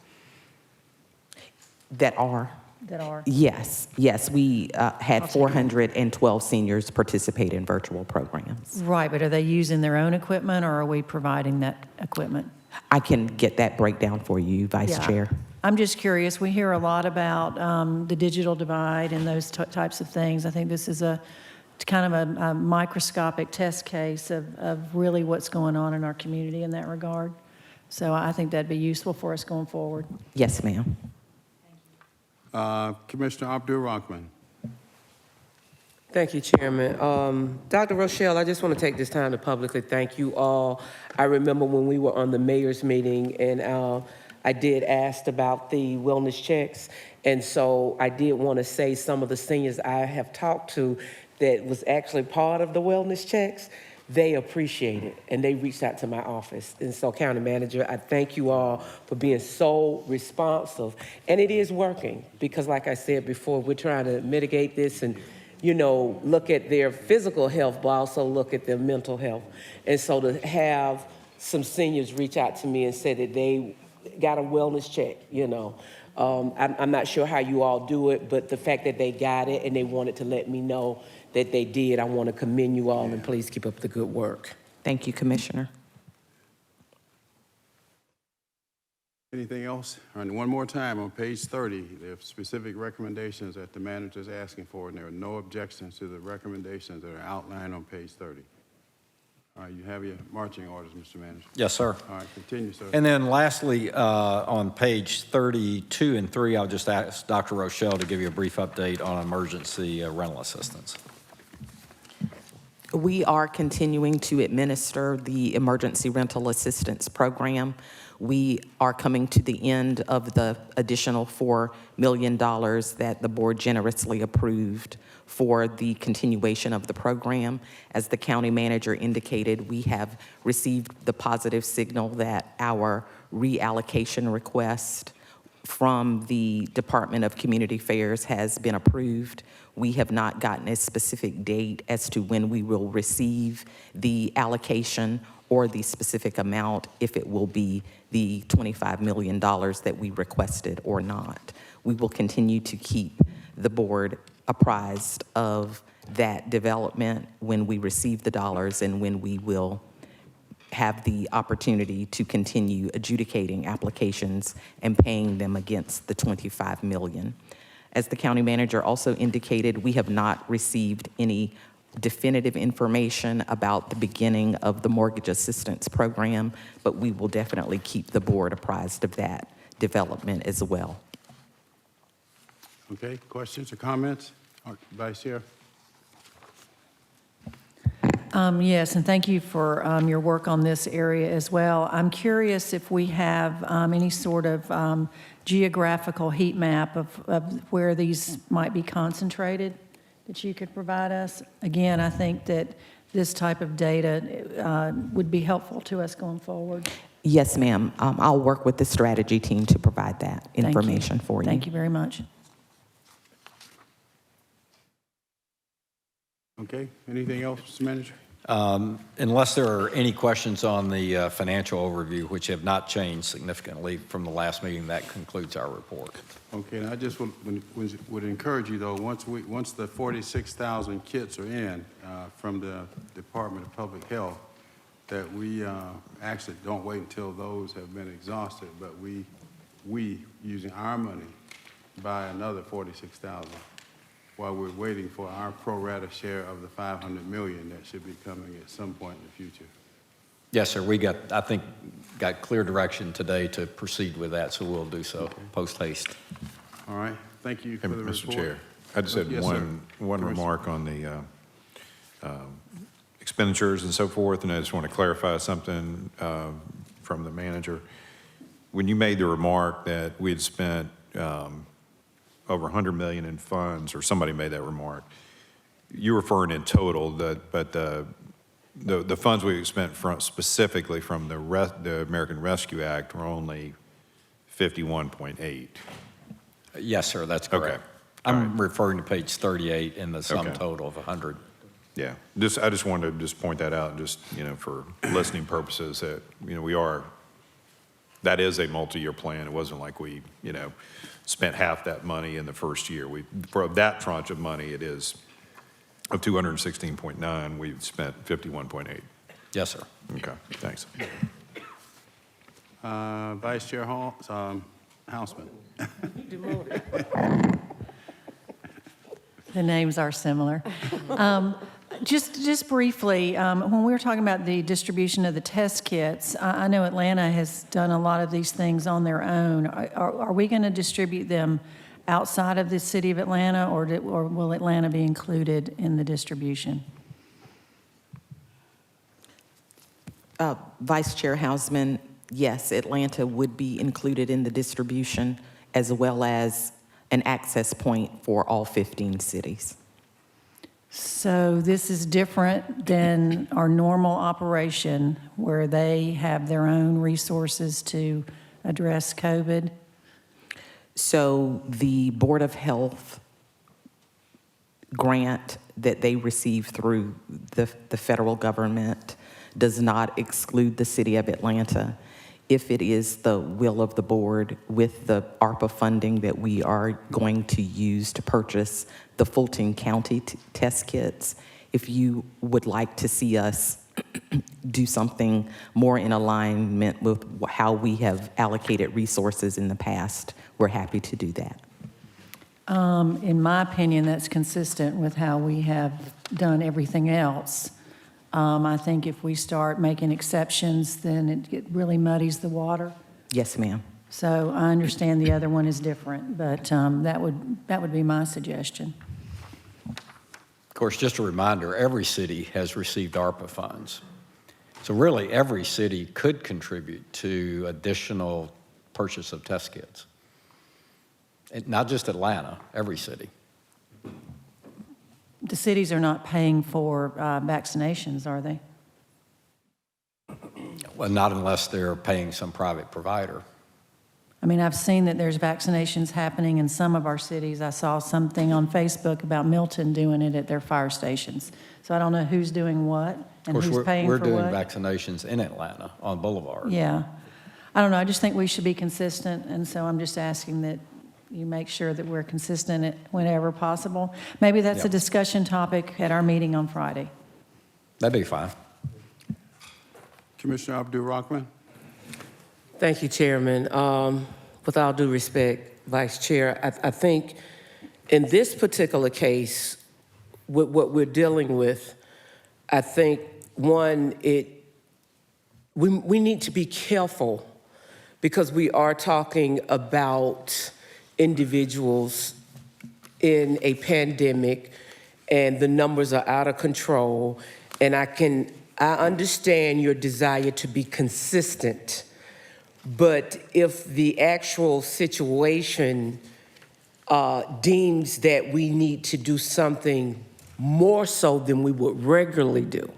That are? That are? Yes, we had 412 seniors participate in virtual programs. Right, but are they using their own equipment or are we providing that equipment? I can get that breakdown for you, Vice Chair. I'm just curious. We hear a lot about the digital divide and those types of things. I think this is kind of a microscopic test case of really what's going on in our community in that regard. So I think that'd be useful for us going forward. Yes, ma'am. Commissioner Abdul-Rahman. Thank you, Chairman. Dr. Rochelle, I just want to take this time to publicly thank you all. I remember when we were on the mayor's meeting and I did ask about the wellness checks. And so I did want to say some of the seniors I have talked to that was actually part of the wellness checks, they appreciate it, and they reached out to my office. And so, County Manager, I thank you all for being so responsive. And it is working, because like I said before, we're trying to mitigate this and, you know, look at their physical health, but also look at their mental health. And so to have some seniors reach out to me and say that they got a wellness check, you know, I'm not sure how you all do it, but the fact that they got it and they wanted to let me know that they did, I want to commend you all, and please keep up the good work. Thank you, Commissioner. Anything else? And one more time, on page 30, there are specific recommendations that the manager is asking for, and there are no objections to the recommendations that are outlined on page 30. All right, you have your marching orders, Mr. Manager. Yes, sir. All right, continue, sir. And then lastly, on page 32 and 3, I'll just ask Dr. Rochelle to give you a brief update on emergency rental assistance. We are continuing to administer the emergency rental assistance program. We are coming to the end of the additional $4 million that the board generously approved for the continuation of the program. As the county manager indicated, we have received the positive signal that our reallocation request from the Department of Community Affairs has been approved. We have not gotten a specific date as to when we will receive the allocation or the specific amount, if it will be the $25 million that we requested or not. We will continue to keep the board apprised of that development when we receive the dollars and when we will have the opportunity to continue adjudicating applications and paying them against the $25 million. As the county manager also indicated, we have not received any definitive information about the beginning of the mortgage assistance program, but we will definitely keep the board apprised of that development as well. Okay, questions or comments? Vice Chair? Yes, and thank you for your work on this area as well. I'm curious if we have any sort of geographical heat map of where these might be concentrated that you could provide us. Again, I think that this type of data would be helpful to us going forward. Yes, ma'am. I'll work with the strategy team to provide that information for you. Thank you very much. Okay, anything else, Mr. Manager? Unless there are any questions on the financial overview, which have not changed significantly from the last meeting, that concludes our report. Okay, and I just would encourage you, though, once the 46,000 kits are in from the Department of Public Health, that we actually don't wait until those have been exhausted, but we using our money, buy another 46,000 while we're waiting for our pro rata share of the 500 million that should be coming at some point in the future. Yes, sir. We got clear direction today to proceed with that, so we'll do so post haste. All right. Thank you for the report. Mr. Chair, I just had Yes, one remark on the expenditures and so forth, and I just want to clarify something from the manager. When you made the remark that we had spent over 100 million in funds, or somebody made that remark, you're referring in total, but the funds we spent specifically from the American Rescue Act were only 51.8. Yes, sir, that's correct. Okay. I'm referring to page 38 in the sum total of 100. Yeah, I just wanted to just point that out, just, for listening purposes, that, that is a multi-year plan. It wasn't like we, spent half that money in the first year. For that tranche of money, it is of 216.9, we've spent 51.8. Yes, sir. Okay, thanks. Vice Chair Houseman. The names are similar. Just briefly, when we were talking about the distribution of the test kits, I know Atlanta has done a lot of these things on their own. Are we going to distribute them outside of the city of Atlanta, or will Atlanta be included in the distribution? Vice Chair Houseman, yes, Atlanta would be included in the distribution, as well as an access point for all 15 cities. So this is different than our normal operation where they have their own resources to address COVID? So the Board of Health grant that they receive through the federal government does not exclude the city of Atlanta. If it is the will of the board, with the ARPA funding that we are going to use to purchase the Fulton County test kits, if you would like to see us do something more in alignment with how we have allocated resources in the past, we're happy to do that. In my opinion, that's consistent with how we have done everything else. I think if we start making exceptions, then it really muddies the water. Yes, ma'am. So I understand the other one is different, but that would be my suggestion. Of course, just a reminder, every city has received ARPA funds. So really, every city could contribute to additional purchase of test kits. Not just Atlanta, every city. The cities are not paying for vaccinations, are they? Well, not unless they're paying some private provider. I mean, I've seen that there's vaccinations happening in some of our cities. I saw something on Facebook about Milton doing it at their fire stations. So I don't know who's doing what and who's paying for what. We're doing vaccinations in Atlanta on Boulevard. Yeah. I don't know. I just think we should be consistent, and so I'm just asking that you make sure that we're consistent whenever possible. Maybe that's a discussion topic at our meeting on Friday. That'd be fine. Commissioner Abdul-Rahman? Thank you, Chairman. With all due respect, Vice Chair, I think in this particular case, with what we're dealing with, I think, one, we need to be careful because we are talking about individuals in a pandemic and the numbers are out of control. And I understand your desire to be consistent. But if the actual situation deems that we need to do something more so than we would regularly do,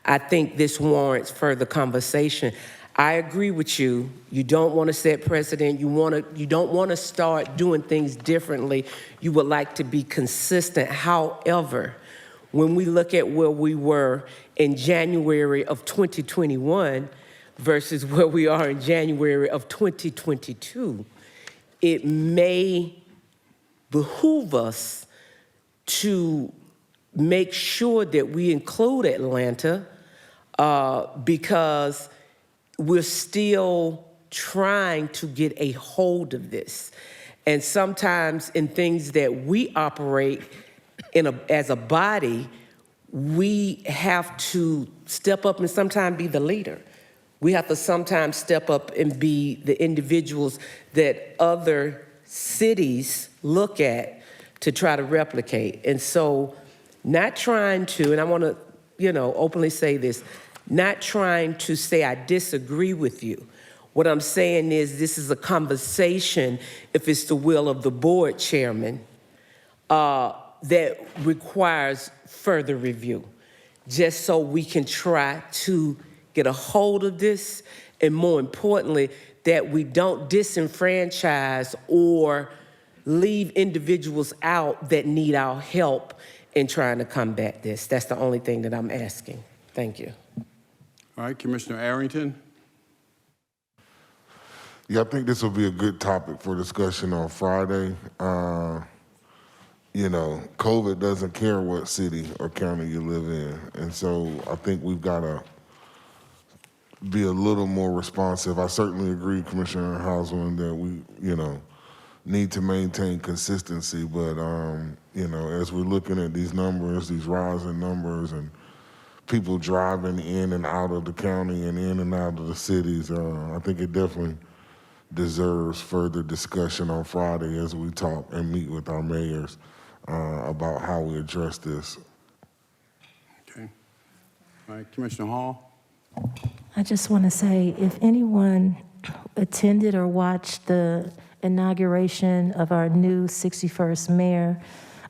I think this warrants further conversation. I agree with you. You don't want to set precedent. You don't want to start doing things differently. You would like to be consistent. However, when we look at where we were in January of 2021, versus where we are in January of 2022, it may behoove us to make sure that we include Atlanta because we're still trying to get a hold of this. And sometimes in things that we operate as a body, we have to step up and sometimes be the leader. We have to sometimes step up and be the individuals that other cities look at to try to replicate. And so not trying to, and I want to, openly say this, not trying to say I disagree with you. What I'm saying is this is a conversation, if it's the will of the board chairman, that requires further review, just so we can try to get a hold of this, and more importantly, that we don't disenfranchise or leave individuals out that need our help in trying to combat this. That's the only thing that I'm asking. Thank you. All right, Commissioner Arrington? Yeah, I think this will be a good topic for discussion on Friday. COVID doesn't care what city or county you live in. And so I think we've got to be a little more responsive. I certainly agree, Commissioner Houseman, that we, need to maintain consistency. But, as we're looking at these numbers, these rising numbers, and people driving in and out of the county and in and out of the cities, I think it definitely deserves further discussion on Friday as we talk and meet with our mayors about how we address this. Okay. All right, Commissioner Hall? I just want to say, if anyone attended or watched the inauguration of our new 61st mayor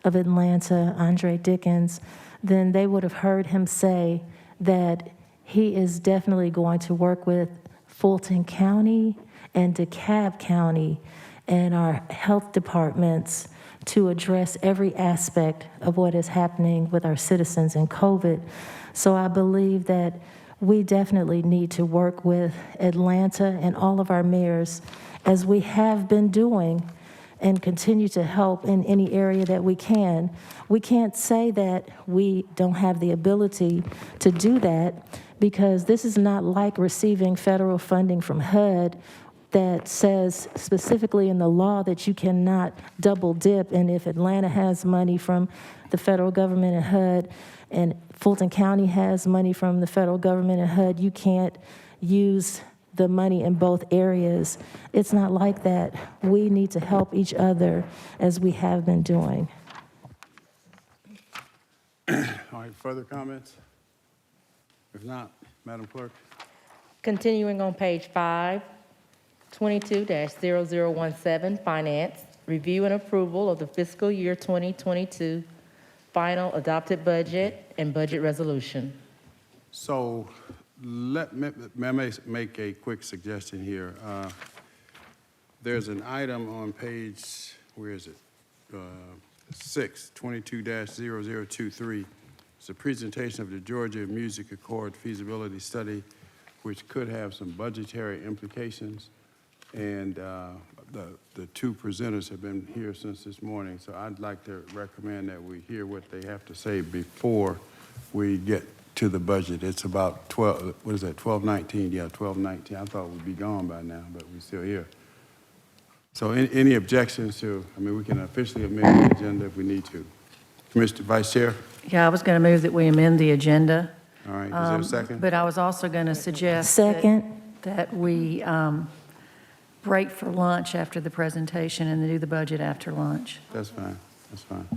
of Atlanta, Andre Dickens, then they would have heard him say that he is definitely going to work with Fulton County and DeKalb County and our health departments to address every aspect of what is happening with our citizens in COVID. So I believe that we definitely need to work with Atlanta and all of our mayors, as we have been doing, and continue to help in any area that we can. We can't say that we don't have the ability to do that, because this is not like receiving federal funding from HUD that says specifically in the law that you cannot double dip. And if Atlanta has money from the federal government and HUD, and Fulton County has money from the federal government and HUD, you can't use the money in both areas. It's not like that. We need to help each other as we have been doing. All right, further comments? If not, Madam Clerk. Continuing on page 5, 22-0017, Finance, review and approval of the fiscal year 2022 final adopted budget and budget resolution. So may I make a quick suggestion here? There's an item on page, where is it? 6, 22-0023. It's a presentation of the Georgia Music Accord feasibility study, which could have some budgetary implications. And the two presenters have been here since this morning, so I'd like to recommend that we hear what they have to say before we get to the budget. It's about 1219? Yeah, 1219. I thought we'd be gone by now, but we're still here. So any objections to, we can officially amend the agenda if we need to. Commissioner Vice Chair? Yeah, I was going to move that we amend the agenda. All right, is there a second? But I was also going to suggest that we break for lunch after the presentation and then do the budget after lunch. That's fine, that's fine.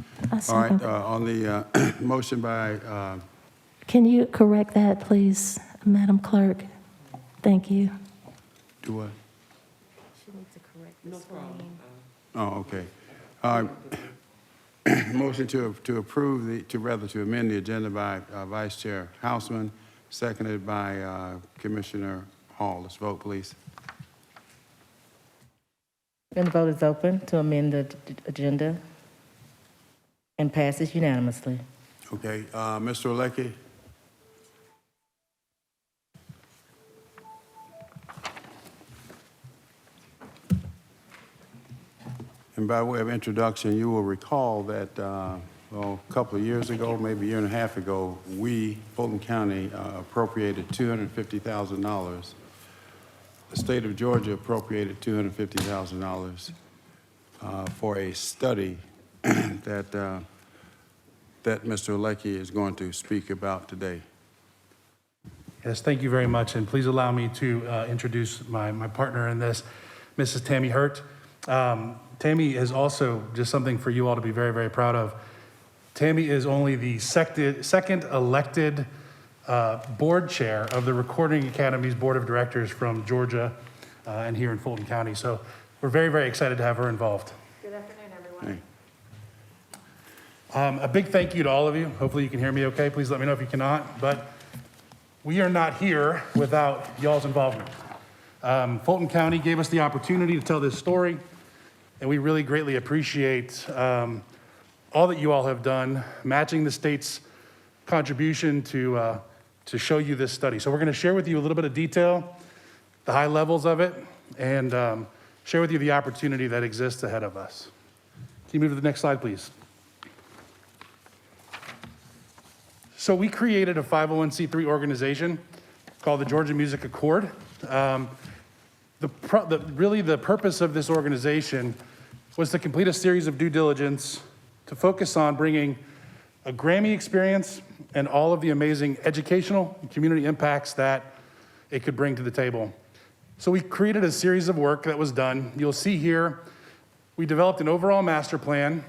All right, on the motion by... Can you correct that, please, Madam Clerk? Thank you. Do what? She needs to correct the screen. Oh, okay. Motion to approve to amend the agenda by Vice Chair Houseman, seconded by Commissioner Hall. Let's vote, please. And the vote is open to amend the agenda and passes unanimously. Okay, Mr. Olecki? And by way of introduction, you will recall that a couple of years ago, maybe a year and a half ago, we, Fulton County, appropriated $250,000. The state of Georgia appropriated $250,000 for a study that Mr. Olecki is going to speak about today. Yes, thank you very much, and please allow me to introduce my partner in this, Mrs. Tammy Hurt. Tammy is also just something for you all to be very, very proud of. Tammy is only the second elected board chair of the Recording Academy's Board of Directors from Georgia and here in Fulton County. So we're very, very excited to have her involved. Good afternoon, everyone. Hey. A big thank you to all of you. Hopefully you can hear me okay. Please let me know if you cannot. But we are not here without y'all's involvement. Fulton County gave us the opportunity to tell this story, and we really greatly appreciate all that you all have done, matching the state's contribution to show you this study. So we're gonna share with you a little bit of detail, the high levels of it, and share with you the opportunity that exists ahead of us. Can you move to the next slide, please? So we created a 501c3 organization called the Georgia Music Accord. Really the purpose of this organization was to complete a series of due diligence to focus on bringing a Grammy experience and all of the amazing educational and community impacts that it could bring to the table. So we created a series of work that was done. You'll see here, we developed an overall master plan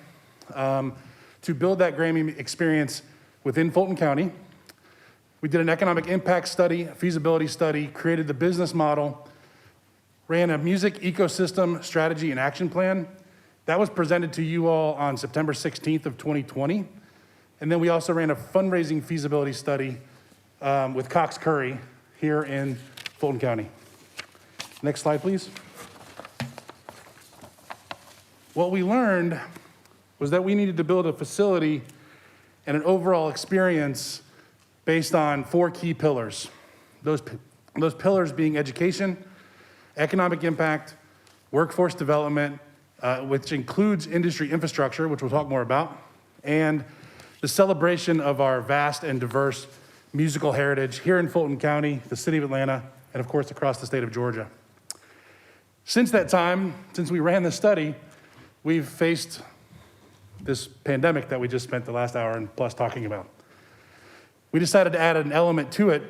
to build that Grammy experience within Fulton County. We did an economic impact study, a feasibility study, created the business model, ran a music ecosystem strategy and action plan. That was presented to you all on September 16th of 2020. And then we also ran a fundraising feasibility study with Cox Curry here in Fulton County. Next slide, please. What we learned was that we needed to build a facility and an overall experience based on 4 key pillars. Those pillars being education, economic impact, workforce development, which includes industry infrastructure, which we'll talk more about, and the celebration of our vast and diverse musical heritage here in Fulton County, the city of Atlanta, and of course across the state of Georgia. Since that time, since we ran this study, we've faced this pandemic that we just spent the last hour and plus talking about. we decided to add an element to it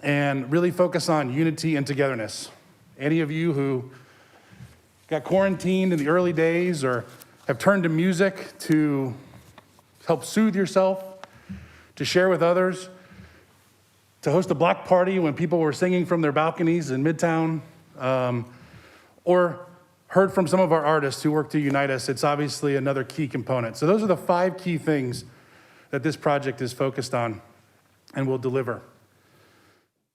and really focus on unity and togetherness. Any of you who got quarantined in the early days or have turned to music to help soothe yourself, to share with others, to host a block party when people were singing from their balconies in Midtown, or heard from some of our artists who work to unite us, it's obviously another key component. So those are the 5 key things that this project is focused on and will deliver.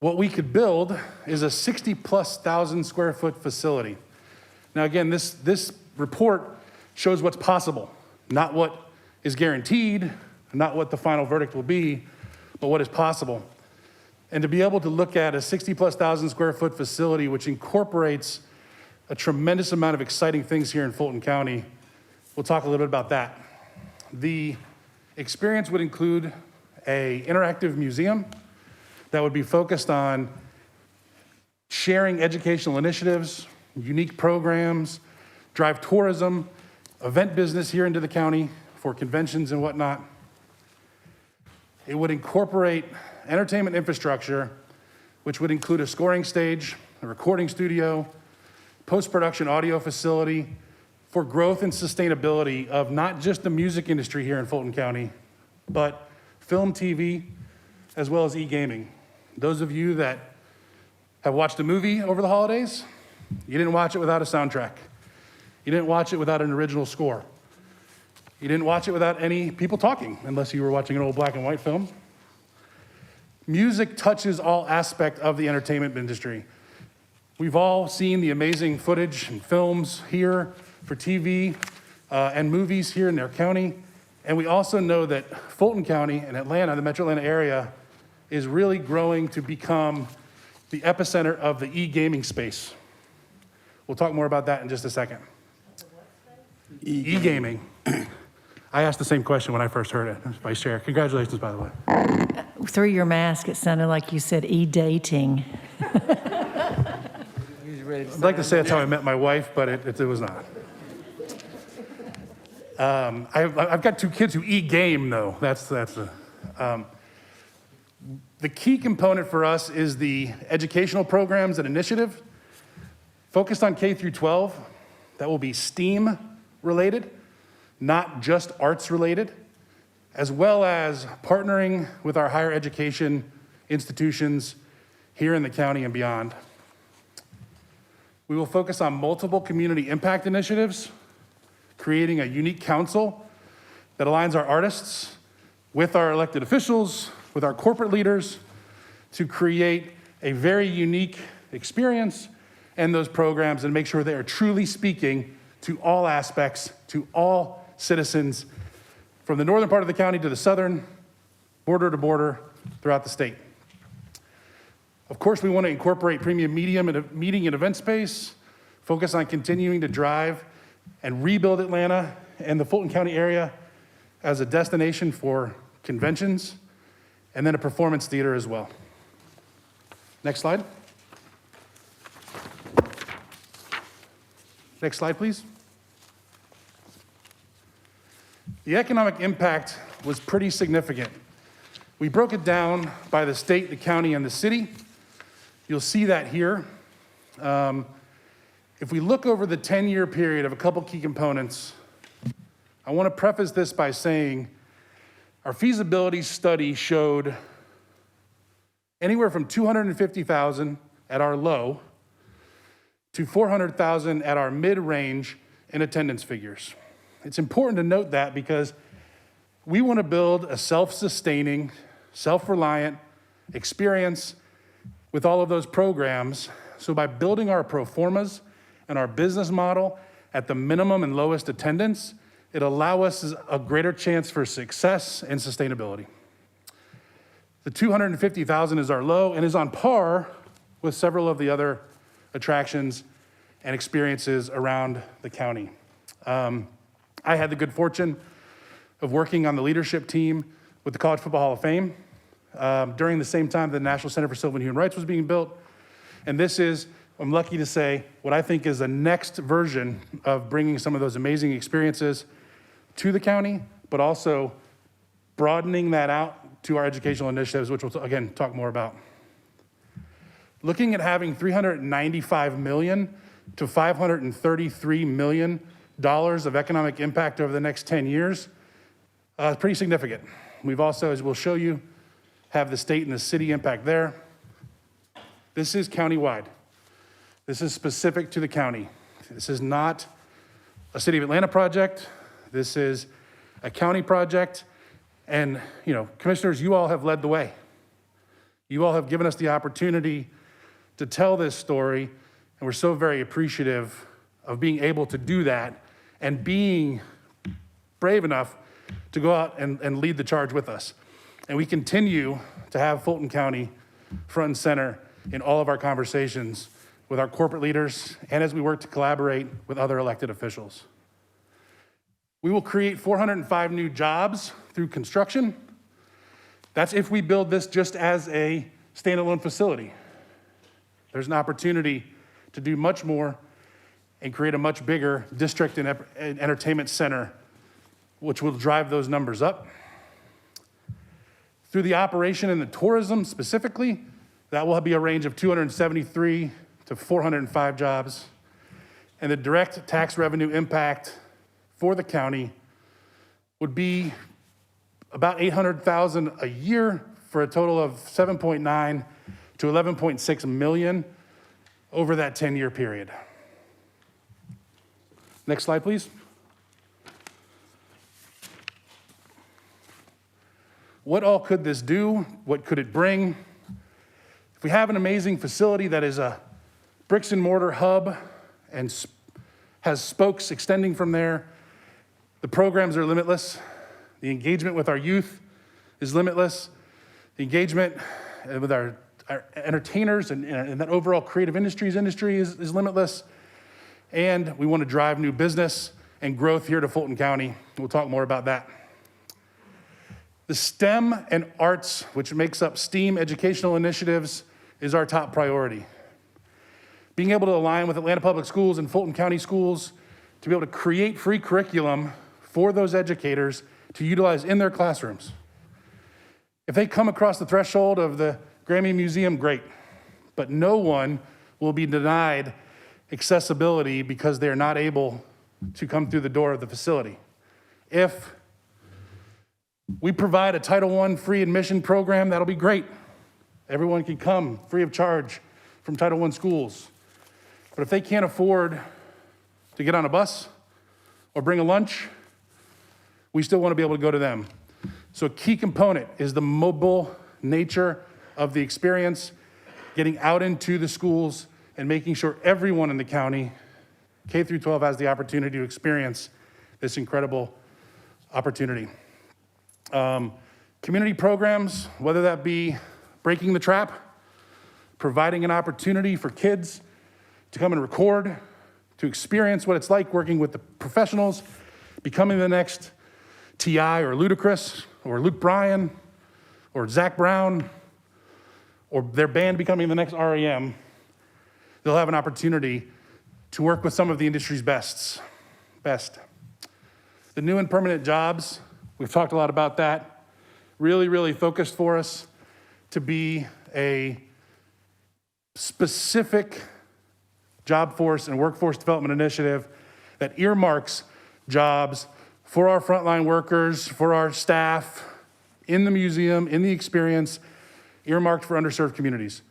What we could build is a 60,000+ square foot facility. Now again, this report shows what's possible, not what is guaranteed, not what the final verdict will be, but what is possible. And to be able to look at a 60,000+ square foot facility, which incorporates a tremendous amount of exciting things here in Fulton County, we'll talk a little bit about that. The experience would include an interactive museum that would be focused on sharing educational initiatives, unique programs, drive tourism, event business here into the county for conventions and whatnot. It would incorporate entertainment infrastructure, which would include a scoring stage, a recording studio, post-production audio facility for growth and sustainability of not just the music industry here in Fulton County, but film, TV, as well as e-gaming. Those of you that have watched a movie over the holidays, you didn't watch it without a soundtrack. You didn't watch it without an original score. You didn't watch it without any people talking, unless you were watching an old black and white film. Music touches all aspects of the entertainment industry. We've all seen the amazing footage and films here for TV and movies here in our county. And we also know that Fulton County and Atlanta, the metro Atlanta area, is really growing to become the epicenter of the e-gaming space. We'll talk more about that in just a second. E-gaming. I asked the same question when I first heard it, Vice Chair. Congratulations, by the way. Through your mask, it sounded like you said e-dating. I'd like to say that's how I met my wife, but it was not. I've got 2 kids who e-game, though. That's the key component for us is the educational programs and initiative focused on K through 12. That will be STEAM related, not just arts related, as well as partnering with our higher education institutions here in the county and beyond. We will focus on multiple community impact initiatives, creating a unique council that aligns our artists with our elected officials, with our corporate leaders, to create a very unique experience and those programs and make sure they are truly speaking to all aspects, to all citizens, from the northern part of the county to the southern, border to border, throughout the state. Of course, we want to incorporate premium meeting and event space, focus on continuing to drive and rebuild Atlanta and the Fulton County area as a destination for conventions, and then a performance theater as well. Next slide. Next slide, please. The economic impact was pretty significant. We broke it down by the state, the county, and the city. You'll see that here. If we look over the 10-year period of a couple key components, I want to preface this by saying our feasibility study showed anywhere from 250,000 at our low to 400,000 at our mid-range in attendance figures. It's important to note that because we want to build a self-sustaining, self-reliant experience with all of those programs. So by building our pro formas and our business model at the minimum and lowest attendance, it allows us a greater chance for success and sustainability. The 250,000 is our low and is on par with several of the other attractions and experiences around the county. I had the good fortune of working on the leadership team with the College Football Hall of Fame during the same time the National Center for Civil and Human Rights was being built. And this is, I'm lucky to say, what I think is the next version of bringing some of those amazing experiences to the county, but also broadening that out to our educational initiatives, which we'll, again, talk more about. Looking at having $395 million to $533 million of economic impact over the next 10 years, pretty significant. We've also, as we'll show you, have the state and the city impact there. This is countywide. This is specific to the county. This is not a City of Atlanta project. This is a county project. And, commissioners, you all have led the way. You all have given us the opportunity to tell this story, and we're so very appreciative of being able to do that and being brave enough to go out and lead the charge with us. And we continue to have Fulton County front and center in all of our conversations with our corporate leaders and as we work to collaborate with other elected officials. We will create 405 new jobs through construction. That's if we build this just as a standalone facility. There's an opportunity to do much more and create a much bigger district and entertainment center, which will drive those numbers up. Through the operation and the tourism specifically, that will be a range of 273 to 405 jobs. And the direct tax revenue impact for the county would be about $800,000 a year for a total of 7.9 to 11.6 million over that 10-year period. Next slide, please. What all could this do? What could it bring? If we have an amazing facility that is a bricks and mortar hub and has spokes extending from there, the programs are limitless. The engagement with our youth is limitless. The engagement with our entertainers and that overall creative industry is limitless. And we want to drive new business and growth here to Fulton County. We'll talk more about that. The STEM and arts, which makes up STEAM educational initiatives, is our top priority. Being able to align with Atlanta Public Schools and Fulton County Schools to be able to create free curriculum for those educators to utilize in their classrooms. If they come across the threshold of the Grammy Museum, great, but no one will be denied accessibility because they're not able to come through the door of the facility. If we provide a Title I free admission program, that'll be great. Everyone can come free of charge from Title I schools. But if they can't afford to get on a bus or bring a lunch, we still want to be able to go to them. So a key component is the mobile nature of the experience, getting out into the schools and making sure everyone in the county, K through 12, has the opportunity to experience this incredible opportunity. Community programs, whether that be breaking the trap, providing an opportunity for kids to come and record, to experience what it's like working with the professionals, becoming the next T.I. or Ludacris or Luke Bryan or Zach Brown, or their band becoming the next REM, they'll have an opportunity to work with some of the industry's best. The new and permanent jobs, we've talked a lot about that, really focused for us to be a specific job force and workforce development initiative that earmarks jobs for our frontline workers, for our staff, in the museum, in the experience, earmarked for underserved communities.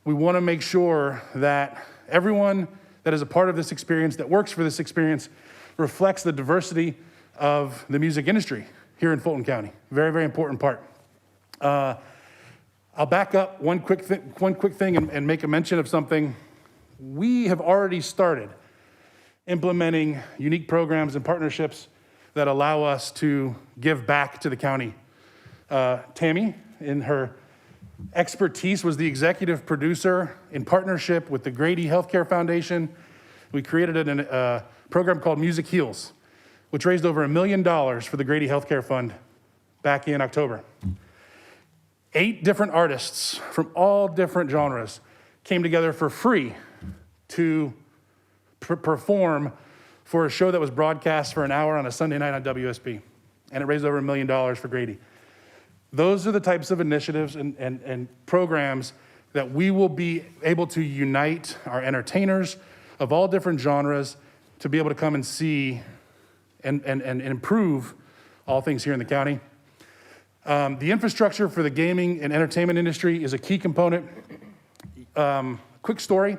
We want to make sure that everyone that is a part of this experience, that works for this experience, reflects the diversity of the music industry here in Fulton County. Very important part. I'll back up one quick thing and make a mention of something. We have already started implementing unique programs and partnerships that allow us to give back to the county. Tammy, in her expertise, was the executive producer in partnership with the Grady Healthcare Foundation. We created a program called Music Heals, which raised over $1 million for the Grady Healthcare Fund back in October. 8 different artists from all different genres came together for free to perform for a show that was broadcast for an hour on a Sunday night on WSB. And it raised over $1 million for Grady. Those are the types of initiatives and programs that we will be able to unite our entertainers of all different genres to be able to come and see and improve all things here in the county. The infrastructure for the gaming and entertainment industry is a key component. Quick story,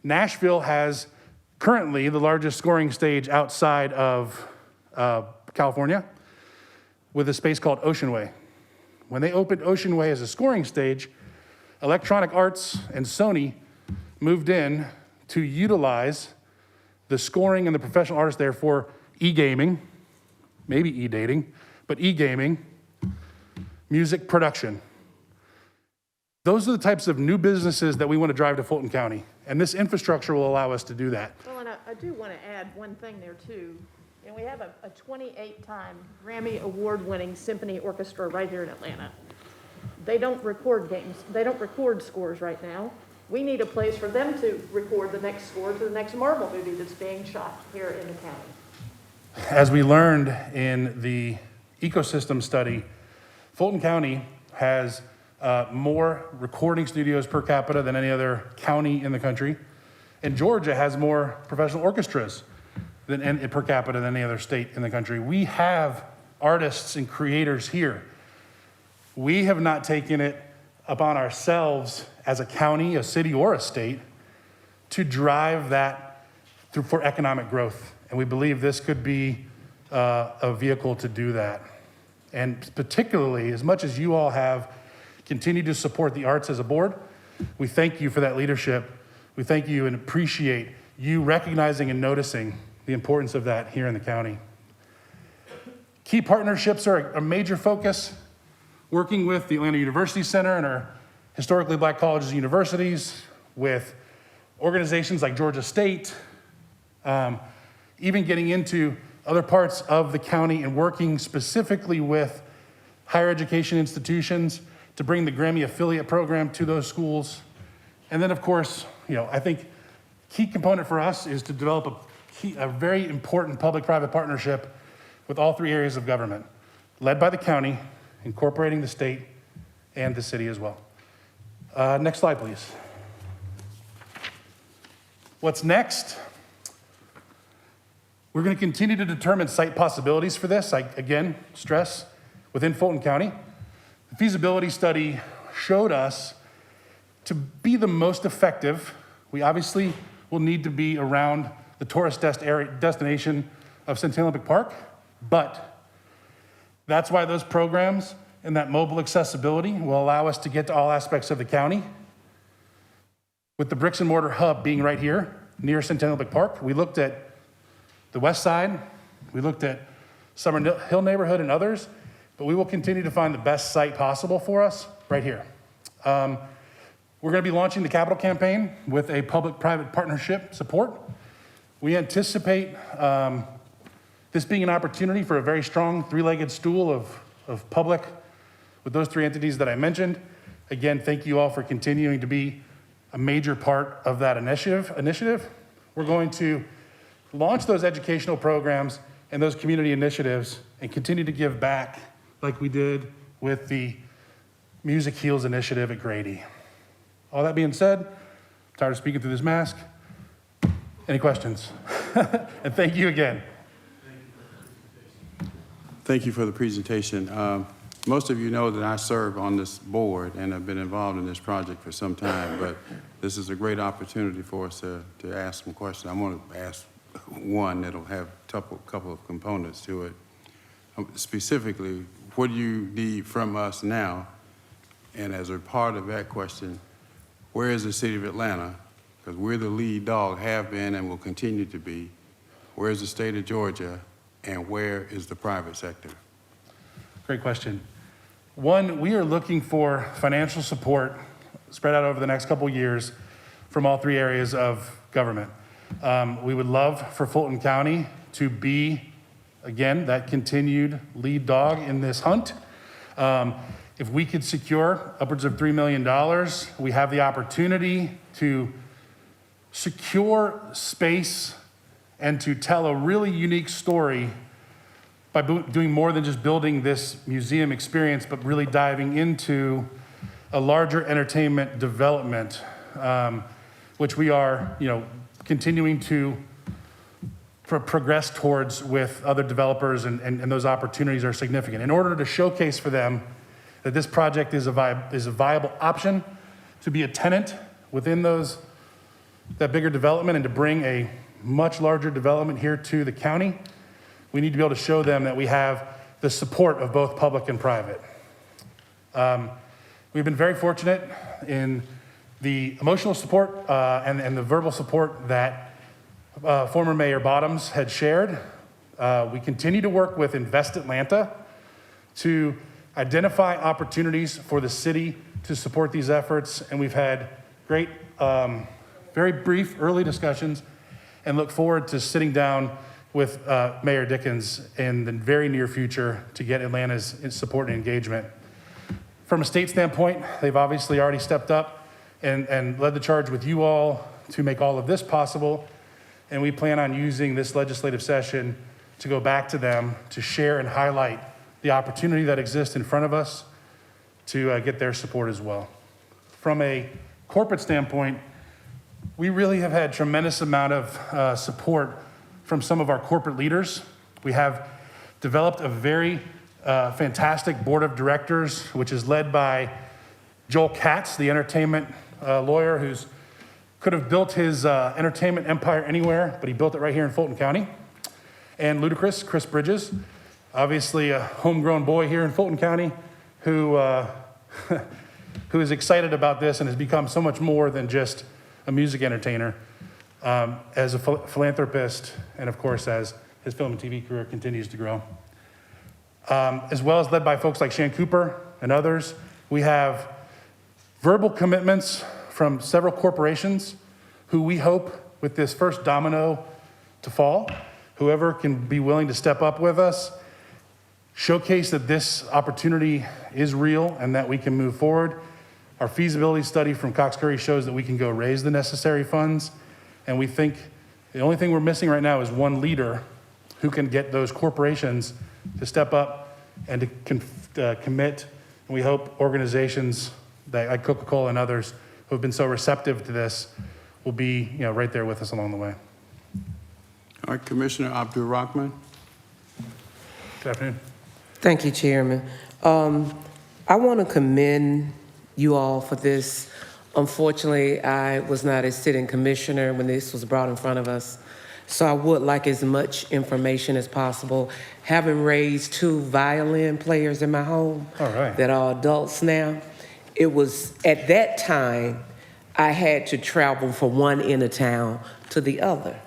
Nashville has currently the largest scoring stage outside of California with a space called Oceanway. When they opened Oceanway as a scoring stage, Electronic Arts and Sony moved in to utilize the scoring and the professional artists there for e-gaming, maybe e-dating, but e-gaming, music production. Those are the types of new businesses that we want to drive to Fulton County, and this infrastructure will allow us to do that. Well, and I do want to add one thing there too. And we have a 28-time Grammy Award-winning symphony orchestra right here in Atlanta. They don't record games. They don't record scores right now. We need a place for them to record the next score to the next Marvel movie that's being shot here in the county. As we learned in the ecosystem study, Fulton County has more recording studios per capita than any other county in the country. And Georgia has more professional orchestras per capita than any other state in the country. We have artists and creators here. We have not taken it upon ourselves as a county, a city, or a state to drive that for economic growth. And we believe this could be a vehicle to do that. And particularly, as much as you all have continued to support the arts as a board, we thank you for that leadership. We thank you and appreciate you recognizing and noticing the importance of that here in the county. Key partnerships are a major focus, working with the Atlanta University Center and our historically black colleges and universities, with organizations like Georgia State, even getting into other parts of the county and working specifically with higher education institutions to bring the Grammy affiliate program to those schools. And then, of course, I think key component for us is to develop a very important public-private partnership with all three areas of government, led by the county, incorporating the state and the city as well. Next slide, please. What's next? We're going to continue to determine site possibilities for this. I, again, stress, within Fulton County. The feasibility study showed us to be the most effective, we obviously will need to be around the tourist destination of Centennial Olympic Park, but that's why those programs and that mobile accessibility will allow us to get to all aspects of the county. With the bricks and mortar hub being right here near Centennial Olympic Park, we looked at the west side, we looked at Summer Hill neighborhood and others, but we will continue to find the best site possible for us right here. We're going to be launching the capital campaign with a public-private partnership support. We anticipate this being an opportunity for a very strong three-legged stool of public with those three entities that I mentioned. Again, thank you all for continuing to be a major part of that initiative. We're going to launch those educational programs and those community initiatives and continue to give back like we did with the Music Heals initiative at Grady. All that being said, I'm tired of speaking through this mask. Any questions? And thank you again. Thank you for the presentation. Most of you know that I serve on this board and have been involved in this project for some time, but this is a great opportunity for us to ask some questions. I want to ask one that'll have a couple of components to it. Specifically, what do you need from us now? And as a part of that question, where is the city of Atlanta? Because we're the lead dog, have been and will continue to be. Where is the state of Georgia? And where is the private sector? Great question. One, we are looking for financial support spread out over the next couple of years from all three areas of government. We would love for Fulton County to be, again, that continued lead dog in this hunt. If we could secure upwards of $3 million, we have the opportunity to secure space and to tell a really unique story by doing more than just building this museum experience, but really diving into a larger entertainment development, which we are, continuing to progress towards with other developers, and those opportunities are significant. In order to showcase for them that this project is a viable option to be a tenant within that bigger development and to bring a much larger development here to the county, we need to be able to show them that we have the support of both public and private. We've been very fortunate in the emotional support and the verbal support that former Mayor Bottoms had shared. We continue to work with Invest Atlanta to identify opportunities for the city to support these efforts, and we've had great, very brief early discussions and look forward to sitting down with Mayor Dickens in the very near future to get Atlanta's support and engagement. From a state standpoint, they've obviously already stepped up and led the charge with you all to make all of this possible, and we plan on using this legislative session to go back to them to share and highlight the opportunity that exists in front of us to get their support as well. From a corporate standpoint, we really have had tremendous amount of support from some of our corporate leaders. We have developed a very fantastic board of directors, which is led by Joel Katz, the entertainment lawyer who's could have built his entertainment empire anywhere, but he built it right here in Fulton County. And Ludacris, Chris Bridges, obviously a homegrown boy here in Fulton County who is excited about this and has become so much more than just a music entertainer, as a philanthropist, and of course as his film and TV career continues to grow. As well as led by folks like Shan Cooper and others, we have verbal commitments from several corporations who we hope with this first domino to fall, whoever can be willing to step up with us, showcase that this opportunity is real and that we can move forward. Our feasibility study from Cox Curry shows that we can go raise the necessary funds, and we think the only thing we're missing right now is one leader who can get those corporations to step up and to commit. And we hope organizations like Coca-Cola and others who have been so receptive to this will be right there with us along the way. All right, Commissioner Abdul Rahman. Good afternoon. Thank you, Chairman. I want to commend you all for this. Unfortunately, I was not a sitting commissioner when this was brought in front of us, so I would like as much information as possible. Having raised 2 violin players in my home that are adults now, it was at that time I had to travel from one end of town to the other.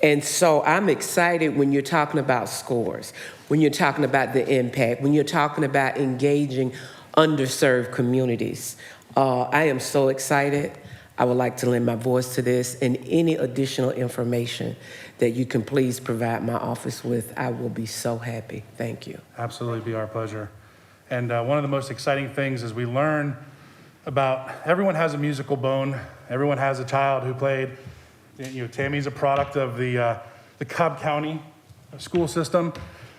And so I'm excited when you're talking about scores, when you're talking about the impact, when you're talking about engaging underserved communities. I am so excited. I would like to lend my voice to this, and any additional information that you can please provide my office with, I will be so happy. Thank you. Absolutely, be our pleasure. And one of the most exciting things is we learn about, everyone has a musical bone. Everyone has a child who played. Tammy's a product of the Cobb County school system.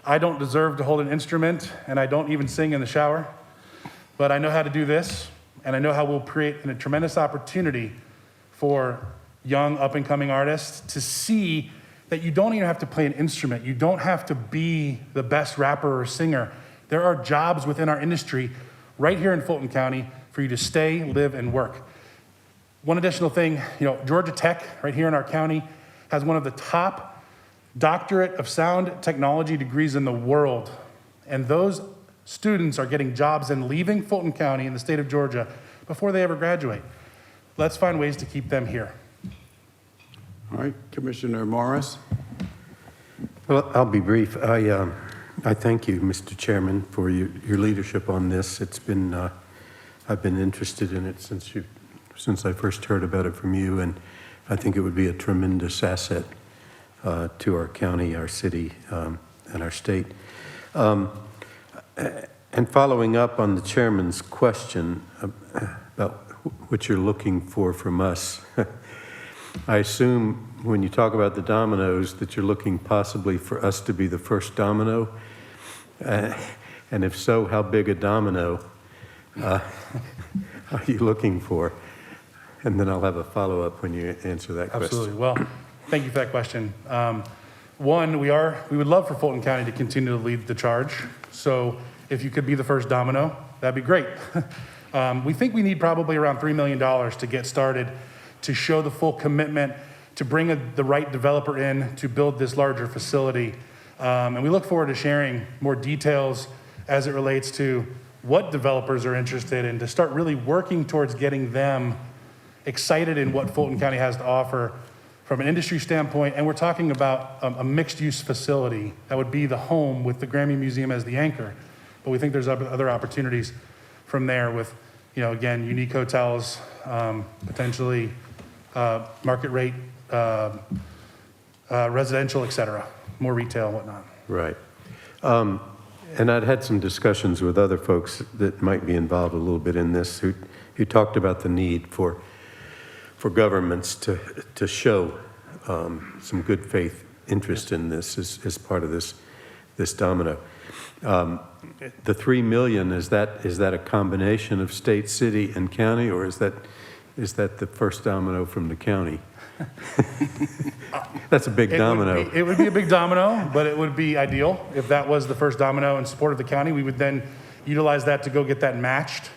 I don't deserve to hold an instrument, and I don't even sing in the shower, but I know how to do this, and I know how we'll create a tremendous opportunity for young up-and-coming artists to see that you don't even have to play an instrument. You don't have to be the best rapper or singer. There are jobs within our industry right here in Fulton County for you to stay, live, and work. One additional thing, Georgia Tech, right here in our county, has one of the top doctorate of sound technology degrees in the world. And those students are getting jobs and leaving Fulton County in the state of Georgia before they ever graduate. Let's find ways to keep them here. All right, Commissioner Morris. Well, I'll be brief. I thank you, Mr. Chairman, for your leadership on this. It's been, I've been interested in it since I first heard about it from you, and I think it would be a tremendous asset to our county, our city, and our state. And following up on the chairman's question about what you're looking for from us, I assume when you talk about the dominoes that you're looking possibly for us to be the first domino. And if so, how big a domino are you looking for? And then I'll have a follow-up when you answer that question. Absolutely. Well, thank you for that question. One, we would love for Fulton County to continue to lead the charge. So if you could be the first domino, that'd be great. We think we need probably around $3 million to get started, to show the full commitment, to bring the right developer in to build this larger facility. And we look forward to sharing more details as it relates to what developers are interested in, to start really working towards getting them excited in what Fulton County has to offer from an industry standpoint. And we're talking about a mixed-use facility that would be the home with the Grammy Museum as the anchor. But we think there's other opportunities from there with, again, unique hotels, potentially market rate, residential, et cetera, more retail and whatnot. Right. And I'd had some discussions with other folks that might be involved a little bit in this who talked about the need for governments to show some good faith interest in this as part of this domino. The 3 million, is that a combination of state, city, and county, or is that the first domino from the county? That's a big domino. It would be a big domino, but it would be ideal if that was the first domino in support of the county. We would then utilize that to go get that matched,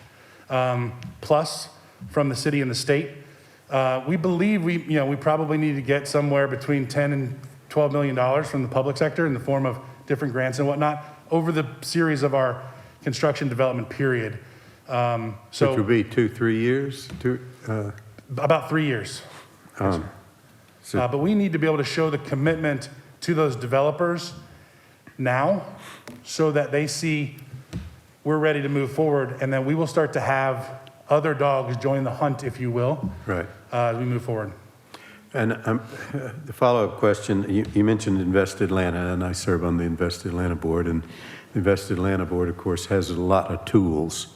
plus from the city and the state. We believe we probably need to get somewhere between $10 and $12 million from the public sector in the form of different grants and whatnot over the series of our construction development period. Which would be 2-3 years? About 3 years. But we need to be able to show the commitment to those developers now so that they see we're ready to move forward, and then we will start to have other dogs join the hunt, if you will, right, as we move forward. And the follow-up question, you mentioned Invest Atlanta, and I serve on the Invest Atlanta board, and the Invest Atlanta board, of course, has a lot of tools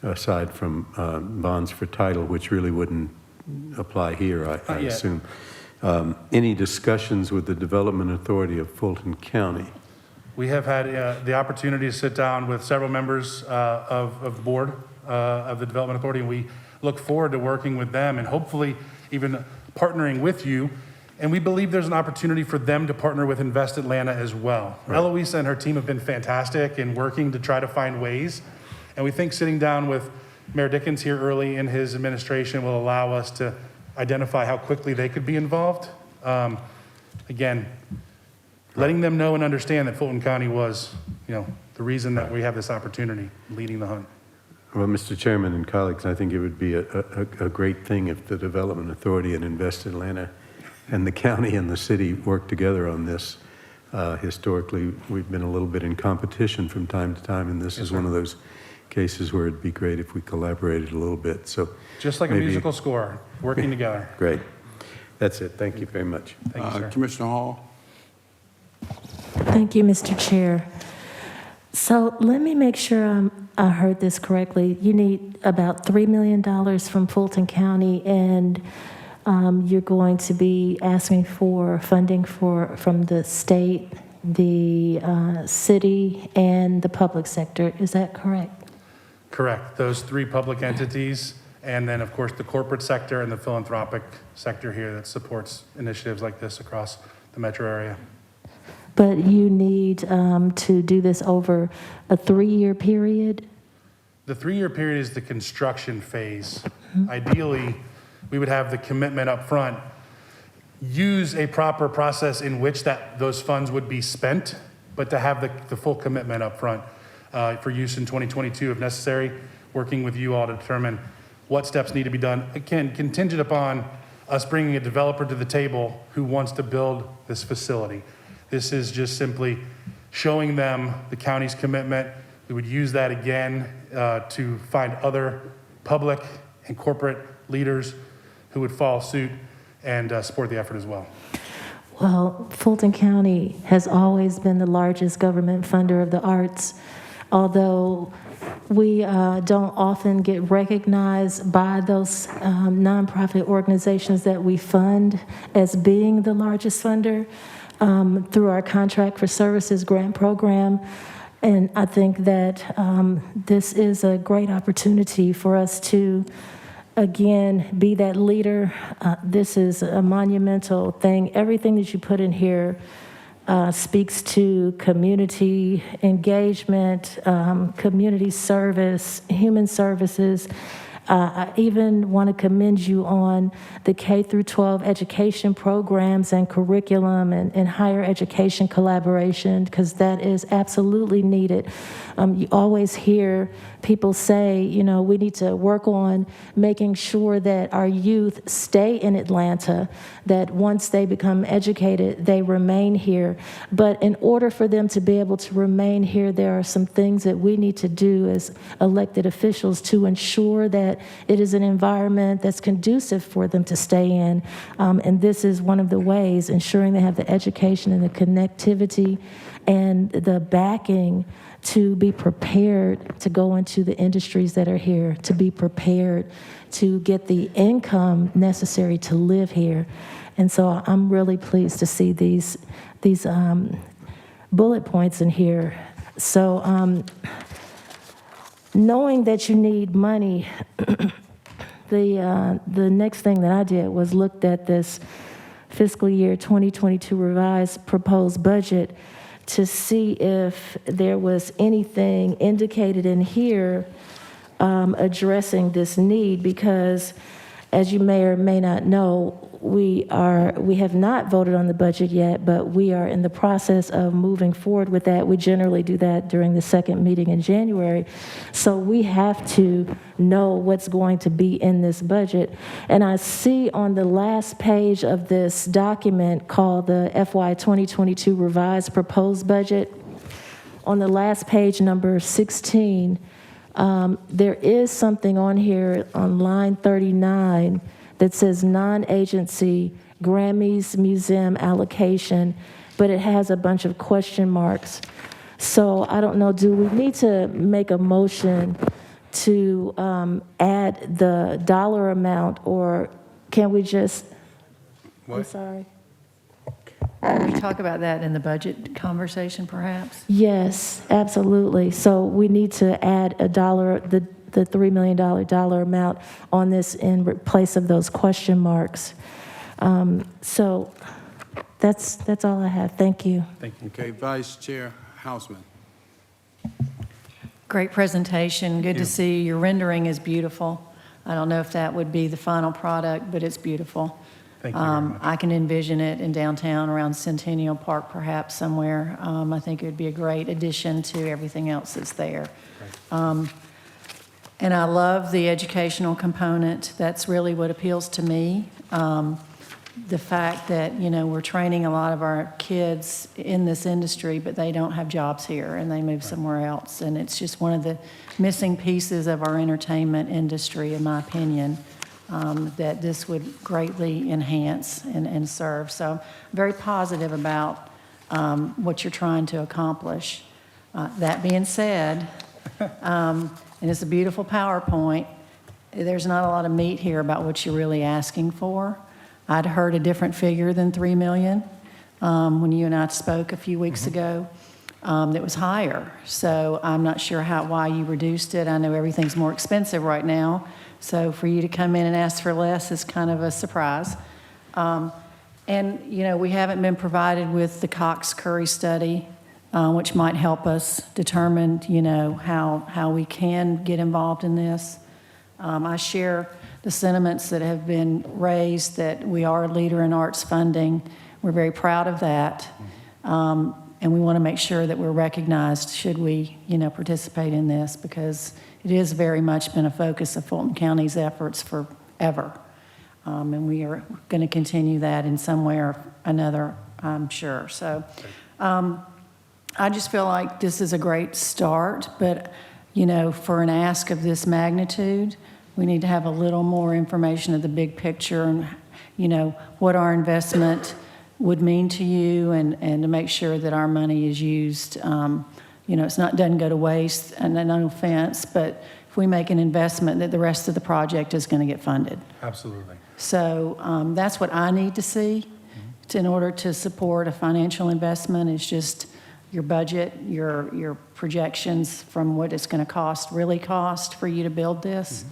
aside from bonds for title, which really wouldn't apply here, I assume. Any discussions with the Development Authority of Fulton County? We have had the opportunity to sit down with several members of the board of the Development Authority, and we look forward to working with them and hopefully even partnering with you. And we believe there's an opportunity for them to partner with Invest Atlanta as well. Right. Eloisa and her team have been fantastic in working to try to find ways. And we think sitting down with Mayor Dickens here early in his administration will allow us to identify how quickly they could be involved. Again, letting them know and understand that Fulton County was, the reason that we have this opportunity, leading the hunt. Well, Mr. Chairman and colleagues, I think it would be a great thing if the Development Authority and Invest Atlanta and the county and the city work together on this. Historically, we've been a little bit in competition from time to time, and this is one of those cases where it'd be great if we collaborated a little bit. So just like a musical score, working together. Great. That's it. Thank you very much. Thank you, sir. Commissioner Hall. Thank you, Mr. Chair. So let me make sure I heard this correctly. You need about $3 million from Fulton County, and you're going to be asking for funding from the state, the city, and the public sector. Is that correct? Correct. Those three public entities, and then, of course, the corporate sector and the philanthropic sector here that supports initiatives like this across the metro area. But you need to do this over a 3-year period? The 3-year period is the construction phase. Mm-hmm. Ideally, we would have the commitment up front, use a proper process in which those funds would be spent, but to have the full commitment up front for use in 2022 if necessary, working with you all to determine what steps need to be done. Again, contingent upon us bringing a developer to the table who wants to build this facility. This is just simply showing them the county's commitment. We would use that again to find other public and corporate leaders who would follow suit and support the effort as well. Well, Fulton County has always been the largest government funder of the arts. although we don't often get recognized by those nonprofit organizations that we fund as being the largest funder through our Contract for Services grant program. And I think that this is a great opportunity for us to, again, be that leader. This is a monumental thing. Everything that you put in here speaks to community engagement, community service, human services. I even want to commend you on the K through 12 education programs and curriculum and higher education collaboration, because that is absolutely needed. You always hear people say, you know, we need to work on making sure that our youth stay in Atlanta, that once they become educated, they remain here. But in order for them to be able to remain here, there are some things that we need to do as elected officials to ensure that it is an environment that's conducive for them to stay in. And this is one of the ways, ensuring they have the education and the connectivity and the backing to be prepared to go into the industries that are here, to be prepared to get the income necessary to live here. And so I'm really pleased to see these bullet points in here. So knowing that you need money, the next thing that I did was looked at this fiscal year 2022 revised proposed budget to see if there was anything indicated in here addressing this need, because as you may or may not know, we have not voted on the budget yet, but we are in the process of moving forward with that. We generally do that during the second meeting in January. So we have to know what's going to be in this budget. And I see on the last page of this document called the FY 2022 Revised Proposed Budget, on the last page, number 16, there is something on here on line 39 that says non-agency Grammys Museum allocation, but it has a bunch of question marks. So I don't know, do we need to make a motion to add the dollar amount, or can we just, What? I'm sorry. Can we talk about that in the budget conversation, perhaps? Yes, absolutely. So we need to add a dollar, the $3 million dollar amount on this in place of those question marks. So that's all I have. Thank you. Thank you. Okay, Vice Chair Houseman. Great presentation. Good to see you. Your rendering is beautiful. I don't know if that would be the final product, but it's beautiful. Thank you very much. I can envision it in downtown around Centennial Park, perhaps somewhere. I think it would be a great addition to everything else that's there. And I love the educational component. That's really what appeals to me. The fact that, you know, we're training a lot of our kids in this industry, but they don't have jobs here and they move somewhere else. And it's just one of the missing pieces of our entertainment industry, in my opinion, that this would greatly enhance and serve. So I'm very positive about what you're trying to accomplish. That being said, and it's a beautiful PowerPoint, there's not a lot of meat here about what you're really asking for. I'd heard a different figure than 3 million when you and I spoke a few weeks ago. That was higher. So I'm not sure why you reduced it. I know everything's more expensive right now. So for you to come in and ask for less is kind of a surprise. And, you know, we haven't been provided with the Cox-Curry study, which might help us determine, you know, how we can get involved in this. I share the sentiments that have been raised that we are a leader in arts funding. We're very proud of that. And we want to make sure that we're recognized should we, you know, participate in this, because it has very much been a focus of Fulton County's efforts forever. And we are going to continue that in some way or another, I'm sure. So I just feel like this is a great start, but, you know, for an ask of this magnitude, we need to have a little more information of the big picture and, you know, what our investment would mean to you, and to make sure that our money is used, doesn't go to waste, and no offense, but if we make an investment, that the rest of the project is going to get funded. Absolutely. So that's what I need to see in order to support a financial investment, is just your budget, your projections from what it's going to really cost for you to build this,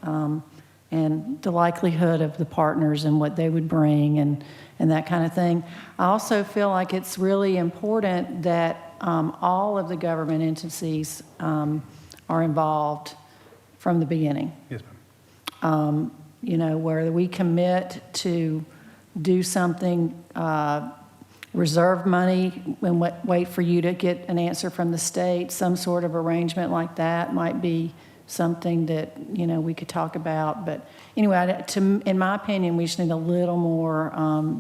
and the likelihood of the partners and what they would bring and that kind of thing. I also feel like it's really important that all of the government entities are involved from the beginning. Yes, ma'am. Where we commit to do something, reserve money and wait for you to get an answer from the state. Some sort of arrangement like that might be something that, we could talk about. But anyway, in my opinion, we just need a little more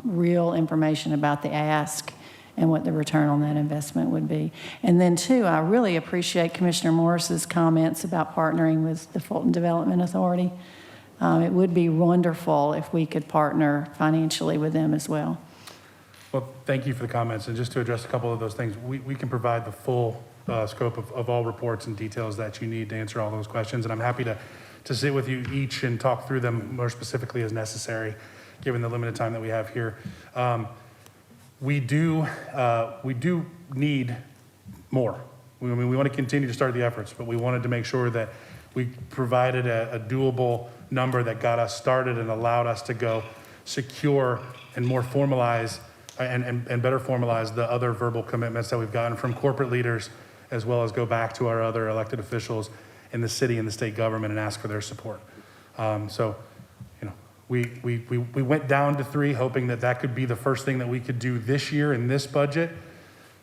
real information about the ask and what the return on that investment would be. And then, too, I really appreciate Commissioner Morris's comments about partnering with the Fulton Development Authority. It would be wonderful if we could partner financially with them as well. Well, thank you for the comments. And just to address a couple of those things, we can provide the full scope of all reports and details that you need to answer all those questions. And I'm happy to sit with you each and talk through them more specifically as necessary, given the limited time that we have here. We do need more. We want to continue to start the efforts, but we wanted to make sure that we provided a doable number that got us started and allowed us to go secure and more formalize and better formalize the other verbal commitments that we've gotten from corporate leaders, as well as go back to our other elected officials in the city and the state government and ask for their support. We went down to 3, hoping that could be the first thing that we could do this year in this budget,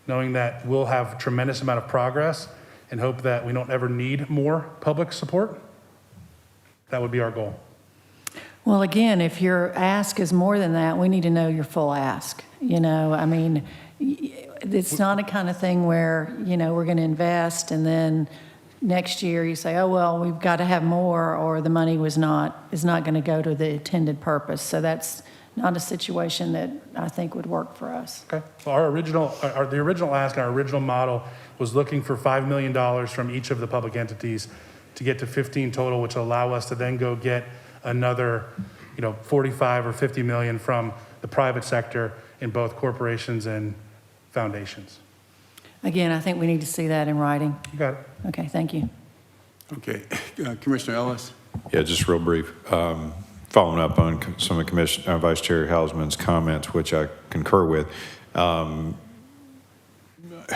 knowing that we'll have a tremendous amount of progress, and hope that we don't ever need more public support. That would be our goal. Well, again, if your ask is more than that, we need to know your full ask. It's not a kind of thing where, we're going to invest and then next year you say, oh, well, we've got to have more, or the money is not going to go to the intended purpose. So that's not a situation that I think would work for us. Okay. Well, the original ask and our original model was looking for $5 million from each of the public entities to get to 15 total, which allow us to then go get another, 45 or 50 million from the private sector in both corporations and foundations. Again, I think we need to see that in writing. You got it. Okay, thank you. Okay, Commissioner Ellis? Yeah, just real brief. Following up on some of Vice Chair Houseman's comments, which I concur with.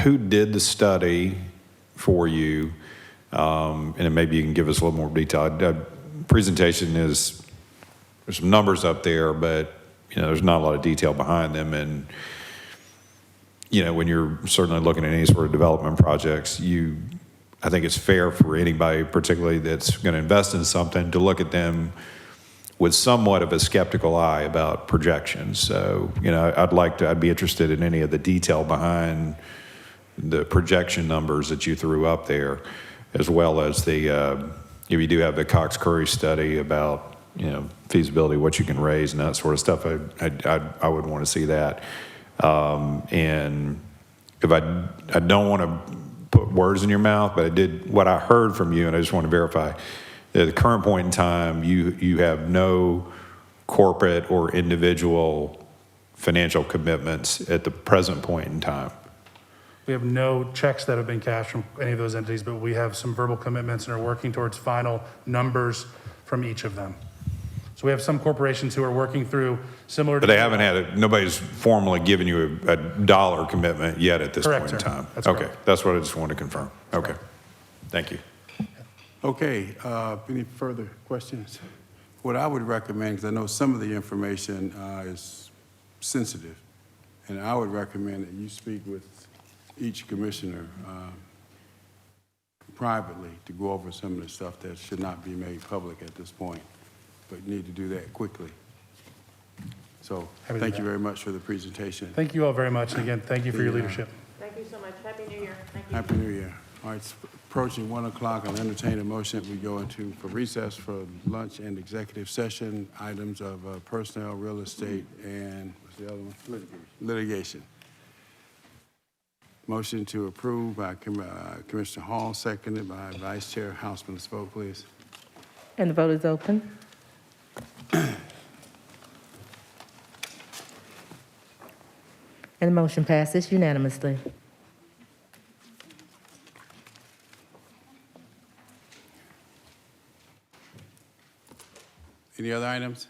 Who did the study for you? And then maybe you can give us a little more detail. Presentation there's some numbers up there, but there's not a lot of detail behind them. And when you're certainly looking at any sort of development projects, I think it's fair for anybody, particularly that's going to invest in something, to look at them with somewhat of a skeptical eye about projections. So, I'd be interested in any of the detail behind the projection numbers that you threw up there, as well as if you do have the Cox Curry study about, feasibility, what you can raise and that sort of stuff. I would want to see that. And if I don't want to put words in your mouth, but what I heard from you, and I just want to verify, at the current point in time, you have no corporate or individual financial commitments at the present point in time. We have no checks that have been cashed from any of those entities, but we have some verbal commitments and are working towards final numbers from each of them. So we have some corporations who are working through similar. But they haven't nobody's formally given you a dollar commitment yet at this Correct, point in sir. time. That's okay, correct. That's what I just wanted to confirm. Okay, thank you. Okay, any further questions? What I would recommend, because I know some of the information is sensitive, and I would recommend that you speak with each commissioner privately to go over some of the stuff that should not be made public at this point, but you need to do that quickly. So thank you very much for the presentation. Thank you all very much. And again, thank you for your leadership. Thank you so much. Happy New Year. Thank you. Happy New Year. All right, it's approaching 1 o'clock. I'll entertain a motion that we go into for recess for lunch and executive session, items of personnel, real estate, and what's the other one? Litigation. Motion to approve by Commissioner Hall, seconded by Vice Chair Houseman. Let's vote, please. And the vote is open. And the motion passes unanimously. Any other items?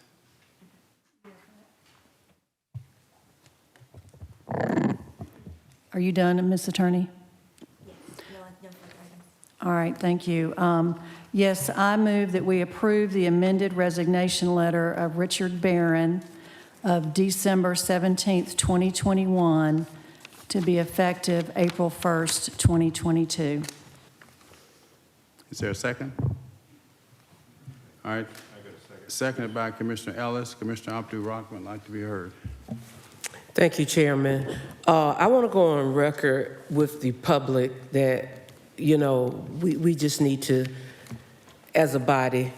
Are you done, Ms. Attorney? All right, thank you. Yes, I move that we approve the amended resignation letter of Richard Barron of December 17th, 2021, to be effective April 1st, 2022. Is there a second? All right. Seconded by Commissioner Ellis. Commissioner Abdul-Rahman would like to be heard. Thank you, Chairman. I want to go on record with the public that, you know, we just need to, as a body,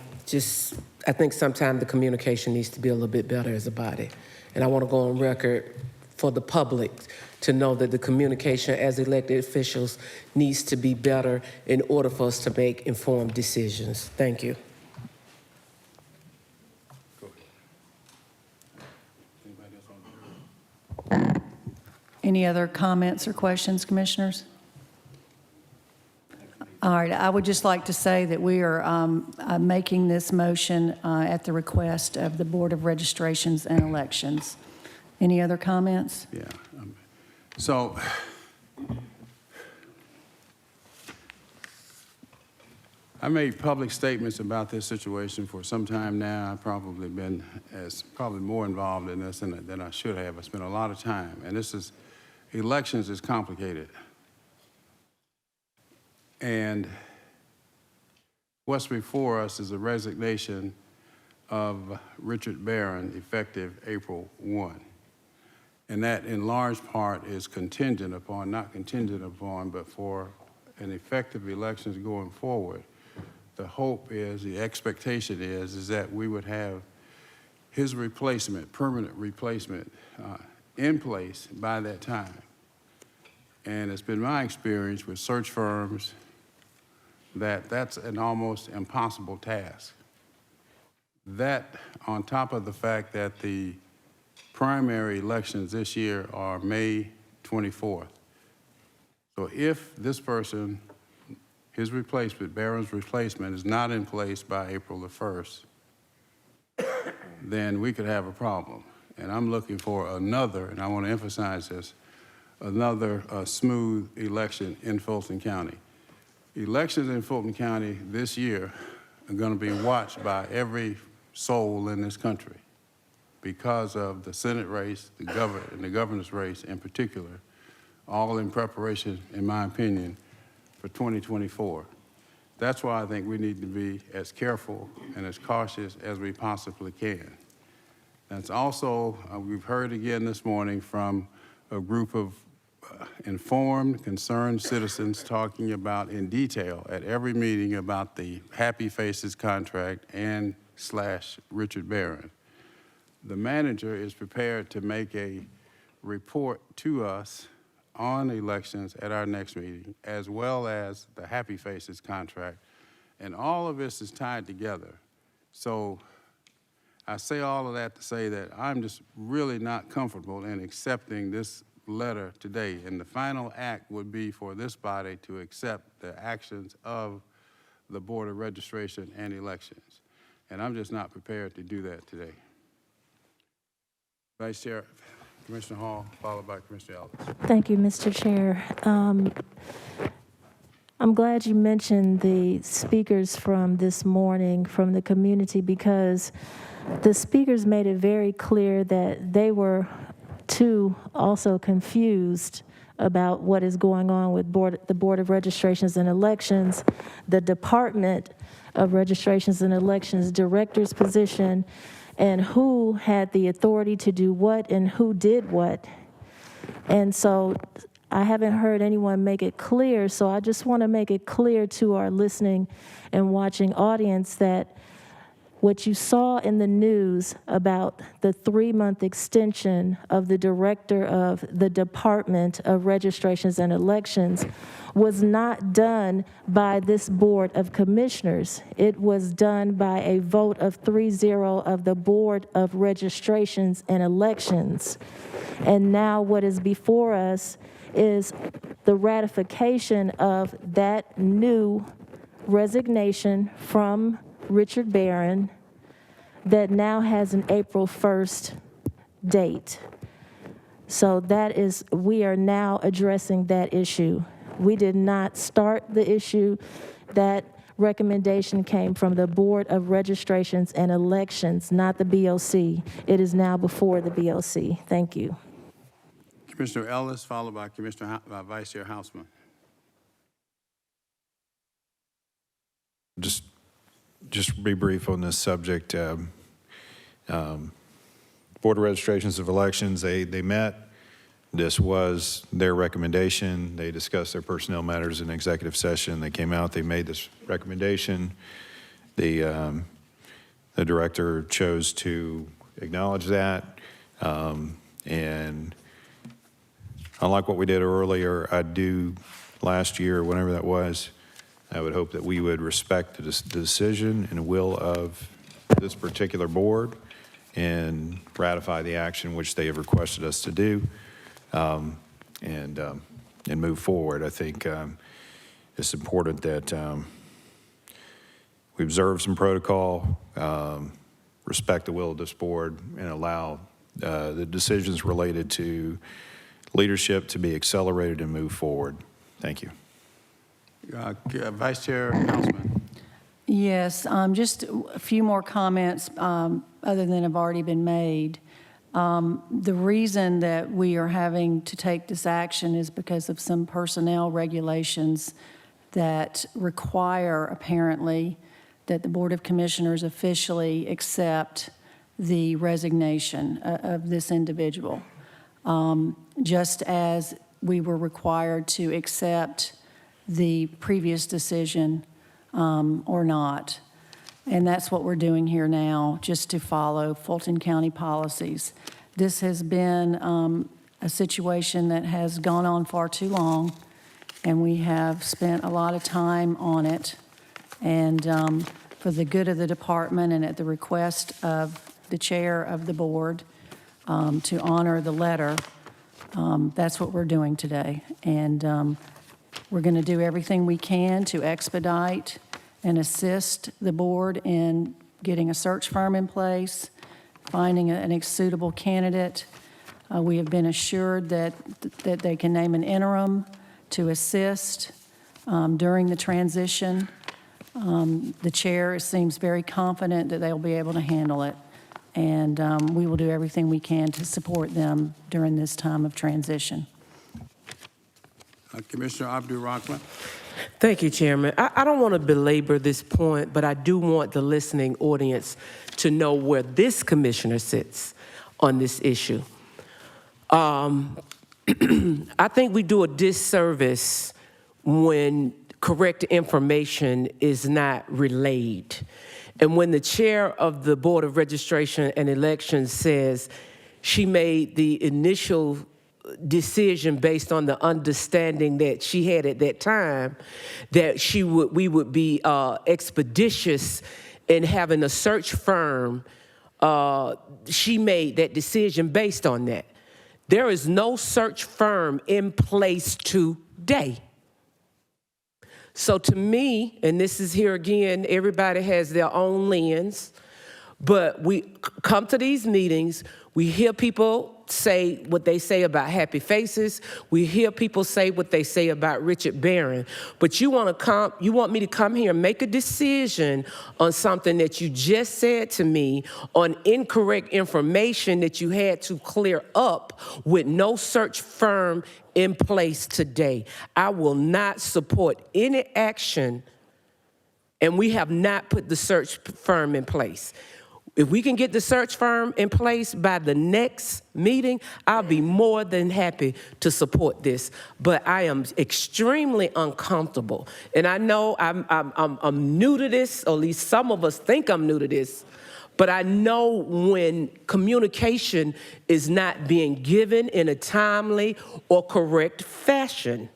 I think sometimes the communication needs to be a little bit better as a body. And I want to go on record for the public to know that the communication as elected officials needs to be better in order for us to make informed decisions. Thank you. Any other comments or questions, Commissioners? All right, I would just like to say that we are making this motion at the request of the Board of Registrations and Elections. Any other comments? Yeah. So I made public statements about this situation for some time now. I've probably been probably more involved in this than I should have. I spent a lot of time, and elections is complicated. And what's before us is a resignation of Richard Barron effective April 1. And that in large part is contingent upon, not contingent upon, but for an effective elections going forward. The hope is, the expectation is that we would have his replacement, permanent replacement, in place by that time. And it's been my experience with search firms that that's an almost impossible task. That, on top of the fact that the primary elections this year are May 24th. So if this person, his replacement, Barron's replacement, is not in place by April the 1st, then we could have a problem. And I'm looking for another, and I want to emphasize this, another smooth election in Fulton County. Elections in Fulton County this year are going to be watched by every soul in this country because of the Senate race, the governor's race in particular, all in preparation, in my opinion, for 2024. That's why I think we need to be as careful and as cautious as we possibly can. That's also, we've heard again this morning from a group of informed, concerned citizens talking about in detail at every meeting about the Happy Faces contract and / Richard Barron. The manager is prepared to make a report to us on elections at our next meeting, as well as the Happy Faces contract. And all of this is tied together. So I say all of that to say that I'm just really not comfortable in accepting this letter today. And the final act would be for this body to accept the actions of the Board of Registration and Elections. And I'm just not prepared to do that today. Vice Chair, Commissioner Hall, followed by Commissioner Ellis. Thank you, Mr. Chair. I'm glad you mentioned the speakers from this morning from the community, because the speakers made it very clear that they were too also confused about what is going on with the Board of Registrations and Elections, the Department of Registrations and Elections director's position, and who had the authority to do what and who did what. And so I haven't heard anyone make it clear, so I just want to make it clear to our listening and watching audience that What you saw in the news about the 3-month extension of the director of the Department of Registrations and Elections was not done by this Board of Commissioners. It was done by a vote of 3-0 of the Board of Registrations and Elections. And now what is before us is the ratification of that new resignation from Richard Barron that now has an April 1st date. So that is, we are now addressing that issue. We did not start the issue. That recommendation came from the Board of Registrations and Elections, not the BOC. It is now before the BOC. Thank you. Commissioner Ellis, followed by Vice Chair Houseman. Just be brief on this subject. Board of Registrations of Elections, they met. This was their recommendation. They discussed their personnel matters in executive session. They came out, they made this recommendation. The director chose to acknowledge that. And unlike what we did earlier, last year, whenever that was, I would hope that we would respect the decision and will of this particular board and ratify the action which they have requested us to do, and move forward. I think it's important that we observe some protocol, respect the will of this board, and allow the decisions related to leadership to be accelerated and move forward. Thank you. Vice Chair Houseman. Yes, just a few more comments other than have already been made. The reason that we are having to take this action is because of some personnel regulations that require, apparently, that the Board of Commissioners officially accept the resignation of this individual, just as we were required to accept the previous decision or not. And that's what we're doing here now, just to follow Fulton County policies. This has been a situation that has gone on far too long, and we have spent a lot of time on it. And for the good of the department and at the request of the chair of the board to honor the letter, that's what we're doing today. And we're going to do everything we can to expedite and assist the board in getting a search firm in place, finding a suitable candidate. We have been assured that they can name an interim to assist during the transition. The chair seems very confident that they'll be able to handle it, and we will do everything we can to support them during this time of transition. Commissioner Abdul-Rahman. Thank you, Chairman. I don't want to belabor this point, but I do want the listening audience to know where this commissioner sits on this issue. I think we do a disservice when correct information is not relayed. And when the chair of the Board of Registration and Elections says she made the initial decision based on the understanding that she had at that time, that we would be expeditious in having a search firm, she made that decision based on that. There is no search firm in place today. So to me, and this is here again, everybody has their own lens, but we come to these meetings, we hear people say what they say about Happy Faces. We hear people say what they say about Richard Barron. But you want me to come here and make a decision on something that you just said to me on incorrect information that you had to clear up with no search firm in place today. I will not support any action, and we have not put the search firm in place. If we can get the search firm in place by the next meeting, I'll be more than happy to support this. But I am extremely uncomfortable. And I know I'm new to this, or at least some of us think I'm new to this. But I know when communication is not being given in a timely or correct fashion.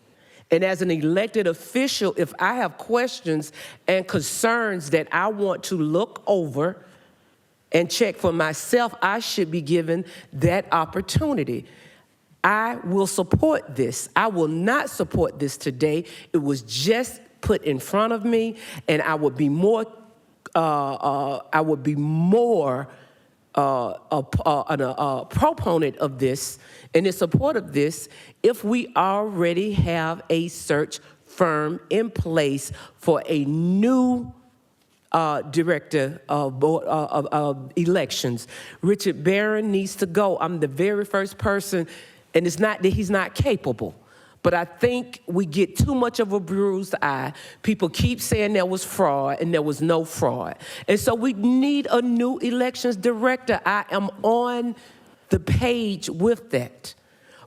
And as an elected official, if I have questions and concerns that I want to look over and check for myself, I should be given that opportunity. I will support this. I will not support this today. It was just put in front of me, and I would be more a proponent of this and in support of this if we already have a search firm in place for a new director of elections. Richard Barron needs to go. I'm the very first person, and it's not that he's not capable, but I think we get too much of a bruised eye. People keep saying there was fraud, and there was no fraud. And so we need a new elections director. I am on the page with that.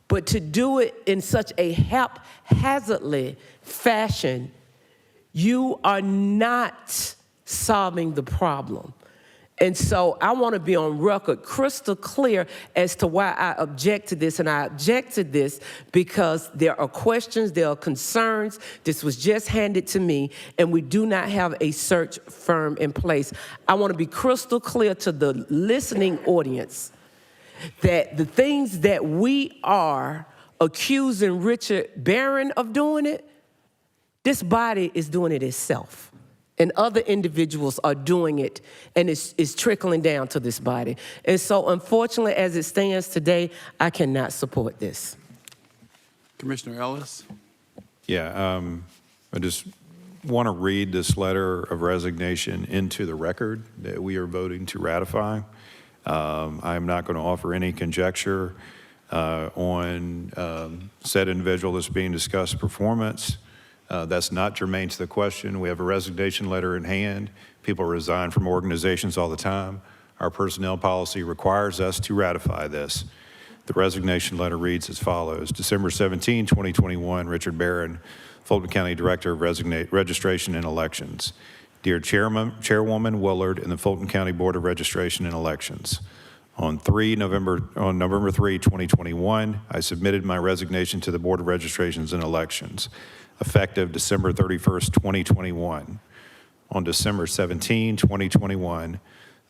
But to do it in such a haphazardly fashion, you are not solving the problem. And so I want to be on record crystal clear as to why I object to this. And I object to this because there are questions, there are concerns. This was just handed to me, and we do not have a search firm in place. I want to be crystal clear to the listening audience that the things that we are accusing Richard Barron of doing it, this body is doing it itself. And other individuals are doing it, and it's trickling down to this body. And so, unfortunately, as it stands today, I cannot support this. Commissioner Ellis? Yeah, I just want to read this letter of resignation into the record that we are voting to ratify. I'm not going to offer any conjecture on said individual that's being discussed performance. That's not germane to the question. We have a resignation letter in hand. People resign from organizations all the time. Our personnel policy requires us to ratify this. The resignation letter reads as follows. December 17, 2021, Richard Barron, Fulton County Director of Registration and Elections. Dear Chairwoman Willard and the Fulton County Board of Registration and Elections. On November 3, 2021, I submitted my resignation to the Board of Registrations and Elections, effective December 31st, 2021. On December 17, 2021,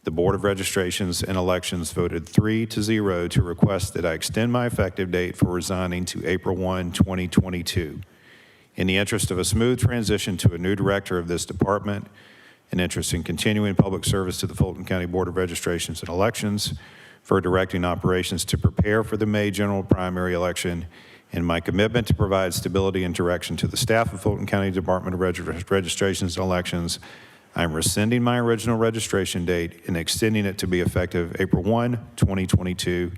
the Board of Registrations and Elections voted 3-0 to request that I extend my effective date for resigning to April 1, 2022. In the interest of a smooth transition to a new director of this department, an interest in continuing public service to the Fulton County Board of Registrations and Elections, for directing operations to prepare for the May general primary election, and my commitment to provide stability and direction to the staff of Fulton County Department of Registrations and Elections, I'm rescinding my original registration date and extending it to be effective April 1, 2022.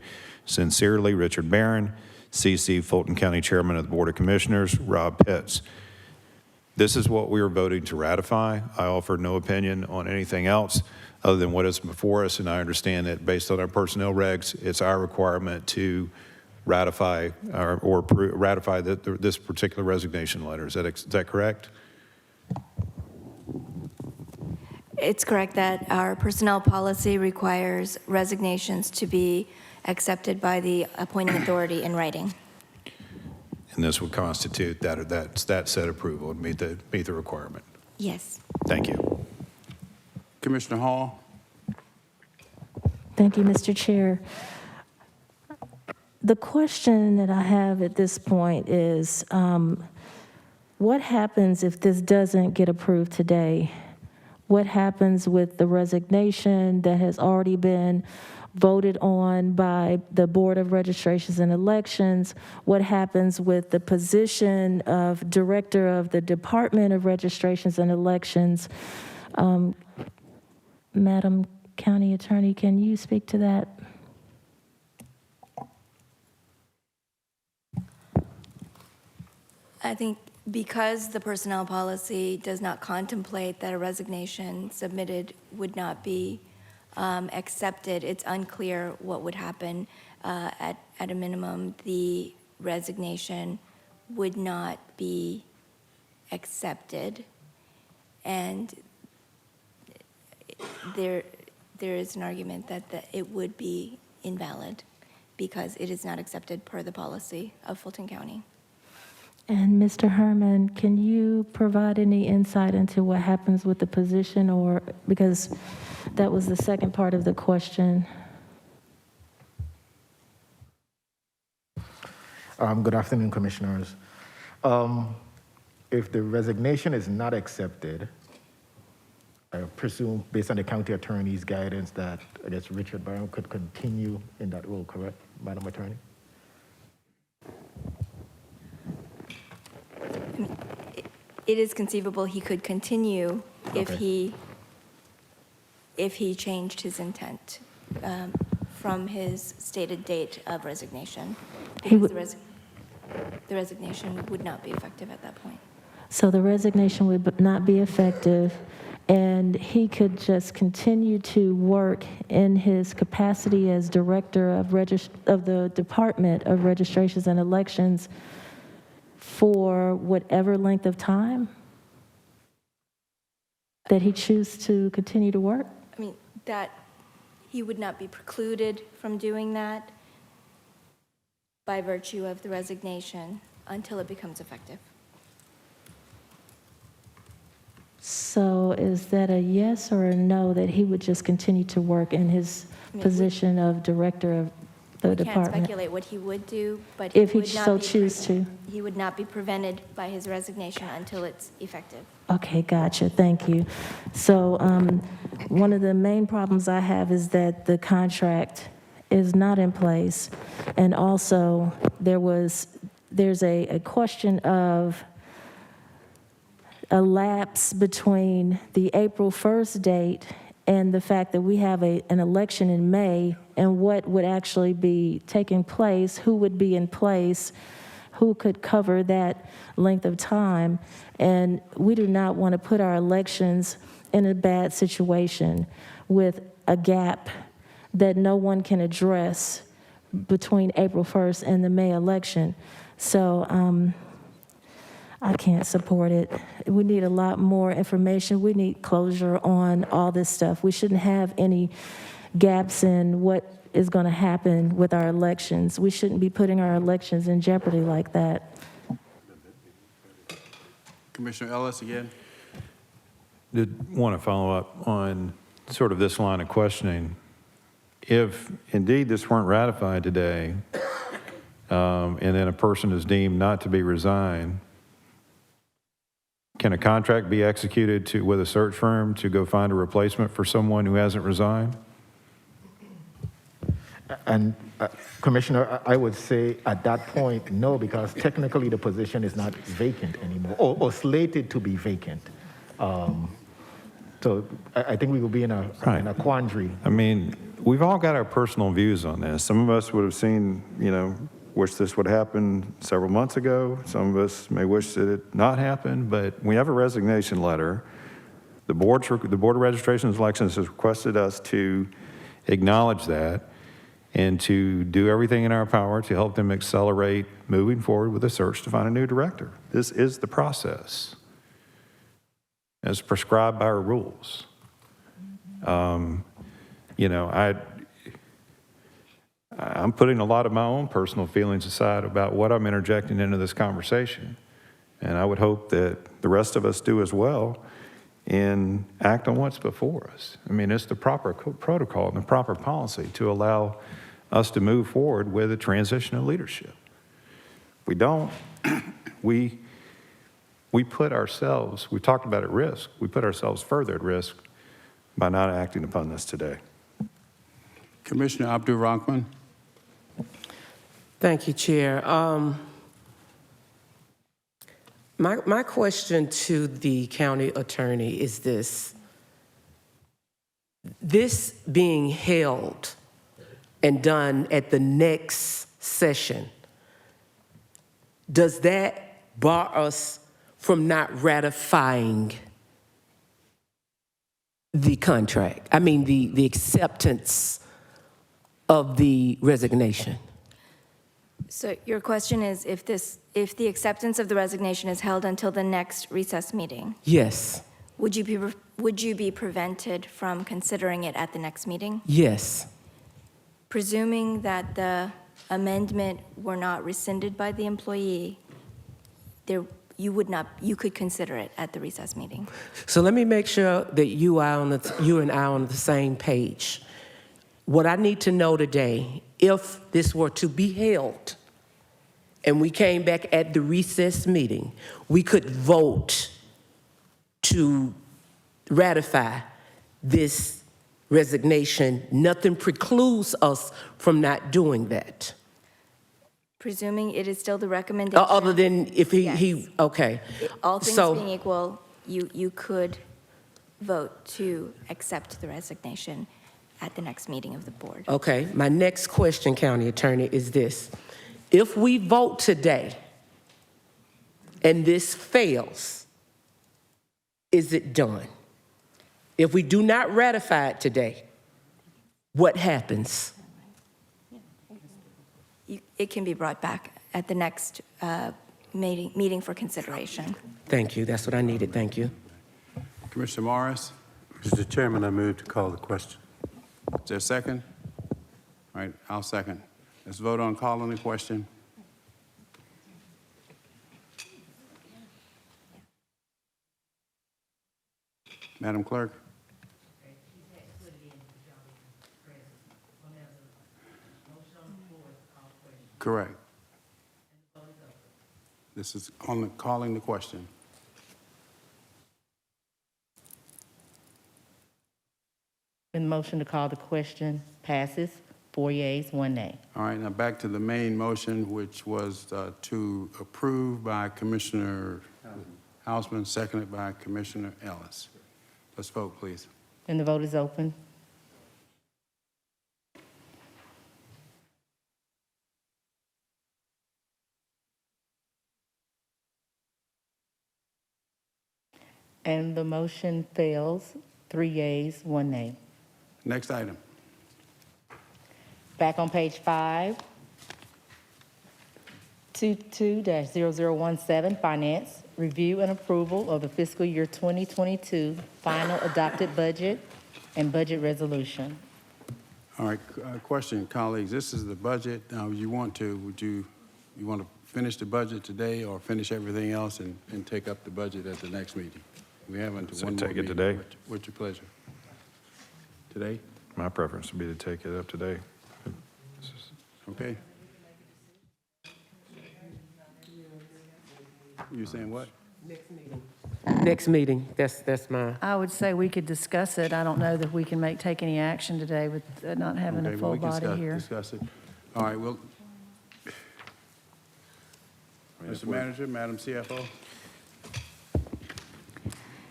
Sincerely, Richard Barron, CC Fulton County Chairman of the Board of Commissioners, Rob Pitts. This is what we are voting to ratify. I offer no opinion on anything else other than what is before us, and I understand that based on our personnel regs, it's our requirement to ratify ratify this particular resignation letter. Is that correct? It's correct that our personnel policy requires resignations to be accepted by the appointing authority in writing. And this would constitute that said approval and meet the requirement. Yes. Thank you. Commissioner Hall? Thank you, Mr. Chair. The question that I have at this point is, what happens if this doesn't get approved today? What happens with the resignation that has already been voted on by the Board of Registrations and Elections? What happens with the position of Director of the Department of Registrations and Elections? Madam County Attorney, can you speak to that? I think because the personnel policy does not contemplate that a resignation submitted would not be accepted, it's unclear what would happen. At a minimum, the resignation would not be accepted, and there is an argument that it would be invalid because it is not accepted per the policy of Fulton County. And Mr. Herman, can you provide any insight into what happens with the position, or because that was the second part of the question? Good afternoon, Commissioners. If the resignation is not accepted, I presume, based on the county attorney's guidance, that I guess Richard Brown could continue in that role, correct, Madam Attorney? It is conceivable he could continue if he changed his intent from his stated date of resignation. Because the resignation would not be effective at that point. So the resignation would not be effective, and he could just continue to work in his capacity as director of the Department of Registrations and Elections for whatever length of time that he chooses to continue to work? I mean, that he would not be precluded from doing that by virtue of the resignation until it becomes effective. So is that a yes or a no that he would just continue to work in his position of director of the We can't department? speculate what he would do, but If he would not so be choose to. He would not be prevented by his resignation until it's effective. Okay, gotcha, thank you. So one of the main problems I have is that the contract is not in place. And also, there's a question of a lapse between the April 1st date and the fact that we have an election in May, and what would actually be taking place, who would be in place, who could cover that length of time. And we do not want to put our elections in a bad situation with a gap that no one can address between April 1st and the May election. So I can't support it. We need a lot more information. We need closure on all this stuff. We shouldn't have any gaps in what is going to happen with our elections. We shouldn't be putting our elections in jeopardy like that. Commissioner Ellis again. Did want to follow up on sort of this line of questioning. If indeed this weren't ratified today, and then a person is deemed not to be resigned, can a contract be executed with a search firm to go find a replacement for someone who hasn't resigned? And Commissioner, I would say at that point, no, because technically the position is not vacant anymore, or slated to be vacant. So I think we will be in a quandary. I mean, we've all got our personal views on this. Some of us would have seen, wish this would happen several months ago. Some of us may wish that it not happen, but we have a resignation letter. The Board of Registrations and Elections has requested us to acknowledge that and to do everything in our power to help them accelerate moving forward with a search to find a new director. This is the process as prescribed by our rules. I'm putting a lot of my own personal feelings aside about what I'm interjecting into this conversation. And I would hope that the rest of us do as well and act on what's before us. I mean, it's the proper protocol and the proper policy to allow us to move forward with a transition of leadership. If we don't, we put ourselves, we talked about at risk, we put ourselves further at risk by not acting upon this today. Commissioner Abdul-Rahman. Thank you, Chair. My question to the county attorney is this. This being held and done at the next session, does that bar us from not ratifying the contract. I mean, the acceptance of the resignation. So your question is if the acceptance of the resignation is held until the next recess meeting, Yes, would you be prevented from considering it at the next meeting? yes. Presuming that the amendment were not rescinded by the employee, you could consider it at the recess meeting. So let me make sure that you and I are on the same page. What I need to know today, if this were to be held and we came back at the recess meeting, we could vote to ratify this resignation. Nothing precludes us from not doing that. Presuming it is still the recommendation. Other than if he okay. All things So- being equal, you could vote to accept the resignation at the next meeting of the board. Okay, my next question, County Attorney, is this. If we vote today and this fails, is it done? If we do not ratify it today, what happens? It can be brought back at the next meeting for consideration. Thank you, that's what I needed, thank you. Commissioner Morris, Mr. Chairman, I move to call the question. is there a second? All right, I'll second. Let's vote on calling the question. Madam Clerk? Correct. This is on the calling the question. And the motion to call the question passes, 4 yeas, 1 nay. All right, now back to the main motion, which was to approve by Commissioner Houseman, seconded by Commissioner Ellis. Let's vote, please. And the vote is open. And the motion fails, 3 yeas, 1 nay. Next item. Back on page 5, 22-0017, Finance, review and approval of the fiscal year 2022 final adopted budget and budget resolution. All right, question, colleagues. This is the budget. Now, you want to finish the budget today or finish everything else and take up the budget at the next meeting? We have until So one more take it meeting. today? What's your pleasure? Today? My preference would be to take it up today. Okay. You saying what? Next meeting, that's my, I would say we could discuss it. I don't know that we can take any action today with not having Okay, a well, full we can body here. discuss it. All right, well, Mr. Manager, Madam CFO?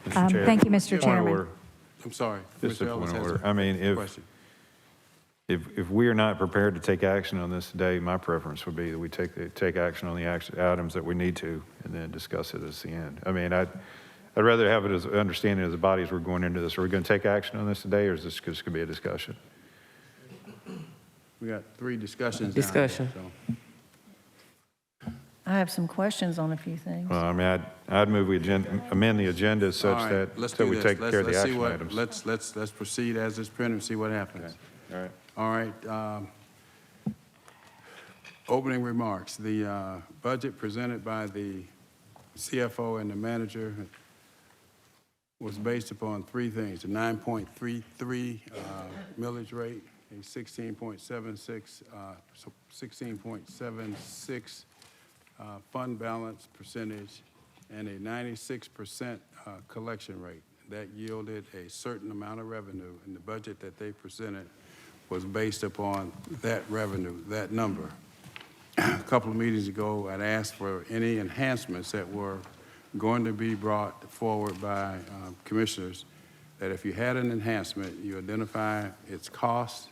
Mr. Chair. Thank you, Mr. Point of Chairman. order. I'm sorry. Just a Mr. Ellis point of has order. a I mean, question. if we are not prepared to take action on this today, my preference would be that we take action on the items that we need to and then discuss it at the end. I mean, I'd rather have it as understanding as a body as we're going into this. Are we going to take action on this today, or is this just going to be a discussion? We got 3 discussions. Discussion. Down there, I have some questions on a few things. Well, I mean, I'd move we amend the agenda so. All such right, that, let's so do we this. take care of the Let's see action what- items. Let's proceed as it's printed and see what happens. All right. All right. Opening remarks. The budget presented by the CFO and the manager was based upon 3 things: the 9.33 millage rate, a 16.76 fund balance percentage, and a 96% collection rate. That yielded a certain amount of revenue, and the budget that they presented was based upon that revenue, that number. A couple of meetings ago, I'd asked for any enhancements that were going to be brought forward by commissioners, that if you had an enhancement, you identify its cost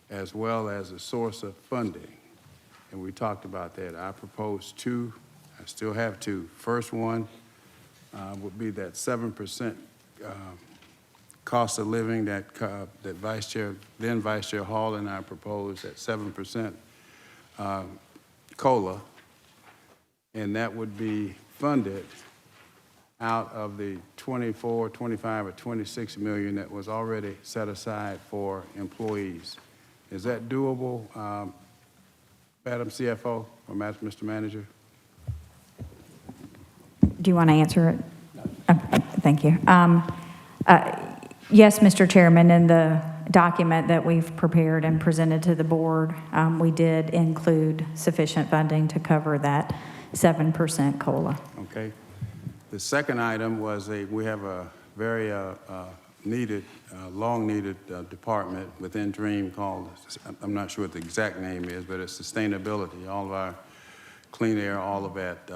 as well as a source of funding. And we talked about that. I proposed 2. I still have 2. First one would be that 7% cost of living that that then Vice Chair Hall and I proposed at 7% COLA, and that would be funded out of the 24, 25, or 26 million that was already set aside for employees. Is that doable, Madam CFO or Mr. Manager? Do you want to answer it? Okay, thank you. Yes, Mr. Chairman, in the document that we've prepared and presented to the board, we did include sufficient funding to cover that 7% COLA. Okay. The second item was we have a very needed, long-needed department within DREAM called, I'm not sure what the exact name is, but it's sustainability. All of our clean air, all of that.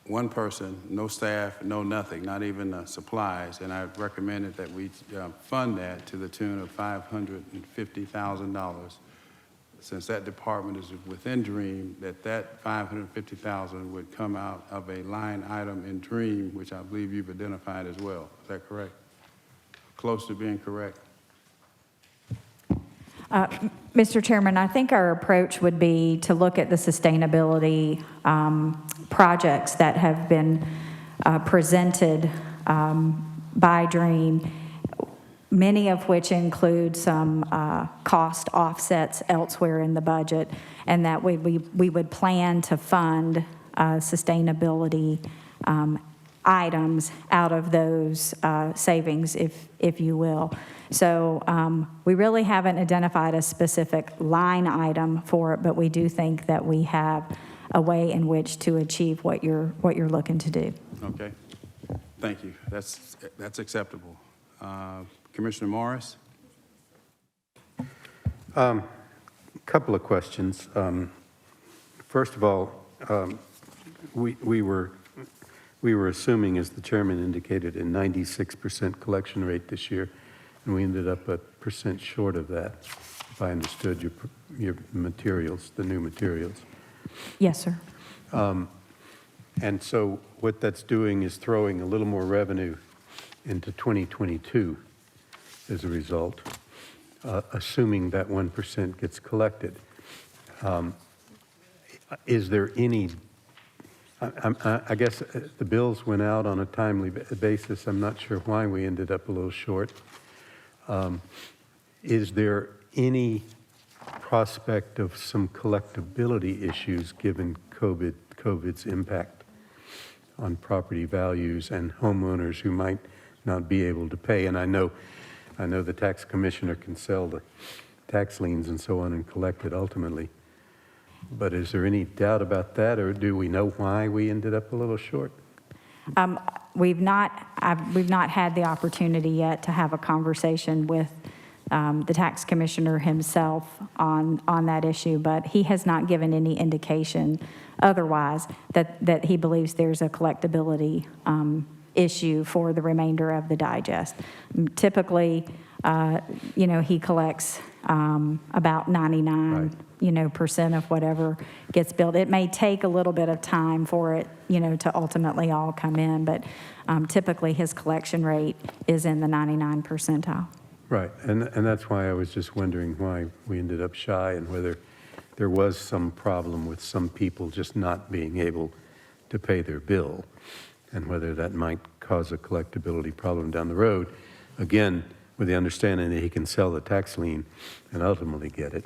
One person, no staff, no nothing, not even supplies, and I recommended that we fund that to the tune of $550,000. Since that department is within DREAM, that $550,000 would come out of a line item in DREAM, which I believe you've identified as well. Is that correct? Close to being correct? Mr. Chairman, I think our approach would be to look at the sustainability projects that have been presented by DREAM, many of which include some cost offsets elsewhere in the budget, and that we would plan to fund sustainability items out of those savings, if you will. So we really haven't identified a specific line item for it, but we do think that we have a way in which to achieve what you're looking to do. Okay. Thank you. That's acceptable. Commissioner Morris? Couple of questions. First of all, we were assuming, as the chairman indicated, a 96% collection rate this year, and we ended up 1% short of that, if I understood your materials, the new materials. Yes, sir. And so what that's doing is throwing a little more revenue into 2022 as a result, assuming that 1% gets collected. Is there any, I guess the bills went out on a timely basis. I'm not sure why we ended up a little short. Is there any prospect of some collectability issues given COVID's impact on property values and homeowners who might not be able to pay? And I know the tax commissioner can sell the tax liens and so on and collect it ultimately. But is there any doubt about that, or do we know why we ended up a little short? We've not had the opportunity yet to have a conversation with the tax commissioner himself on that issue, but he has not given any indication otherwise that he believes there's a collectability issue for the remainder of the digest. Typically, he collects about 99%, percent of whatever gets billed. It may take a little bit of time for it, to ultimately all come in, but typically his collection rate is in the 99th percentile. Right, and that's why I was just wondering why we ended up shy and whether there was some problem with some people just not being able to pay their bill and whether that might cause a collectability problem down the road. Again, with the understanding that he can sell the tax lien and ultimately get it.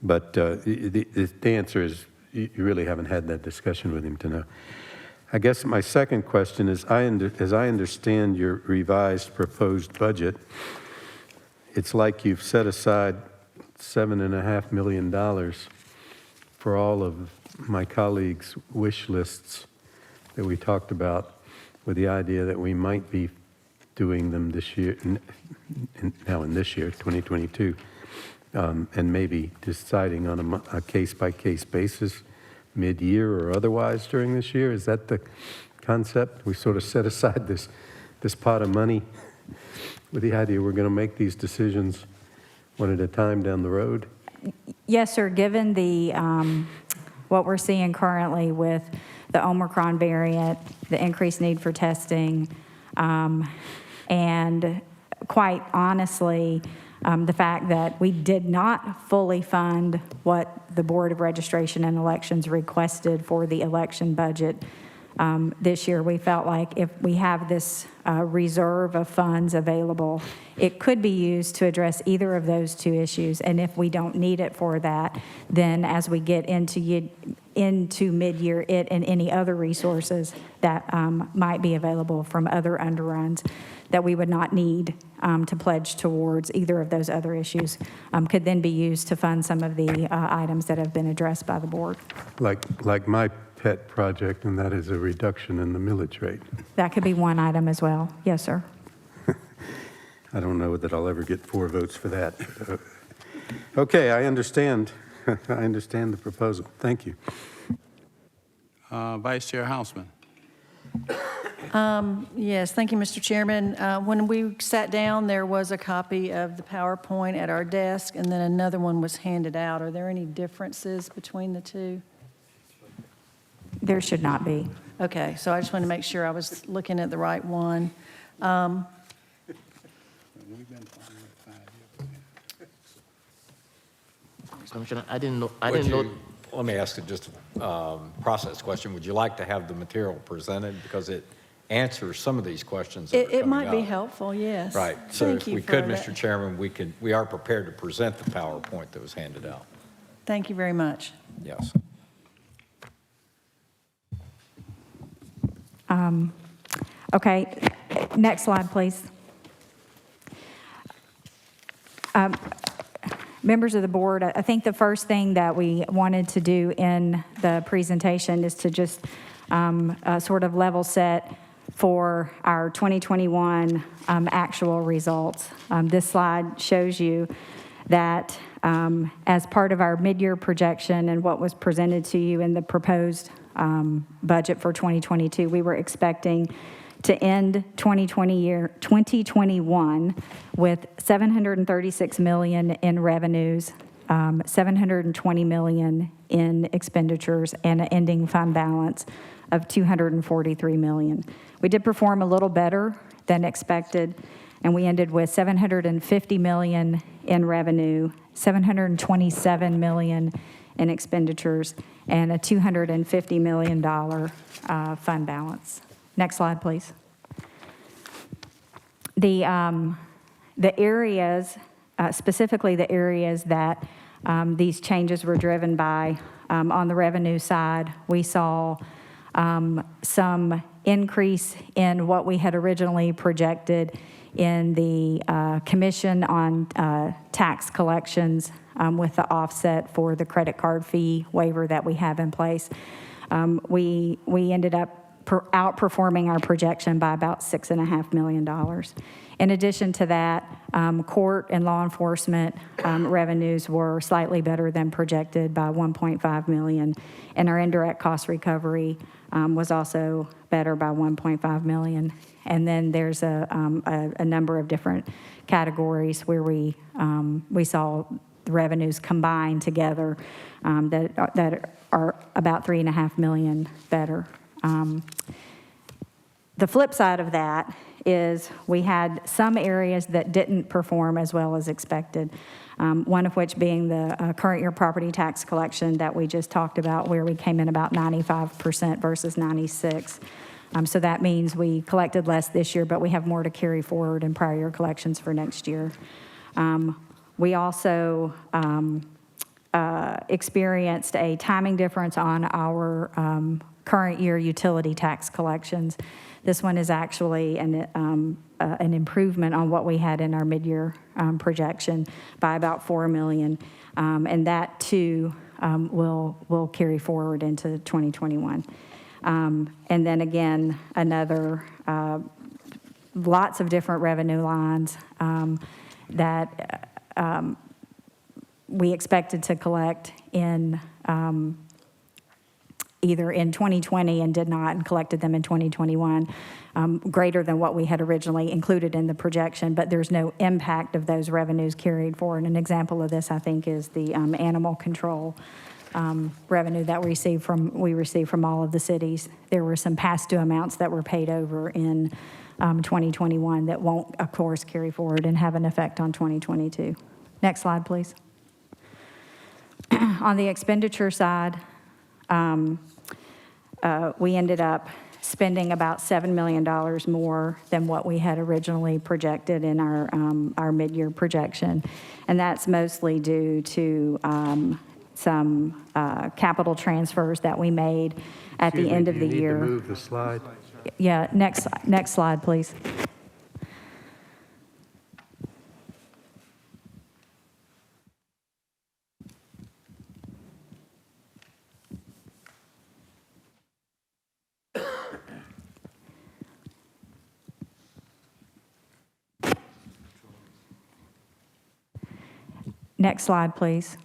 But the answer is you really haven't had that discussion with him to know. I guess my second question is, as I understand your revised proposed budget, it's like you've set aside $7.5 million for all of my colleagues' wish lists that we talked about, with the idea that we might be doing them this year, now in this year, 2022, and maybe deciding on a case-by-case basis mid-year or otherwise during this year. Is that the concept? We sort of set aside this pot of money with the idea we're going to make these decisions one at a time down the road? Yes, sir. Given the what we're seeing currently with the Omicron variant, the increased need for testing, And quite honestly, the fact that we did not fully fund what the Board of Registration and Elections requested for the election budget this year, we felt like if we have this reserve of funds available, it could be used to address either of those two issues. And if we don't need it for that, then as we get into mid-year, it and any other resources that might be available from other underruns that we would not need to pledge towards either of those other issues could then be used to fund some of the items that have been addressed by the board. Like my pet project, and that is a reduction in the millage rate. That could be one item as well. Yes, sir. I don't know that I'll ever get 4 votes for that. Okay, I understand. I understand the proposal. Thank you. Vice Chair Houseman. Yes, thank you, Mr. Chairman. When we sat down, there was a copy of the PowerPoint at our desk, and then another one was handed out. Are there any differences between the two? There should not be. Okay, so I just wanted to make sure I was looking at the right one. Commissioner, I didn't know. Let me ask you just a process question. Would you like to have the material presented because it answers some of these questions? It might be helpful, yes. Right. So Thank if you we for could, that. Mr. Chairman, we are prepared to present the PowerPoint that was handed out. Thank you very much. Yes. Okay, next slide, please. Members of the board, I think the first thing that we wanted to do in the presentation is to just sort of level set for our 2021 actual results. This slide shows you that as part of our mid-year projection and what was presented to you in the proposed budget for 2022, we were expecting to end 2021 with $736 million in revenues, $720 million in expenditures, and an ending fund balance of $243 million. We did perform a little better than expected, and we ended with $750 million in revenue, $727 million in expenditures, and a $250 million fund balance. Next slide, please. The areas, specifically the areas that these changes were driven by, on the revenue side, we saw some increase in what we had originally projected in the commission on tax collections with the offset for the credit card fee waiver that we have in place. We ended up outperforming our projection by about $6.5 million. In addition to that, court and law enforcement revenues were slightly better than projected by $1.5 million, and our indirect cost recovery was also better by $1.5 million. And then there's a number of different categories where we saw the revenues combined together that are about $3.5 million better. The flip side of that is we had some areas that didn't perform as well as expected, one of which being the current year property tax collection that we just talked about, where we came in about 95% versus 96%. So that means we collected less this year, but we have more to carry forward in prior year collections for next year. We also experienced a timing difference on our current year utility tax collections. This one is actually an improvement on what we had in our mid-year projection by about $4 million, and that too will carry forward into 2021. And then again, another lots of different revenue lines that we expected to collect in either in 2020 and did not, and collected them in 2021, greater than what we had originally included in the projection, but there's no impact of those revenues carried forward. An example of this, I think, is the animal control revenue that we received from all of the cities. There were some past due amounts that were paid over in 2021 that won't, of course, carry forward and have an effect on 2022. Next slide, please. On the expenditure side, we ended up spending about $7 million more than what we had originally projected in our mid-year projection. And that's mostly due to some capital transfers that we made at the end of the year. Do you need to move the slide? Yeah, next slide, please. Next slide, please.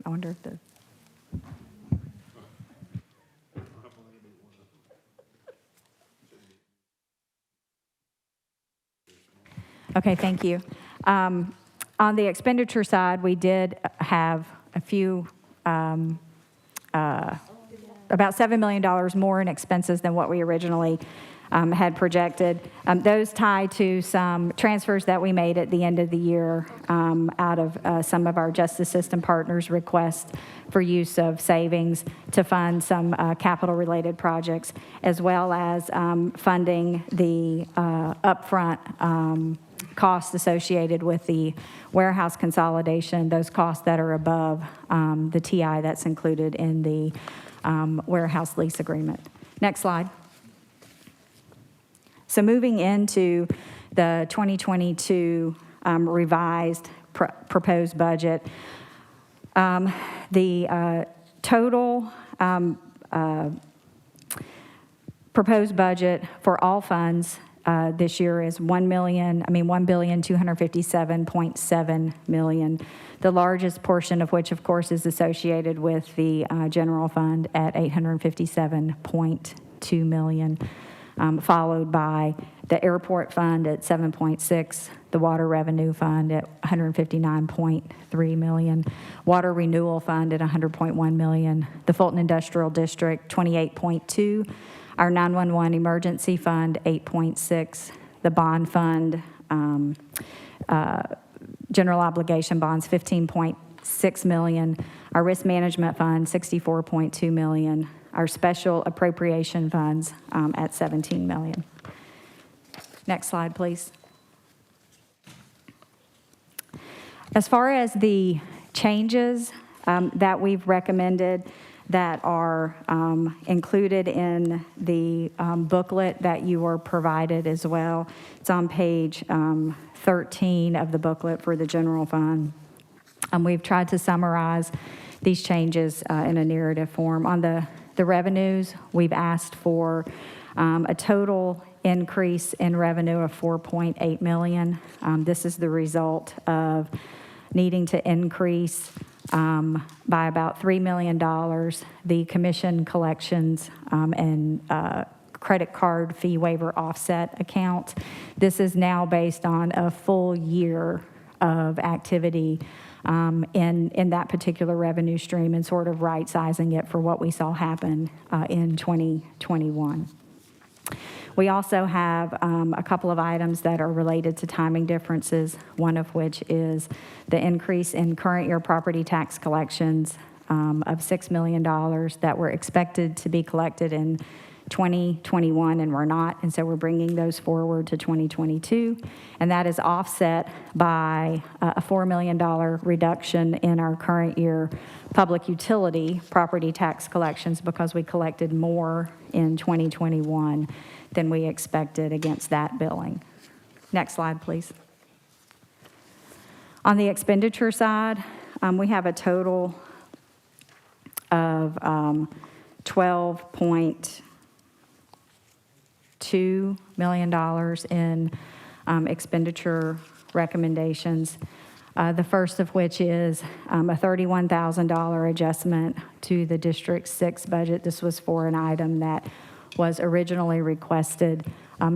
I wonder if the... Okay, thank you. On the expenditure side, we did have a few, about $7 million more in expenses than what we originally had projected. Those tie to some transfers that we made at the end of the year out of some of our justice system partners' requests for use of savings to fund some capital-related projects, as well as funding the upfront costs associated with the warehouse consolidation, those costs that are above the TI that's included in the warehouse lease agreement. Next slide. So moving into the 2022 revised proposed budget, the total proposed budget for all funds this year is $1,257.7 million. The largest portion of which, of course, is associated with the general fund at $857.2 million. Followed by the airport fund at 7.6, the water revenue fund at 159.3 million, water renewal fund at 100.1 million, the Fulton Industrial District 28.2, our 911 emergency fund 8.6, the bond fund, general obligation bonds 15.6 million, our risk management fund 64.2 million, our special appropriation funds at 17 million. Next slide, please. As far as the changes that we've recommended that are included in the booklet that you were provided as well, it's on page 13 of the booklet for the general fund. We've tried to summarize these changes in a narrative form. On the revenues, we've asked for a total increase in revenue of $4.8 million. This is the result of needing to increase by about $3 million the commission collections and credit card fee waiver offset account. This is now based on a full year of activity in that particular revenue stream and sort of right-sizing it for what we saw happen in 2021. We also have a couple of items that are related to timing differences, one of which is the increase in current year property tax collections of $6 million that were expected to be collected in 2021 and were not, and so we're bringing those forward to 2022, and that is offset by a $4 million reduction in our current year public utility property tax collections because we collected more in 2021 than we expected against that billing. Next slide, please. On the expenditure side, we have a total of $12.2 million in expenditure recommendations. The first of which is a $31,000 adjustment to the District 6 budget. This was for an item that was originally requested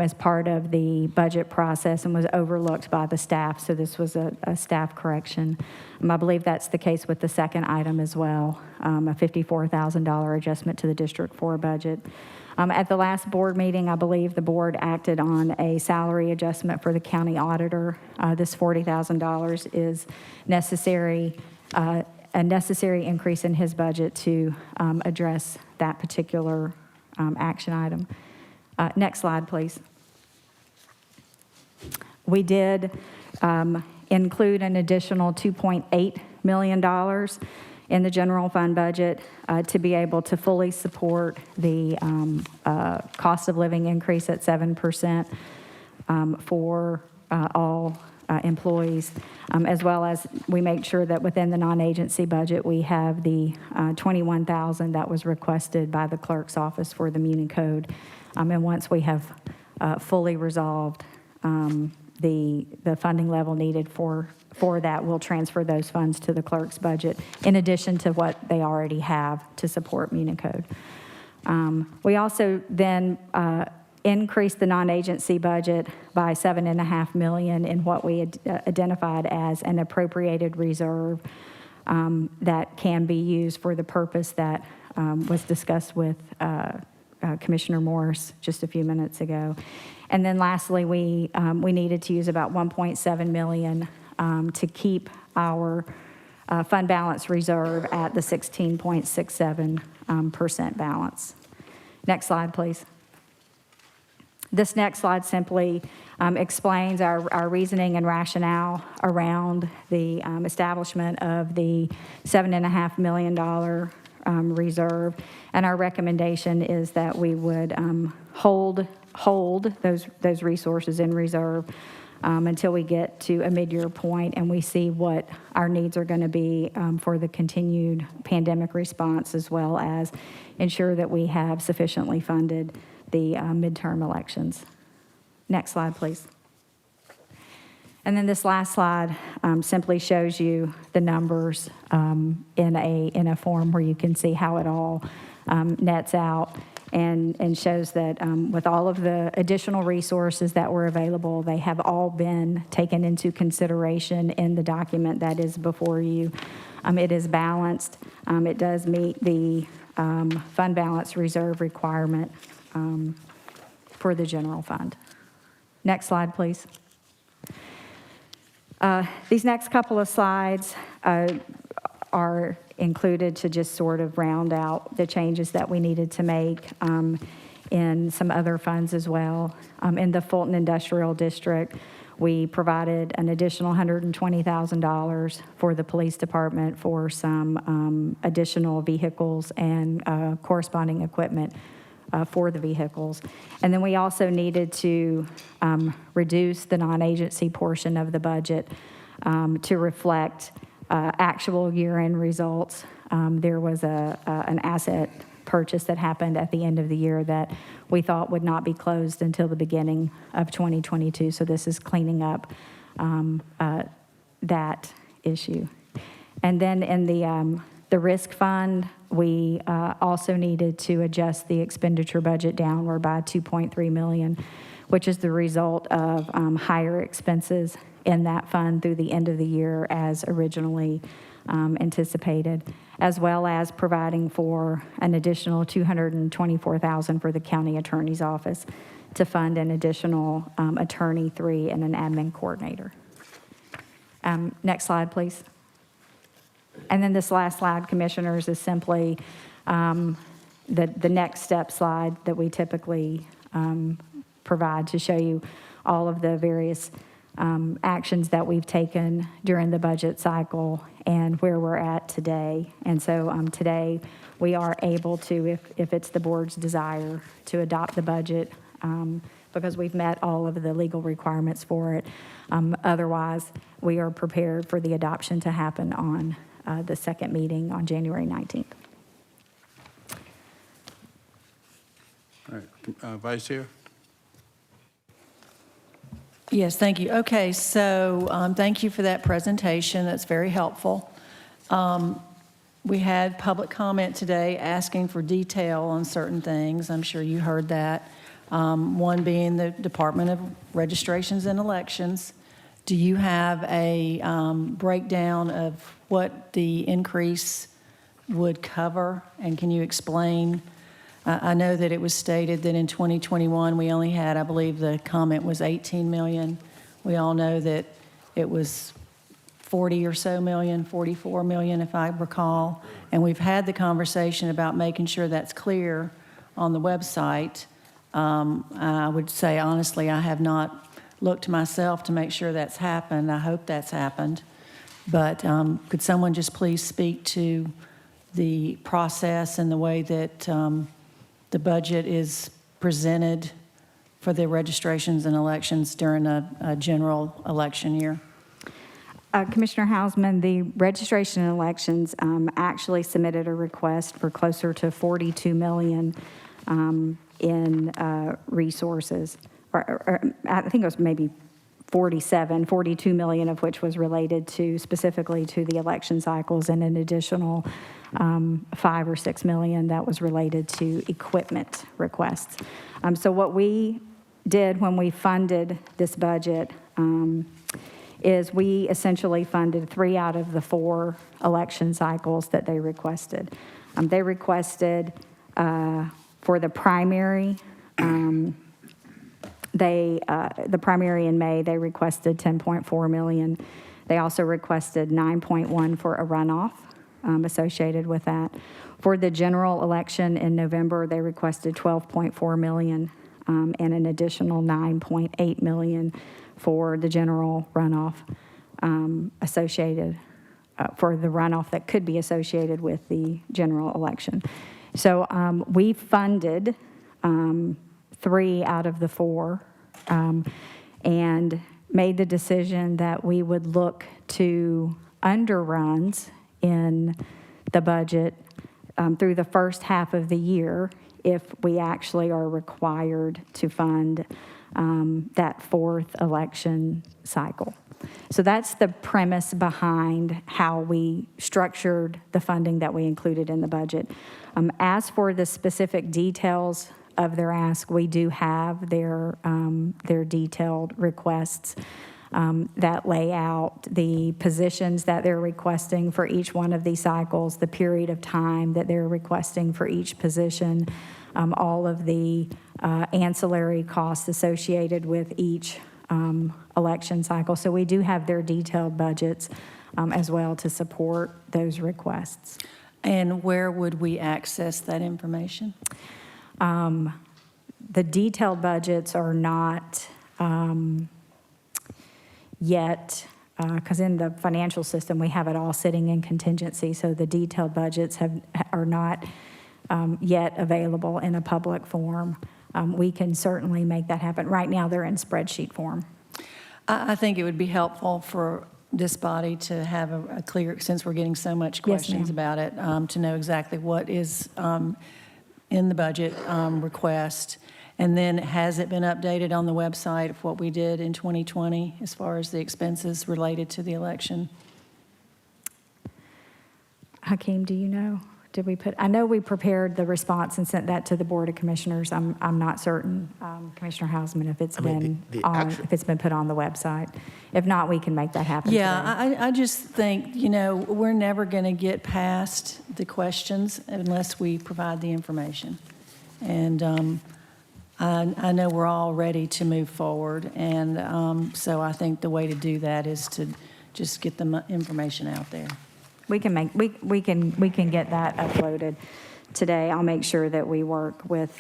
as part of the budget process and was overlooked by the staff, so this was a staff correction. I believe that's the case with the second item as well, a $54,000 adjustment to the District 4 budget. At the last board meeting, I believe the board acted on a salary adjustment for the county auditor. This $40,000 is necessary, a necessary increase in his budget to address that particular action item. Next slide, please. We did include an additional $2.8 million in the general fund budget to be able to fully support the cost of living increase at 7% for all employees, as well as we make sure that within the non-agency budget, we have the $21,000 that was requested by the clerk's office for the Muni Code. And once we have fully resolved the funding level needed for that, we'll transfer those funds to the clerk's budget, in addition to what they already have to support Muni Code. We also then increased the non-agency budget by $7.5 million in what we had identified as an appropriated reserve that can be used for the purpose that was discussed with Commissioner Morris just a few minutes ago. And then lastly, we needed to use about $1.7 million to keep our fund balance reserve at the 16.67% balance. Next slide, please. This next slide simply explains our reasoning and rationale around the establishment of the $7.5 million reserve. And our recommendation is that we would hold those resources in reserve until we get to a mid-year point and we see what our needs are going to be for the continued pandemic response, as well as ensure that we have sufficiently funded the midterm elections. Next slide, please. And then this last slide simply shows you the numbers in a form where you can see how it all nets out, and shows that with all of the additional resources that were available, they have all been taken into consideration in the document that is before you. It is balanced. It does meet the fund balance reserve requirement for the general fund. Next slide, please. These next couple of slides are included to just sort of round out the changes that we needed to make in some other funds as well. In the Fulton Industrial District, we provided an additional $120,000 for the police department for some additional vehicles and corresponding equipment for the vehicles. And then we also needed to reduce the non-agency portion of the budget to reflect actual year-end results. There was an asset purchase that happened at the end of the year that we thought would not be closed until the beginning of 2022. So this is cleaning up that issue. And then in the risk fund, we also needed to adjust the expenditure budget downward by $2.3 million, which is the result of higher expenses in that fund through the end of the year as originally anticipated, as well as providing for an additional $224,000 for the county attorney's office to fund an additional attorney 3 and an admin coordinator. Next slide, please. And then this last slide, Commissioners, is simply the next step slide that we typically provide to show you all of the various actions that we've taken during the budget cycle and where we're at today. And so today we are able to, if it's the board's desire, to adopt the budget because we've met all of the legal requirements for it. Otherwise, we are prepared for the adoption to happen on the second meeting on January 19th. All right, Vice Chair? Yes, thank you. Okay, so thank you for that presentation. That's very helpful. We had public comment today asking for detail on certain things. I'm sure you heard that. One being the Department of Registrations and Elections. Do you have a breakdown of what the increase would cover? And can you explain? I know that it was stated that in 2021, we only had, I believe the comment was 18 million. We all know that it was 40 or so million, 44 million if I recall. And we've had the conversation about making sure that's clear on the website. I would say honestly, I have not looked myself to make sure that's happened. I hope that's happened. But could someone just please speak to the process and the way that the budget is presented for the registrations and elections during a general election year? Commissioner Houseman, the registration and elections actually submitted a request for closer to 42 million in resources, or I think it was maybe 42 million of which was related to specifically to the election cycles, and an additional 5 or 6 million that was related to equipment requests. So what we did when we funded this budget is we essentially funded 3 out of the 4 election cycles that they requested. They requested for the primary, the primary in May, they requested 10.4 million. They also requested 9.1 for a runoff associated with that. For the general election in November, they requested 12.4 million and an additional 9.8 million for the general runoff associated, for the runoff that could be associated with the general election. So we funded 3 out of the 4 and made the decision that we would look to underruns in the budget through the first half of the year if we actually are required to fund that 4th election cycle. So that's the premise behind how we structured the funding that we included in the budget. As for the specific details of their ask, we do have their detailed requests that lay out the positions that they're requesting for each one of these cycles, the period of time that they're requesting for each position, all of the ancillary costs associated with each election cycle. So we do have their detailed budgets as well to support those requests. And where would we access that information? The detailed budgets are not yet, because in the financial system, we have it all sitting in contingency, so the detailed budgets are not yet available in a public form. We can certainly make that happen. Right now, they're in spreadsheet form. I think it would be helpful for this body to have a clear, since we're getting so much questions about it, to know exactly what is in the budget request. And then has it been updated on the website of what we did in 2020 as far as the expenses related to the election? Hakeem, do you know? Did we put, I know we prepared the response and sent that to the Board of Commissioners. I'm not certain, Commissioner Houseman, if it's been if it's been put on the website. If not, we can make that happen. Yeah, I just think, you know, we're never going to get past the questions unless we provide the information. And I know we're all ready to move forward. And so I think the way to do that is to just get the information out there. We can get that uploaded today. I'll make sure that we work with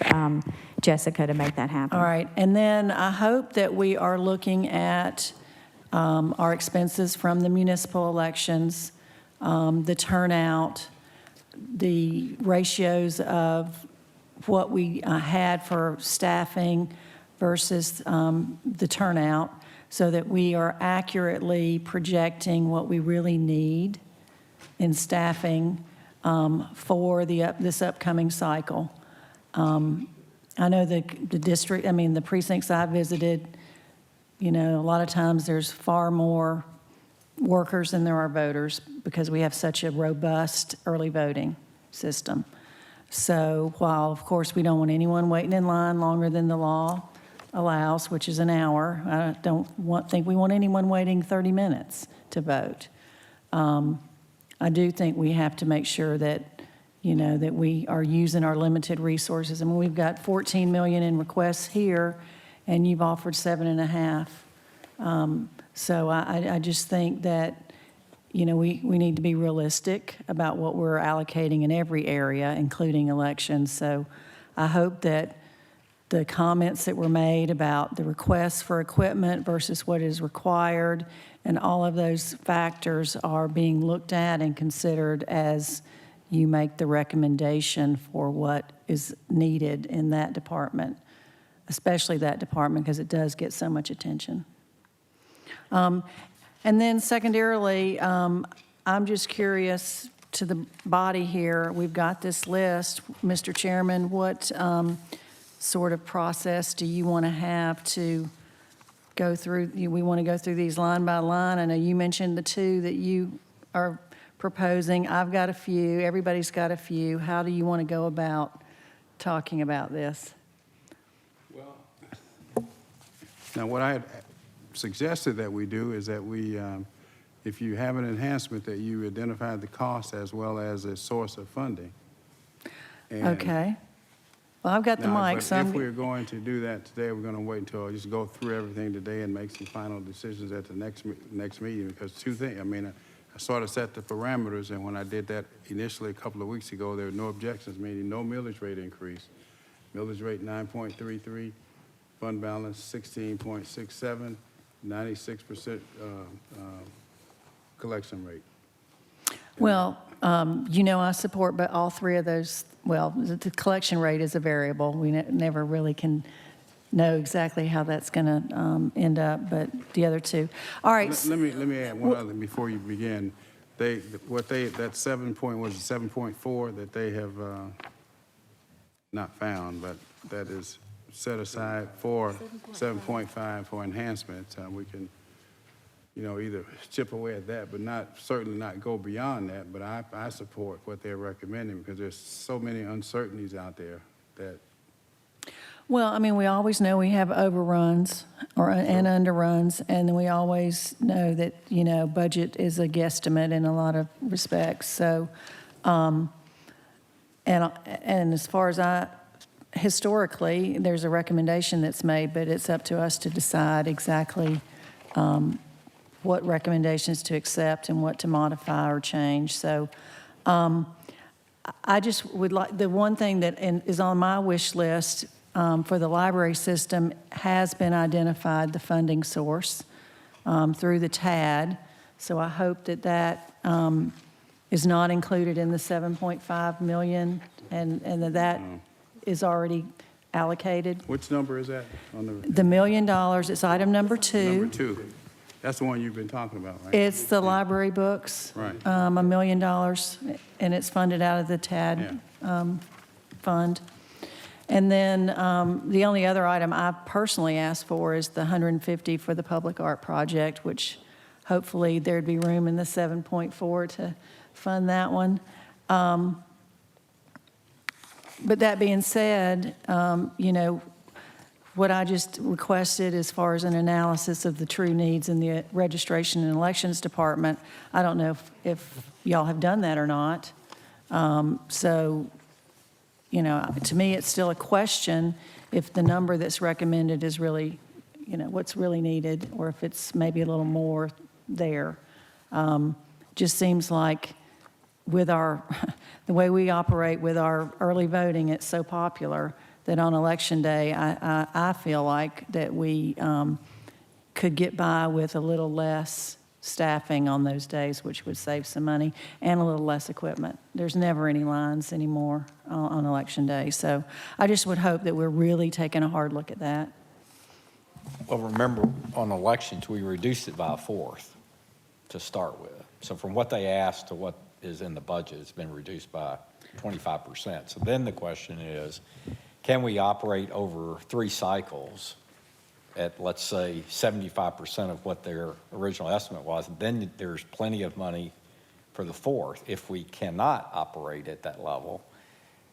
Jessica to make that happen. All right, and then I hope that we are looking at our expenses from the municipal elections, the turnout, the ratios of what we had for staffing versus the turnout, so that we are accurately projecting what we really need in staffing for this upcoming cycle. I know the district, the precincts I visited, a lot of times there's far more workers than there are voters because we have such a robust early voting system. So while, of course, we don't want anyone waiting in line longer than the law allows, which is an hour, I don't think we want anyone waiting 30 minutes to vote. I do think we have to make sure that, that we are using our limited resources. I mean, we've got 14 million in requests here, and you've offered 7.5. So I just think that, we need to be realistic about what we're allocating in every area, including elections. So I hope that the comments that were made about the requests for equipment versus what is required, and all of those factors are being looked at and considered as you make the recommendation for what is needed in that department, especially that department, because it does get so much attention. And then secondarily, I'm just curious to the body here. We've got this list. Mr. Chairman, what sort of process do you want to have to go through? We want to go through these line by line. I know you mentioned the two that you are proposing. I've got a few. Everybody's got a few. How do you want to go about talking about this? Well, now what I had suggested that we do is that we, if you have an enhancement, that you identify the cost as well as a source of funding. And okay. Well, I've got the mic, so if we're going to do that today, we're going to wait until just go through everything today and make some final decisions at the next meeting, because two things. I sort of set the parameters, and when I did that initially a couple of weeks ago, there were no objections, meaning no millage rate increase. Millage rate 9.33, fund balance 16.67, 96% collection rate. Well, I support but all three of those. Well, the collection rate is a variable. We never really can know exactly how that's going to end up, but the other two. All right. Let me add one other before you begin. That 7.4 that they have not found, but that is set aside for 7.5 for enhancement. We can, either chip away at that, but certainly not go beyond that. But I support what they're recommending, because there's so many uncertainties out there that. Well, we always know we have overruns and underruns, and we always know that, budget is a guesstimate in a lot of respects. So, and as far as historically, there's a recommendation that's made, but it's up to us to decide exactly what recommendations to accept and what to modify or change. So I just would like, the one thing that is on my wish list for the library system has been identified, the funding source through the TAD. So I hope that is not included in the 7.5 million and that is already allocated. Which number is that on the $1 million? It's item number 2. Number 2. That's the one you've been talking about, right? It's the library books. Right. $1 million, and it's funded out of the TAD fund. And then the only other item I personally asked for is the 150 for the public art project, which hopefully there'd be room in the 7.4 to fund that one. But that being said, what I just requested as far as an analysis of the true needs in the registration and elections department, I don't know if y'all have done that or not. So, to me, it's still a question if the number that's recommended is really, what's really needed, or if it's maybe a little more there. Just seems like with the way we operate with our early voting, it's so popular that on election day, I feel like that we could get by with a little less staffing on those days, which would save some money, and a little less equipment. There's never any lines anymore on election day. So I just would hope that we're really taking a hard look at that. Well, remember, on elections, we reduced it by a fourth to start with. So from what they asked to what is in the budget, it's been reduced by 25%. So then the question is, can we operate over 3 cycles at, let's say, 75% of what their original estimate was? Then there's plenty of money for the fourth. If we cannot operate at that level,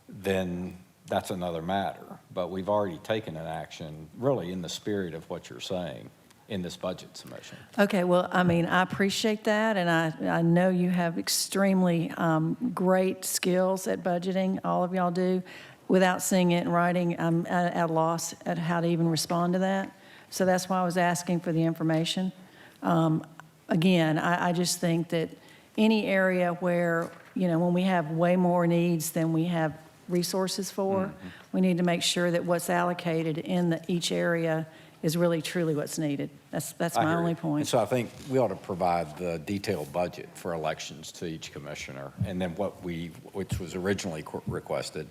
then that's another matter. But we've already taken an action, really in the spirit of what you're saying, in this budget submission. Okay, well, I mean, I appreciate that, and I know you have extremely great skills at budgeting, all of y'all do. Without seeing it in writing, I'm at a loss at how to even respond to that. So that's why I was asking for the information. Again, I just think that any area where, you know, when we have way more needs than we have resources for, we need to make sure that what's allocated in each area is really truly what's needed. That's my only point. And so I think we ought to provide the detailed budget for elections to each commissioner, and then which was originally requested,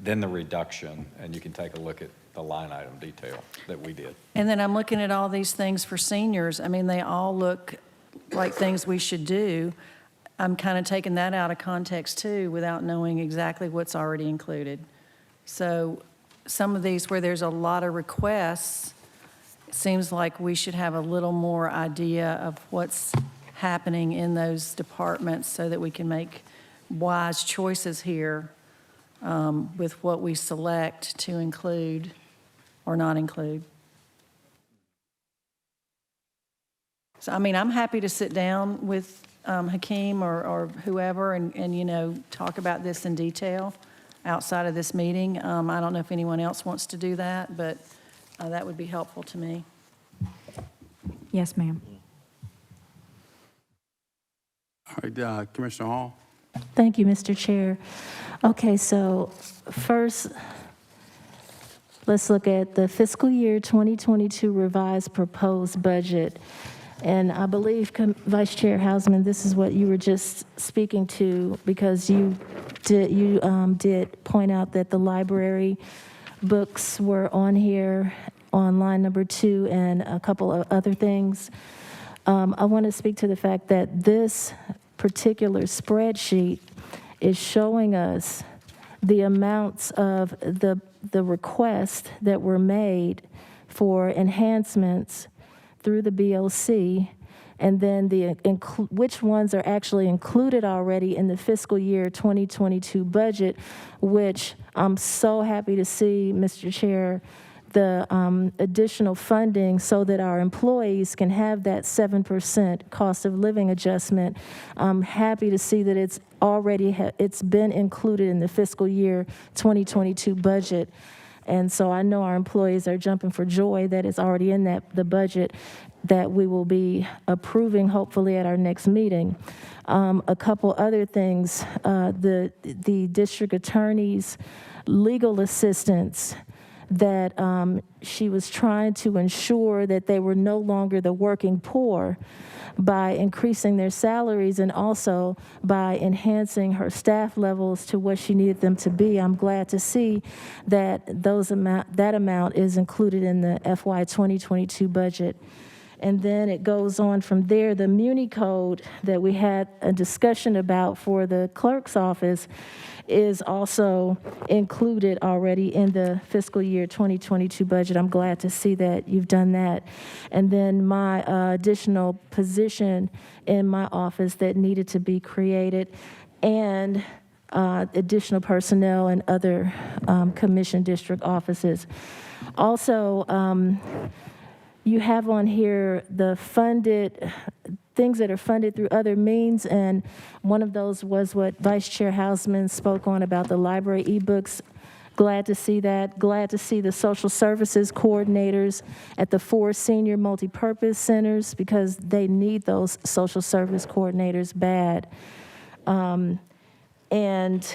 then the reduction, and you can take a look at the line item detail that we did. And then I'm looking at all these things for seniors. I mean, they all look like things we should do. I'm kind of taking that out of context too, without knowing exactly what's already included. So some of these where there's a lot of requests, it seems like we should have a little more idea of what's happening in those departments so that we can make wise choices here with what we select to include or not include. So, I mean, I'm happy to sit down with Hakeem or whoever and, you know, talk about this in detail outside of this meeting. I don't know if anyone else wants to do that, but that would be helpful to me. Yes, ma'am. All right, Commissioner Hall. Thank you, Mr. Chair. Okay, so first, let's look at the fiscal year 2022 revised proposed budget. And I believe, Vice Chair Houseman, this is what you were just speaking to, because you did point out that the library books were on here on line number 2 and a couple of other things. I want to speak to the fact that this particular spreadsheet is showing us the amounts of the requests that were made for enhancements through the BOC, and then which ones are actually included already in the fiscal year 2022 budget, which I'm so happy to see, Mr. Chair, the additional funding so that our employees can have that 7% cost of living adjustment. I'm happy to see that it's already it's been included in the fiscal year 2022 budget. And so I know our employees are jumping for joy that it's already in the budget that we will be approving hopefully at our next meeting. A couple other things, the district attorney's legal assistance, that she was trying to ensure that they were no longer the working poor by increasing their salaries and also by enhancing her staff levels to what she needed them to be. I'm glad to see that that amount is included in the FY 2022 budget. And then it goes on from there. The Muni Code that we had a discussion about for the clerk's office is also included already in the fiscal year 2022 budget. I'm glad to see that you've done that. And then my additional position in my office that needed to be created, and additional personnel in other commission district offices. Also, you have on here the funded things that are funded through other means, and one of those was what Vice Chair Houseman spoke on about the library ebooks. Glad to see that. Glad to see the social services coordinators at the 4 senior multipurpose centers, because they need those social service coordinators bad. And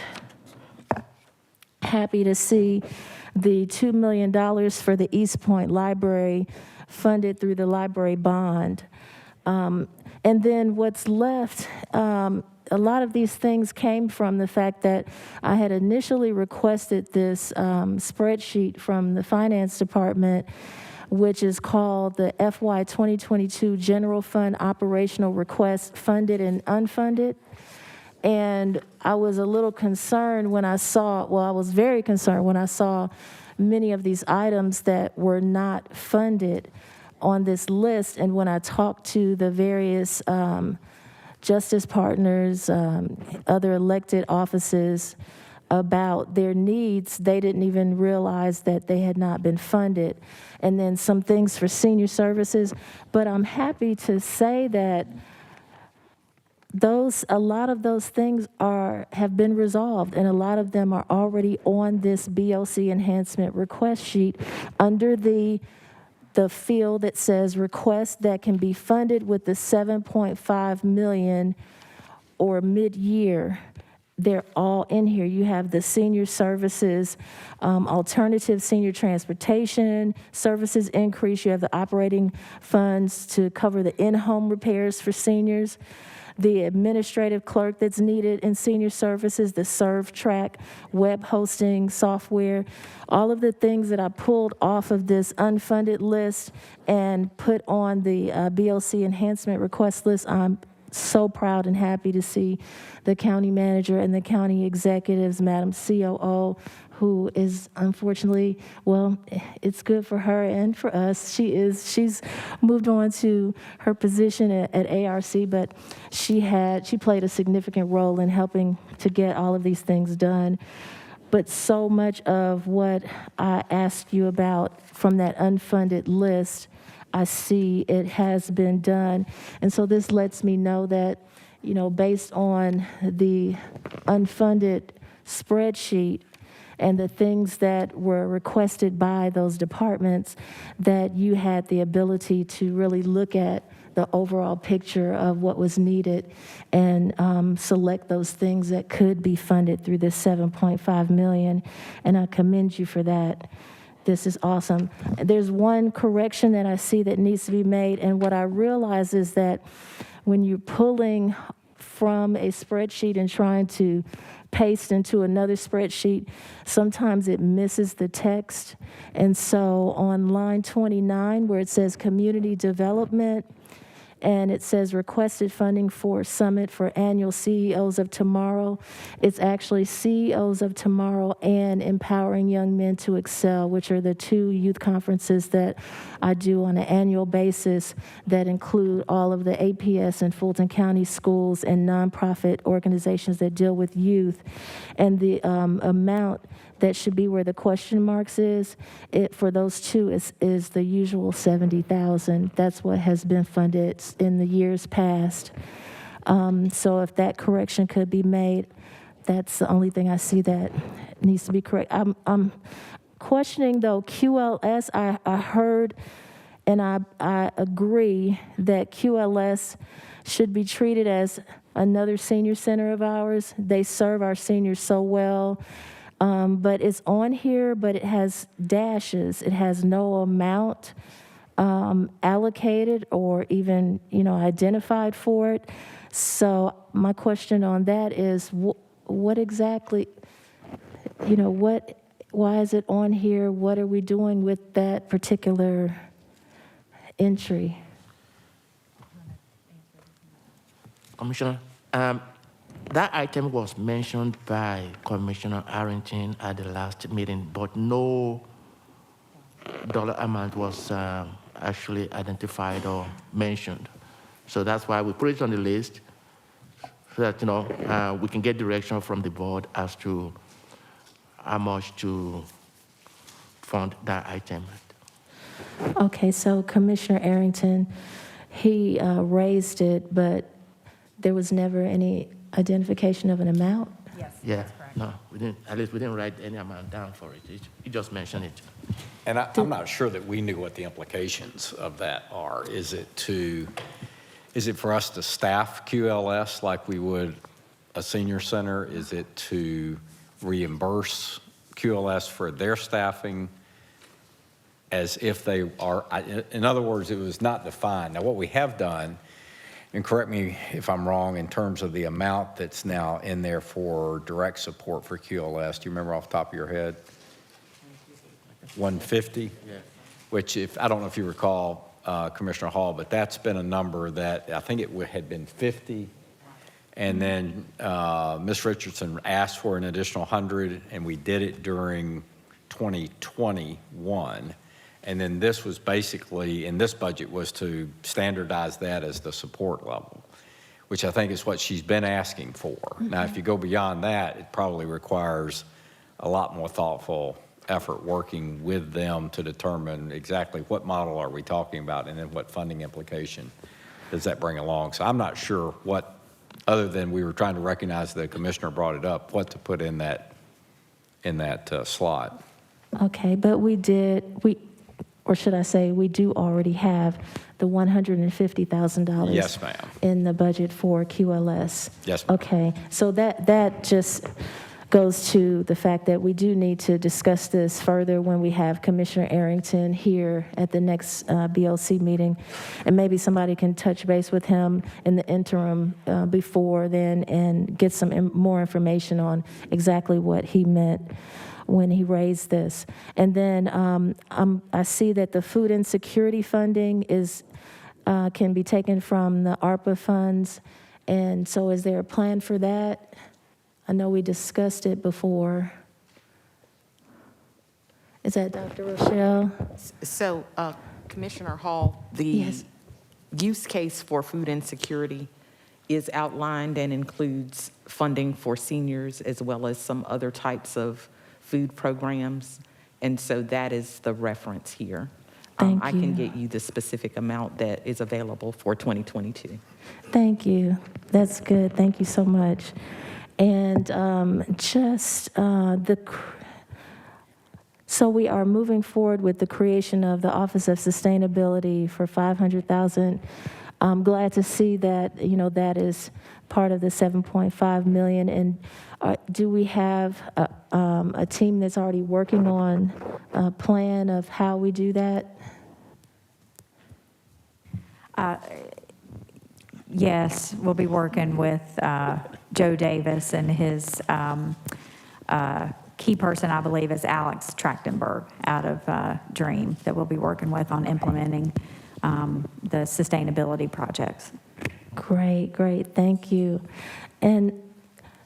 happy to see the $2 million for the East Point Library funded through the library bond. And then what's left, a lot of these things came from the fact that I had initially requested this spreadsheet from the finance department which is called the FY 2022 General Fund Operational Request Funded and Unfunded. And I was a little concerned when I saw, well, I was very concerned when I saw many of these items that were not funded on this list. And when I talked to the various justice partners, other elected offices about their needs, they didn't even realize that they had not been funded. And then some things for senior services. But I'm happy to say that a lot of those things have been resolved, and a lot of them are already on this BOC enhancement request sheet under the field that says requests that can be funded with the 7.5 million or mid-year. They're all in here. You have the senior services, alternative senior transportation services increase. You have the operating funds to cover the in-home repairs for seniors, the administrative clerk that's needed in senior services, the ServTrack web hosting software, all of the things that I pulled off of this unfunded list and put on the BOC enhancement request list. I'm so proud and happy to see the county manager and the county executives, Madam COO, who is unfortunately, well, it's good for her and for us. She's moved on to her position at ARC, but she played a significant role in helping to get all of these things done. But so much of what I asked you about from that unfunded list, I see it has been done. And so this lets me know that, based on the unfunded spreadsheet and the things that were requested by those departments, that you had the ability to really look at the overall picture of what was needed and select those things that could be funded through this 7.5 million. And I commend you for that. This is awesome. There's one correction that I see that needs to be made, and what I realize is that when you're pulling from a spreadsheet and trying to paste into another spreadsheet, sometimes it misses the text. And so on line 29, where it says community development, and it says requested funding for Summit for annual CEOs of Tomorrow. It's actually CEOs of Tomorrow and Empowering Young Men to Excel, which are the two youth conferences that I do on an annual basis that include all of the APS and Fulton County schools and nonprofit organizations that deal with youth. And the amount that should be where the question marks is, for those two is the usual 70,000. That's what has been funded in the years past. So if that correction could be made, that's the only thing I see that needs to be correct. I'm questioning though QLS. I heard and I agree that QLS should be treated as another senior center of ours. They serve our seniors so well. But it's on here, but it has dashes. It has no amount allocated or even, identified for it. So my question on that is, what exactly, why is it on here? What are we doing with that particular entry? Commissioner, that item was mentioned by Commissioner Arrington at the last meeting, but no dollar amount was actually identified or mentioned. So that's why we put it on the list so that, we can get direction from the board as to how much to fund that item. Okay, so Commissioner Arrington, he raised it, but there was never any identification of an amount? Yes. Yeah, that's correct. No, we didn't write any amount down for it. He just mentioned it. And I'm not sure that we knew what the implications of that are. Is it for us to staff QLS like we would a senior center? Is it to reimburse QLS for their staffing as if they are? In other words, it was not defined. Now, what we have done, and correct me if I'm wrong, in terms of the amount that's now in there for direct support for QLS, do you remember off the top of your head? 150? Yeah. which I don't know if you recall, Commissioner Hall, but that's been a number that I think it had been 50. And then Ms. Richardson asked for an additional 100, and we did it during 2021. And then this was basically, in this budget, was to standardize that as the support level, which I think is what she's been asking for. Now, if you go beyond that, it probably requires a lot more thoughtful effort working with them to determine exactly what model are we talking about and then what funding implication does that bring along. So I'm not sure what, other than we were trying to recognize the commissioner brought it up, what to put in that slot. Okay, but or should I say, we do already have the $150,000. Yes, ma'am. In the budget for QLS. Yes, ma'am. Okay, so that just goes to the fact that we do need to discuss this further when we have Commissioner Arrington here at the next BLC meeting. And maybe somebody can touch base with him in the interim before then and get some more information on exactly what he meant when he raised this. And then I see that the food insecurity funding can be taken from the ARPA funds. And so is there a plan for that? I know we discussed it before. Is that Dr. Rochelle? So, Commissioner Hall, the use case for food insecurity is outlined and includes funding for seniors as well as some other types of food programs. And so that is the reference here. Thank I you. can get you the specific amount that is available for 2022. Thank you. That's good. Thank you so much. And so we are moving forward with the creation of the Office of Sustainability for $500,000. I'm glad to see that, that is part of the $7.5 million. And do we have a team that's already working on a plan of how we do that? Yes, we'll be working with Joe Davis, and his key person, I believe, is Alex Trachtenberg out of DREAM, that we'll be working with on implementing the sustainability projects. Great, thank you. And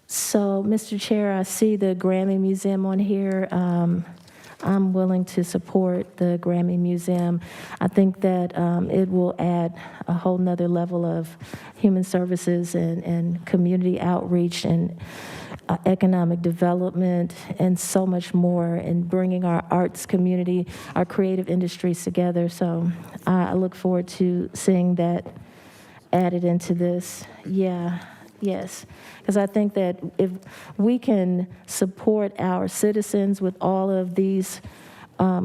so, Mr. Chair, I see the Grammy Museum on here. I'm willing to support the Grammy Museum. I think that it will add a whole nother level of human services and community outreach and economic development and so much more, and bringing our arts community, our creative industries together. So I look forward to seeing that added into this. Yes, because I think that if we can support our citizens with all of these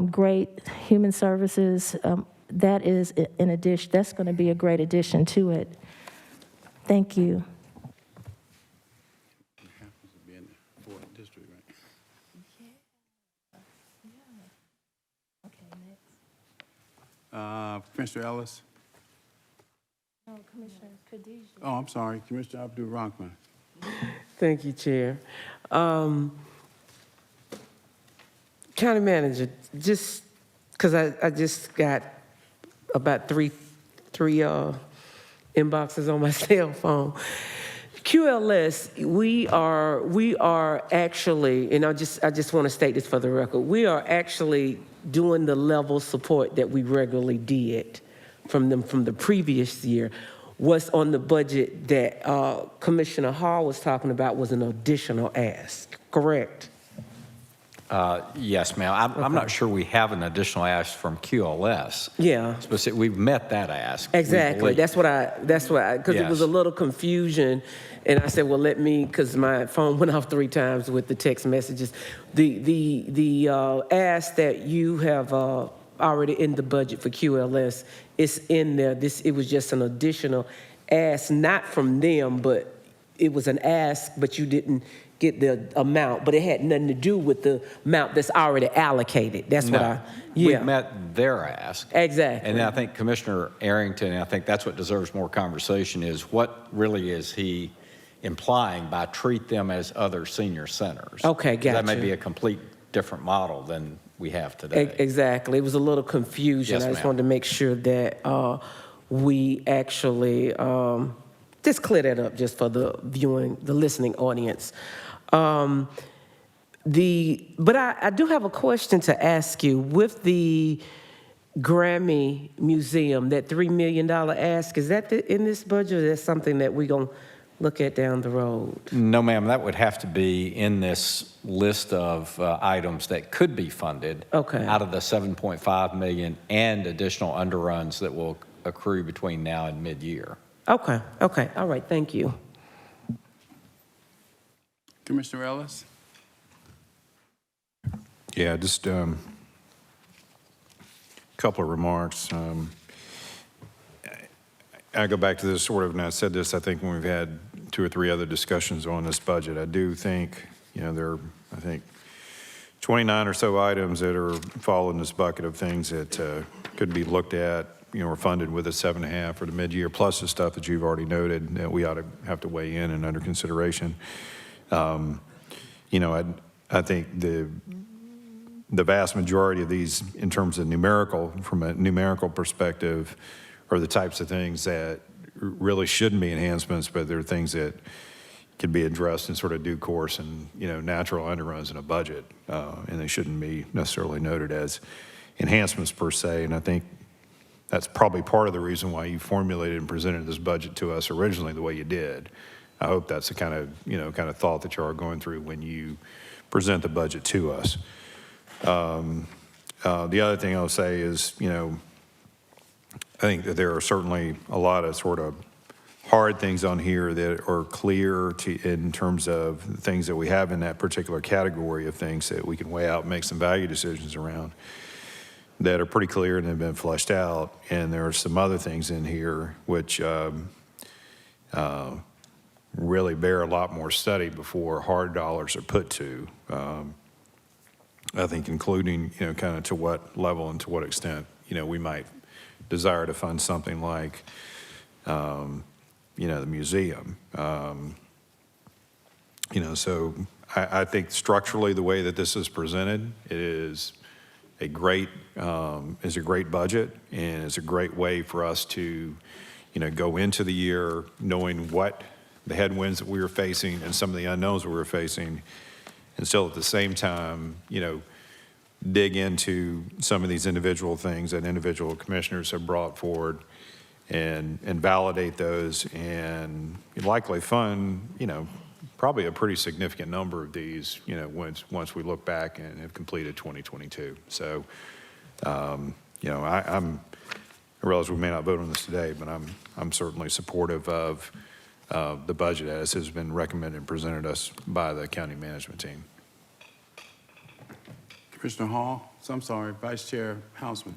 great human services, that is an addition. That's going to be a great addition to it. Thank you. It happens to be in the 4th district, right? Okay, next. Commissioner Ellis? No, Commissioner Khadijah. Oh, I'm sorry, Commissioner Abdul Rahman. Thank you, Chair. County Manager, just because I just got about three inboxes on my cell phone. QLS, we are actually, and I just want to state this for the record, we are actually doing the level support that we regularly did from the previous year. What's on the budget that Commissioner Hall was talking about was an additional ask, correct? Yes, ma'am. I'm not sure we have an additional ask from QLS. Yeah. We've met that ask. Exactly. That's what because it was a little confusion. And I said, well, because my phone went off 3 times with the text messages. The ask that you have already in the budget for QLS is in there. It was just an additional ask, not from them, but it was an ask, but you didn't get the amount, but it had nothing to do with the amount that's already allocated. That's what We've met their ask. Exactly. And I think Commissioner Arrington, and I think that's what deserves more conversation, is what really is he implying by treat them as other senior centers? Okay, gotcha. That may be a complete different model than we have today. Exactly. It was a little confusion. Yes, I just ma'am. wanted to make sure that we actually just clear that up just for the listening audience. But I do have a question to ask you. With the Grammy Museum, that $3 million ask, is that in this budget, or is that something that we're going to look at down the road? No, ma'am, that would have to be in this list of items that could be funded out of the $7.5 million and additional underruns that will accrue between now and mid-year. Okay, all right, thank you. Commissioner Ellis? Yeah, just a couple of remarks. I go back to this sort of, and I said this, I think, when we've had 2 or 3 other discussions on this budget. I do think, there are, I think, 29 or so items that fall in this bucket of things that could be looked at, or funded with a 7.5 for the mid-year, plus the stuff that you've already noted that we ought to have to weigh in and under consideration. I think the vast majority of these, in terms of from a numerical perspective, are the types of things that really shouldn't be enhancements, but they're things that can be addressed in sort of due course and, natural underruns in a budget, and they shouldn't be necessarily noted as enhancements per se. And I think that's probably part of the reason why you formulated and presented this budget to us originally the way you did. I hope that's the kind of thought that you are going through when you present the budget to us. The other thing I'll say is, I think that there are certainly a lot of sort of hard things on here that are clear in terms of things that we have in that particular category of things that we can weigh out and make some value decisions around that are pretty clear and have been fleshed out. And there are some other things in here which really bear a lot more study before hard dollars are put to. I think including, kind of to what level and to what extent, we might desire to fund something like, the museum. So I think structurally the way that this is presented, it is a great budget, and it's a great way for us to, go into the year knowing what the headwinds that we were facing and some of the unknowns we were facing, and still at the same time, dig into some of these individual things that individual commissioners have brought forward and validate those, and likely fund, probably a pretty significant number of these, once we look back and have completed 2022. So, I realize we may not vote on this today, but I'm certainly supportive of the budget as has been recommended and presented us by the county management team. Commissioner Hall? I'm sorry, Vice Chair Houseman.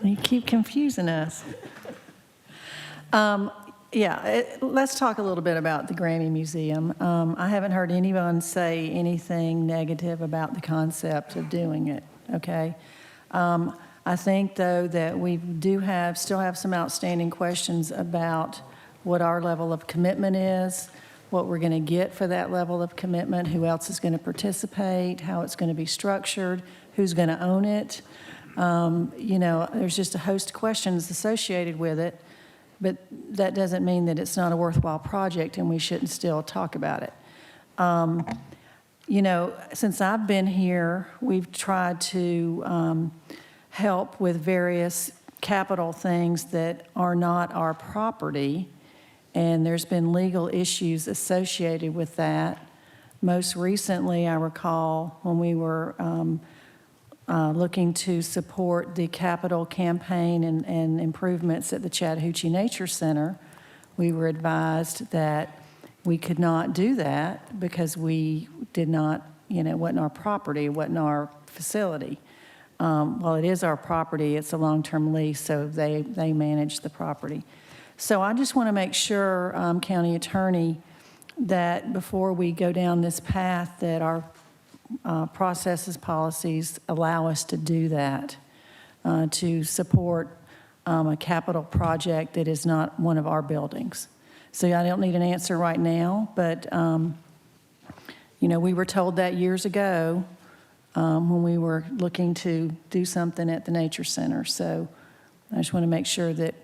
You keep confusing us. Let's talk a little bit about the Grammy Museum. I haven't heard anyone say anything negative about the concept of doing it, okay? I think, though, that we still have some outstanding questions about what our level of commitment is, what we're going to get for that level of commitment, who else is going to participate, how it's going to be structured, who's going to own it. There's just a host of questions associated with it, but that doesn't mean that it's not a worthwhile project and we shouldn't still talk about it. Since I've been here, we've tried to help with various capital things that are not our property, and there's been legal issues associated with that. Most recently, I recall when we were looking to support the capital campaign and improvements at the Chattahoochee Nature Center, we were advised that we could not do that because we did not, it wasn't our property, it wasn't our facility. Well, it is our property, it's a long-term lease, so they manage the property. So I just want to make sure, County Attorney, that before we go down this path, that our processes, policies allow us to do that, to support a capital project that is not one of our buildings. So I don't need an answer right now, but You know, we were told that years ago when we were looking to do something at the Nature Center. So I just want to make sure that,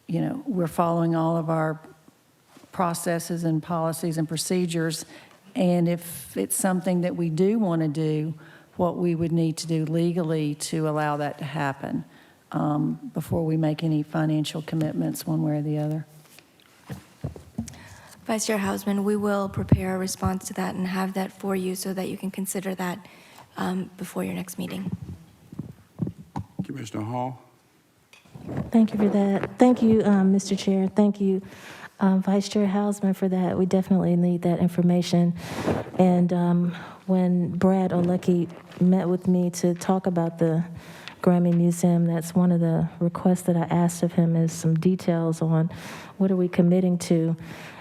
you know, we're following all of our processes and policies and procedures. And if it's something that we do want to do, what we would need to do legally to allow that to happen before we make any financial commitments one way or the other. Vice Chair Houseman, we will prepare a response to that and have that for you so that you can consider that before your next meeting. Commissioner Hall? Thank you for that. Thank you, Mr. Chair. Thank you, Vice Chair Houseman, for that. We definitely need that information. And when Brad Olecki met with me to talk about the Grammy Museum, that's one of the requests that I asked of him, is some details on what are we committing to,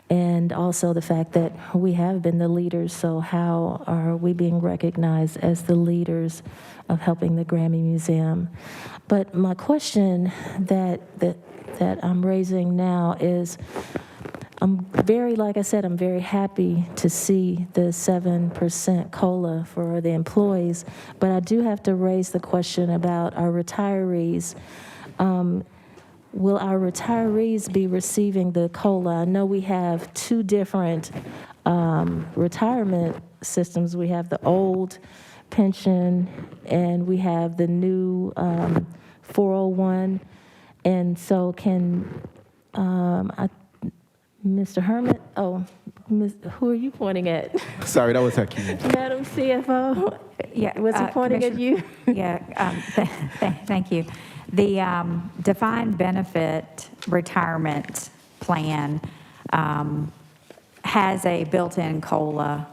and also the fact that we have been the leaders, so how are we being recognized as the leaders of helping the Grammy Museum? But my question that I'm raising now is, like I said, I'm very happy to see the 7% COLA for the employees, but I do have to raise the question about our retirees. Will our retirees be receiving the COLA? I know we have two different retirement systems. We have the old pension and we have the new 401. And so Mr. Herman, who are you pointing at? Sorry, that was Hakeem. Madam CFO? Yeah, Was he pointing at you? Yeah, thank you. The defined benefit retirement plan has a built-in COLA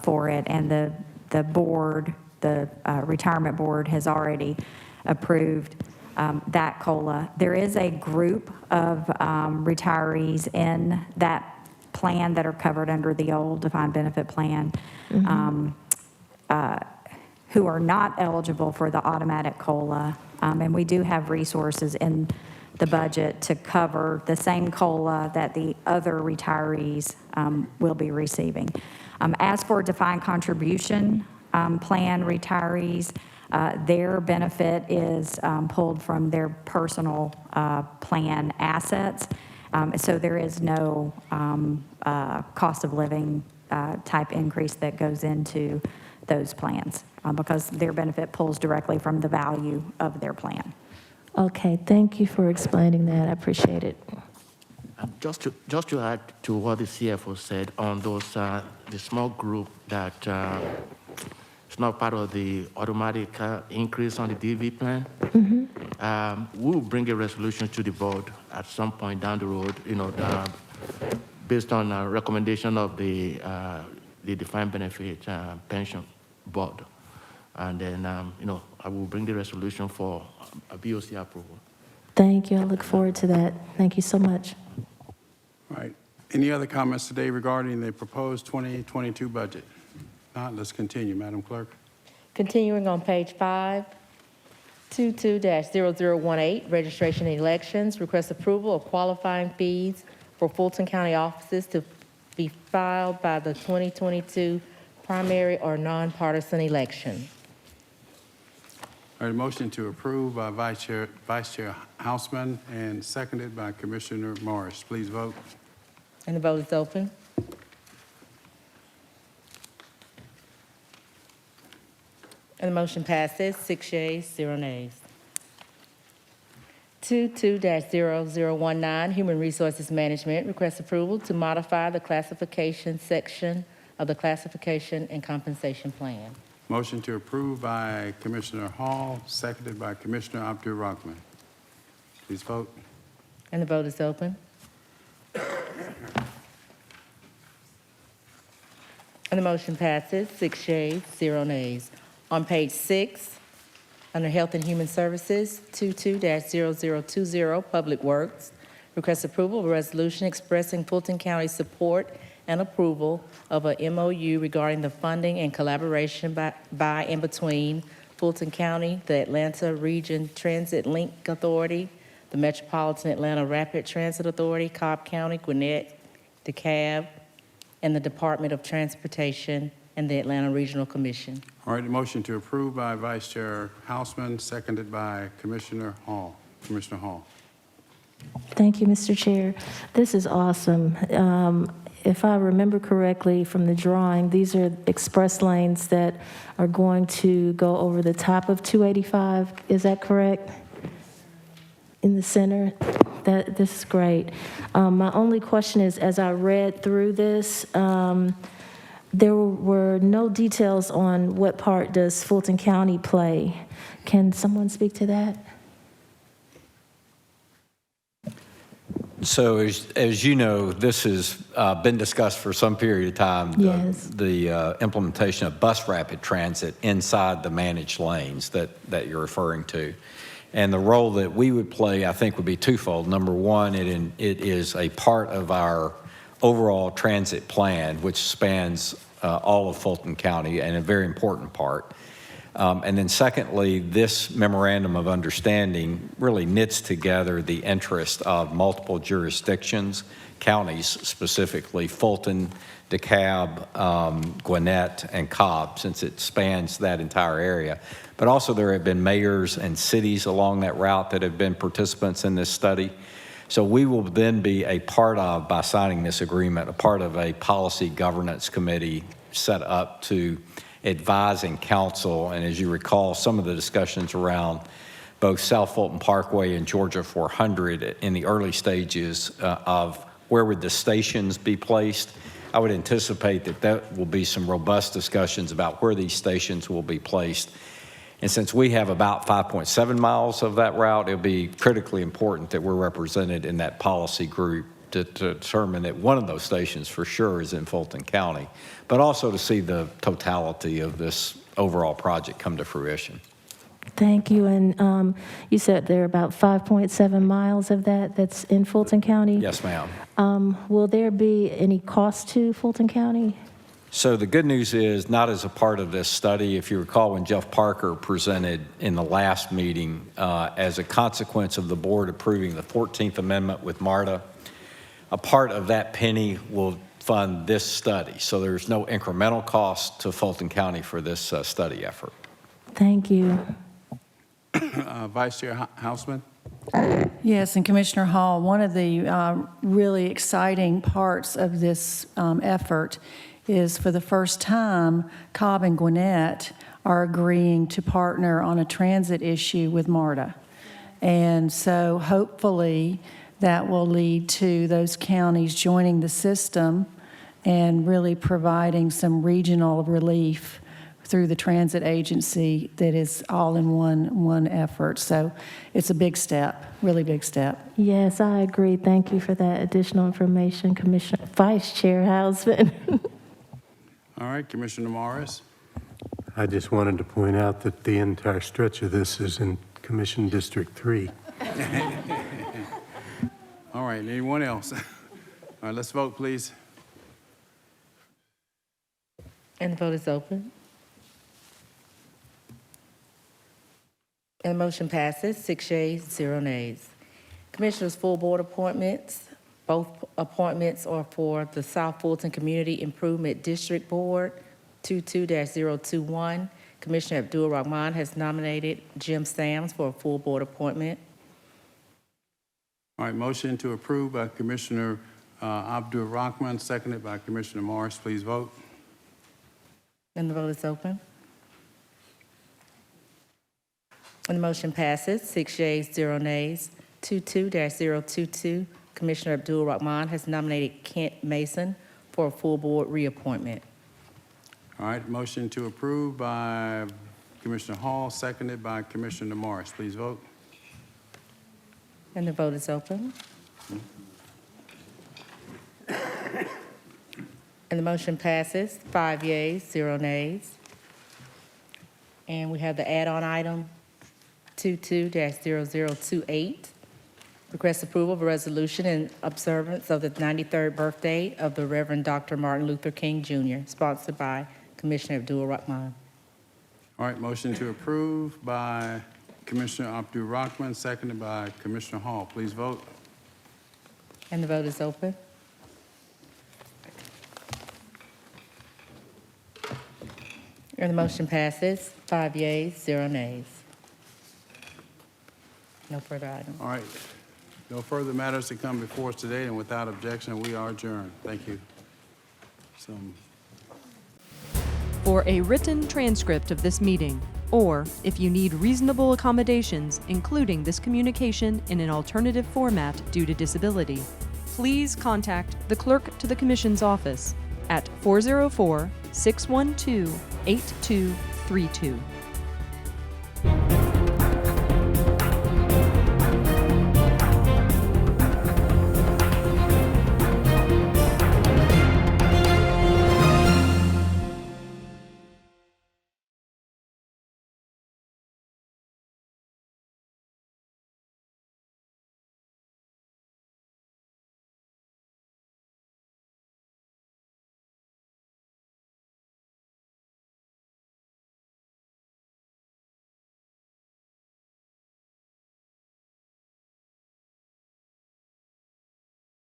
for it, and the board, the retirement board, has already approved that COLA. There is a group of retirees in that plan that are covered under the old defined benefit plan, who are not eligible for the automatic COLA. And we do have resources in the budget to cover the same COLA that the other retirees will be receiving. As for defined contribution plan retirees, their benefit is pulled from their personal plan assets. So there is no cost of living type increase that goes into those plans because their benefit pulls directly from the value of their plan. Okay, thank you for explaining that. I appreciate it. Just to add to what the CFO said on those, the small group that it's not part of the automatic increase on the DV plan, we will bring a resolution to the board at some point down the road, based on a recommendation of the defined benefit pension board. And then, I will bring the resolution for a BOC approval. Thank you. I look forward to that. Thank you so much. All right. Any other comments today regarding the proposed 2022 budget? Not, let's continue, Madam Clerk. Continuing on page 5, 22-0018, registration and elections, request approval of qualifying fees for Fulton County offices to be filed by the 2022 primary or nonpartisan election. All right, motion to approve by Vice Chair Houseman and seconded by Commissioner Morris. Please vote. And the vote is open. And the motion passes, 6 yeas, 0 nays. 22-0019, Human Resources Management, request approval to modify the classification section of the Classification and Compensation Plan. Motion to approve by Commissioner Hall, seconded by Commissioner Abdul-Rahman. Please vote. And the vote is open. And the motion passes, 6 yeas, 0 nays. On page 6, under Health and Human Services, 22-0020, Public Works, request approval of a resolution expressing Fulton County support and approval of a MOU regarding the funding and collaboration by and between Fulton County, the Atlanta Region Transit Link Authority, the Metropolitan Atlanta Rapid Transit Authority, Cobb County, Gwinnett, DeKalb, and the Department of Transportation and the Atlanta Regional Commission. All right, the motion to approve by Vice Chair Houseman, seconded by Commissioner Hall. Commissioner Hall. Thank you, Mr. Chair. This is awesome. If I remember correctly from the drawing, these are express lanes that are going to go over the top of 285. Is that correct? In the center? This is great. My only question is, as I read through this, there were no details on what part does Fulton County play. Can someone speak to that? So as you know, this has been discussed for some period of time. Yes. The implementation of bus rapid transit inside the managed lanes that you're referring to. And the role that we would play, I think, would be twofold. Number one, it is a part of our overall transit plan, which spans all of Fulton County, and a very important part. And then secondly, this memorandum of understanding really knits together the interest of multiple jurisdictions, counties specifically, Fulton, DeKalb, Gwinnett, and Cobb, since it spans that entire area. But also there have been mayors and cities along that route that have been participants in this study. So we will then be a part of, by signing this agreement, a part of a policy governance committee set up to advise and counsel. And as you recall, some of the discussions around both South Fulton Parkway and Georgia 400 in the early stages of where would the stations be placed. I would anticipate that will be some robust discussions about where these stations will be placed. And since we have about 5.7 miles of that route, it'll be critically important that we're represented in that policy group to determine that one of those stations for sure is in Fulton County, but also to see the totality of this overall project come to fruition. Thank you. And you said there are about 5.7 miles of that's in Fulton County? Yes, ma'am. Will there be any cost to Fulton County? So the good news is, not as a part of this study, if you recall when Jeff Parker presented in the last meeting, as a consequence of the board approving the 14th Amendment with MARTA, a part of that penny will fund this study. So there's no incremental cost to Fulton County for this study effort. Thank you. Vice Chair Houseman. Yes, and Commissioner Hall, one of the really exciting parts of this effort is for the first time, Cobb and Gwinnett are agreeing to partner on a transit issue with MARTA. And so hopefully that will lead to those counties joining the system and really providing some regional relief through the transit agency that is all in one effort. So it's a big step, really big step. Yes, I agree. Thank you for that additional information, Commissioner Vice Chair Houseman. All right, Commissioner Morris. I just wanted to point out that the entire stretch of this is in Commission District 3. All right, anyone else? All right, let's vote, please. And the vote is open. And the motion passes, 6 yeas, 0 nays. Commissioners, full board appointments. Both appointments are for the South Fulton Community Improvement District Board, 22-021. Commissioner Abdul Rahman has nominated Jim Sams for a full board appointment. All right, motion to approve by Commissioner Abdul Rahman, seconded by Commissioner Morris. Please vote. And the vote is open. And the motion passes, 6 yeas, 0 nays. 22-022. Commissioner Abdul Rahman has nominated Kent Mason for a full board reappointment. All right, motion to approve by Commissioner Hall, seconded by Commissioner Morris. Please vote. And the vote is open. And the motion passes, 5 yeas, 0 nays. And we have the add-on item 22-0028. Request approval of a resolution in observance of the 93rd birthday of the Reverend Dr. Martin Luther King, Jr., sponsored by Commissioner Abdul Rahman. All right, motion to approve by Commissioner Abdul Rahman, seconded by Commissioner Hall. Please vote. And the vote is open. And the motion passes, 5 yeas, 0 nays. No further items. All right. No further matters to come before us today, and without objection, we are adjourned. Thank you. For a written transcript of this meeting, or if you need reasonable accommodations, including this communication in an alternative format due to disability, please contact the Clerk to the Commission's office at 404-612-8232.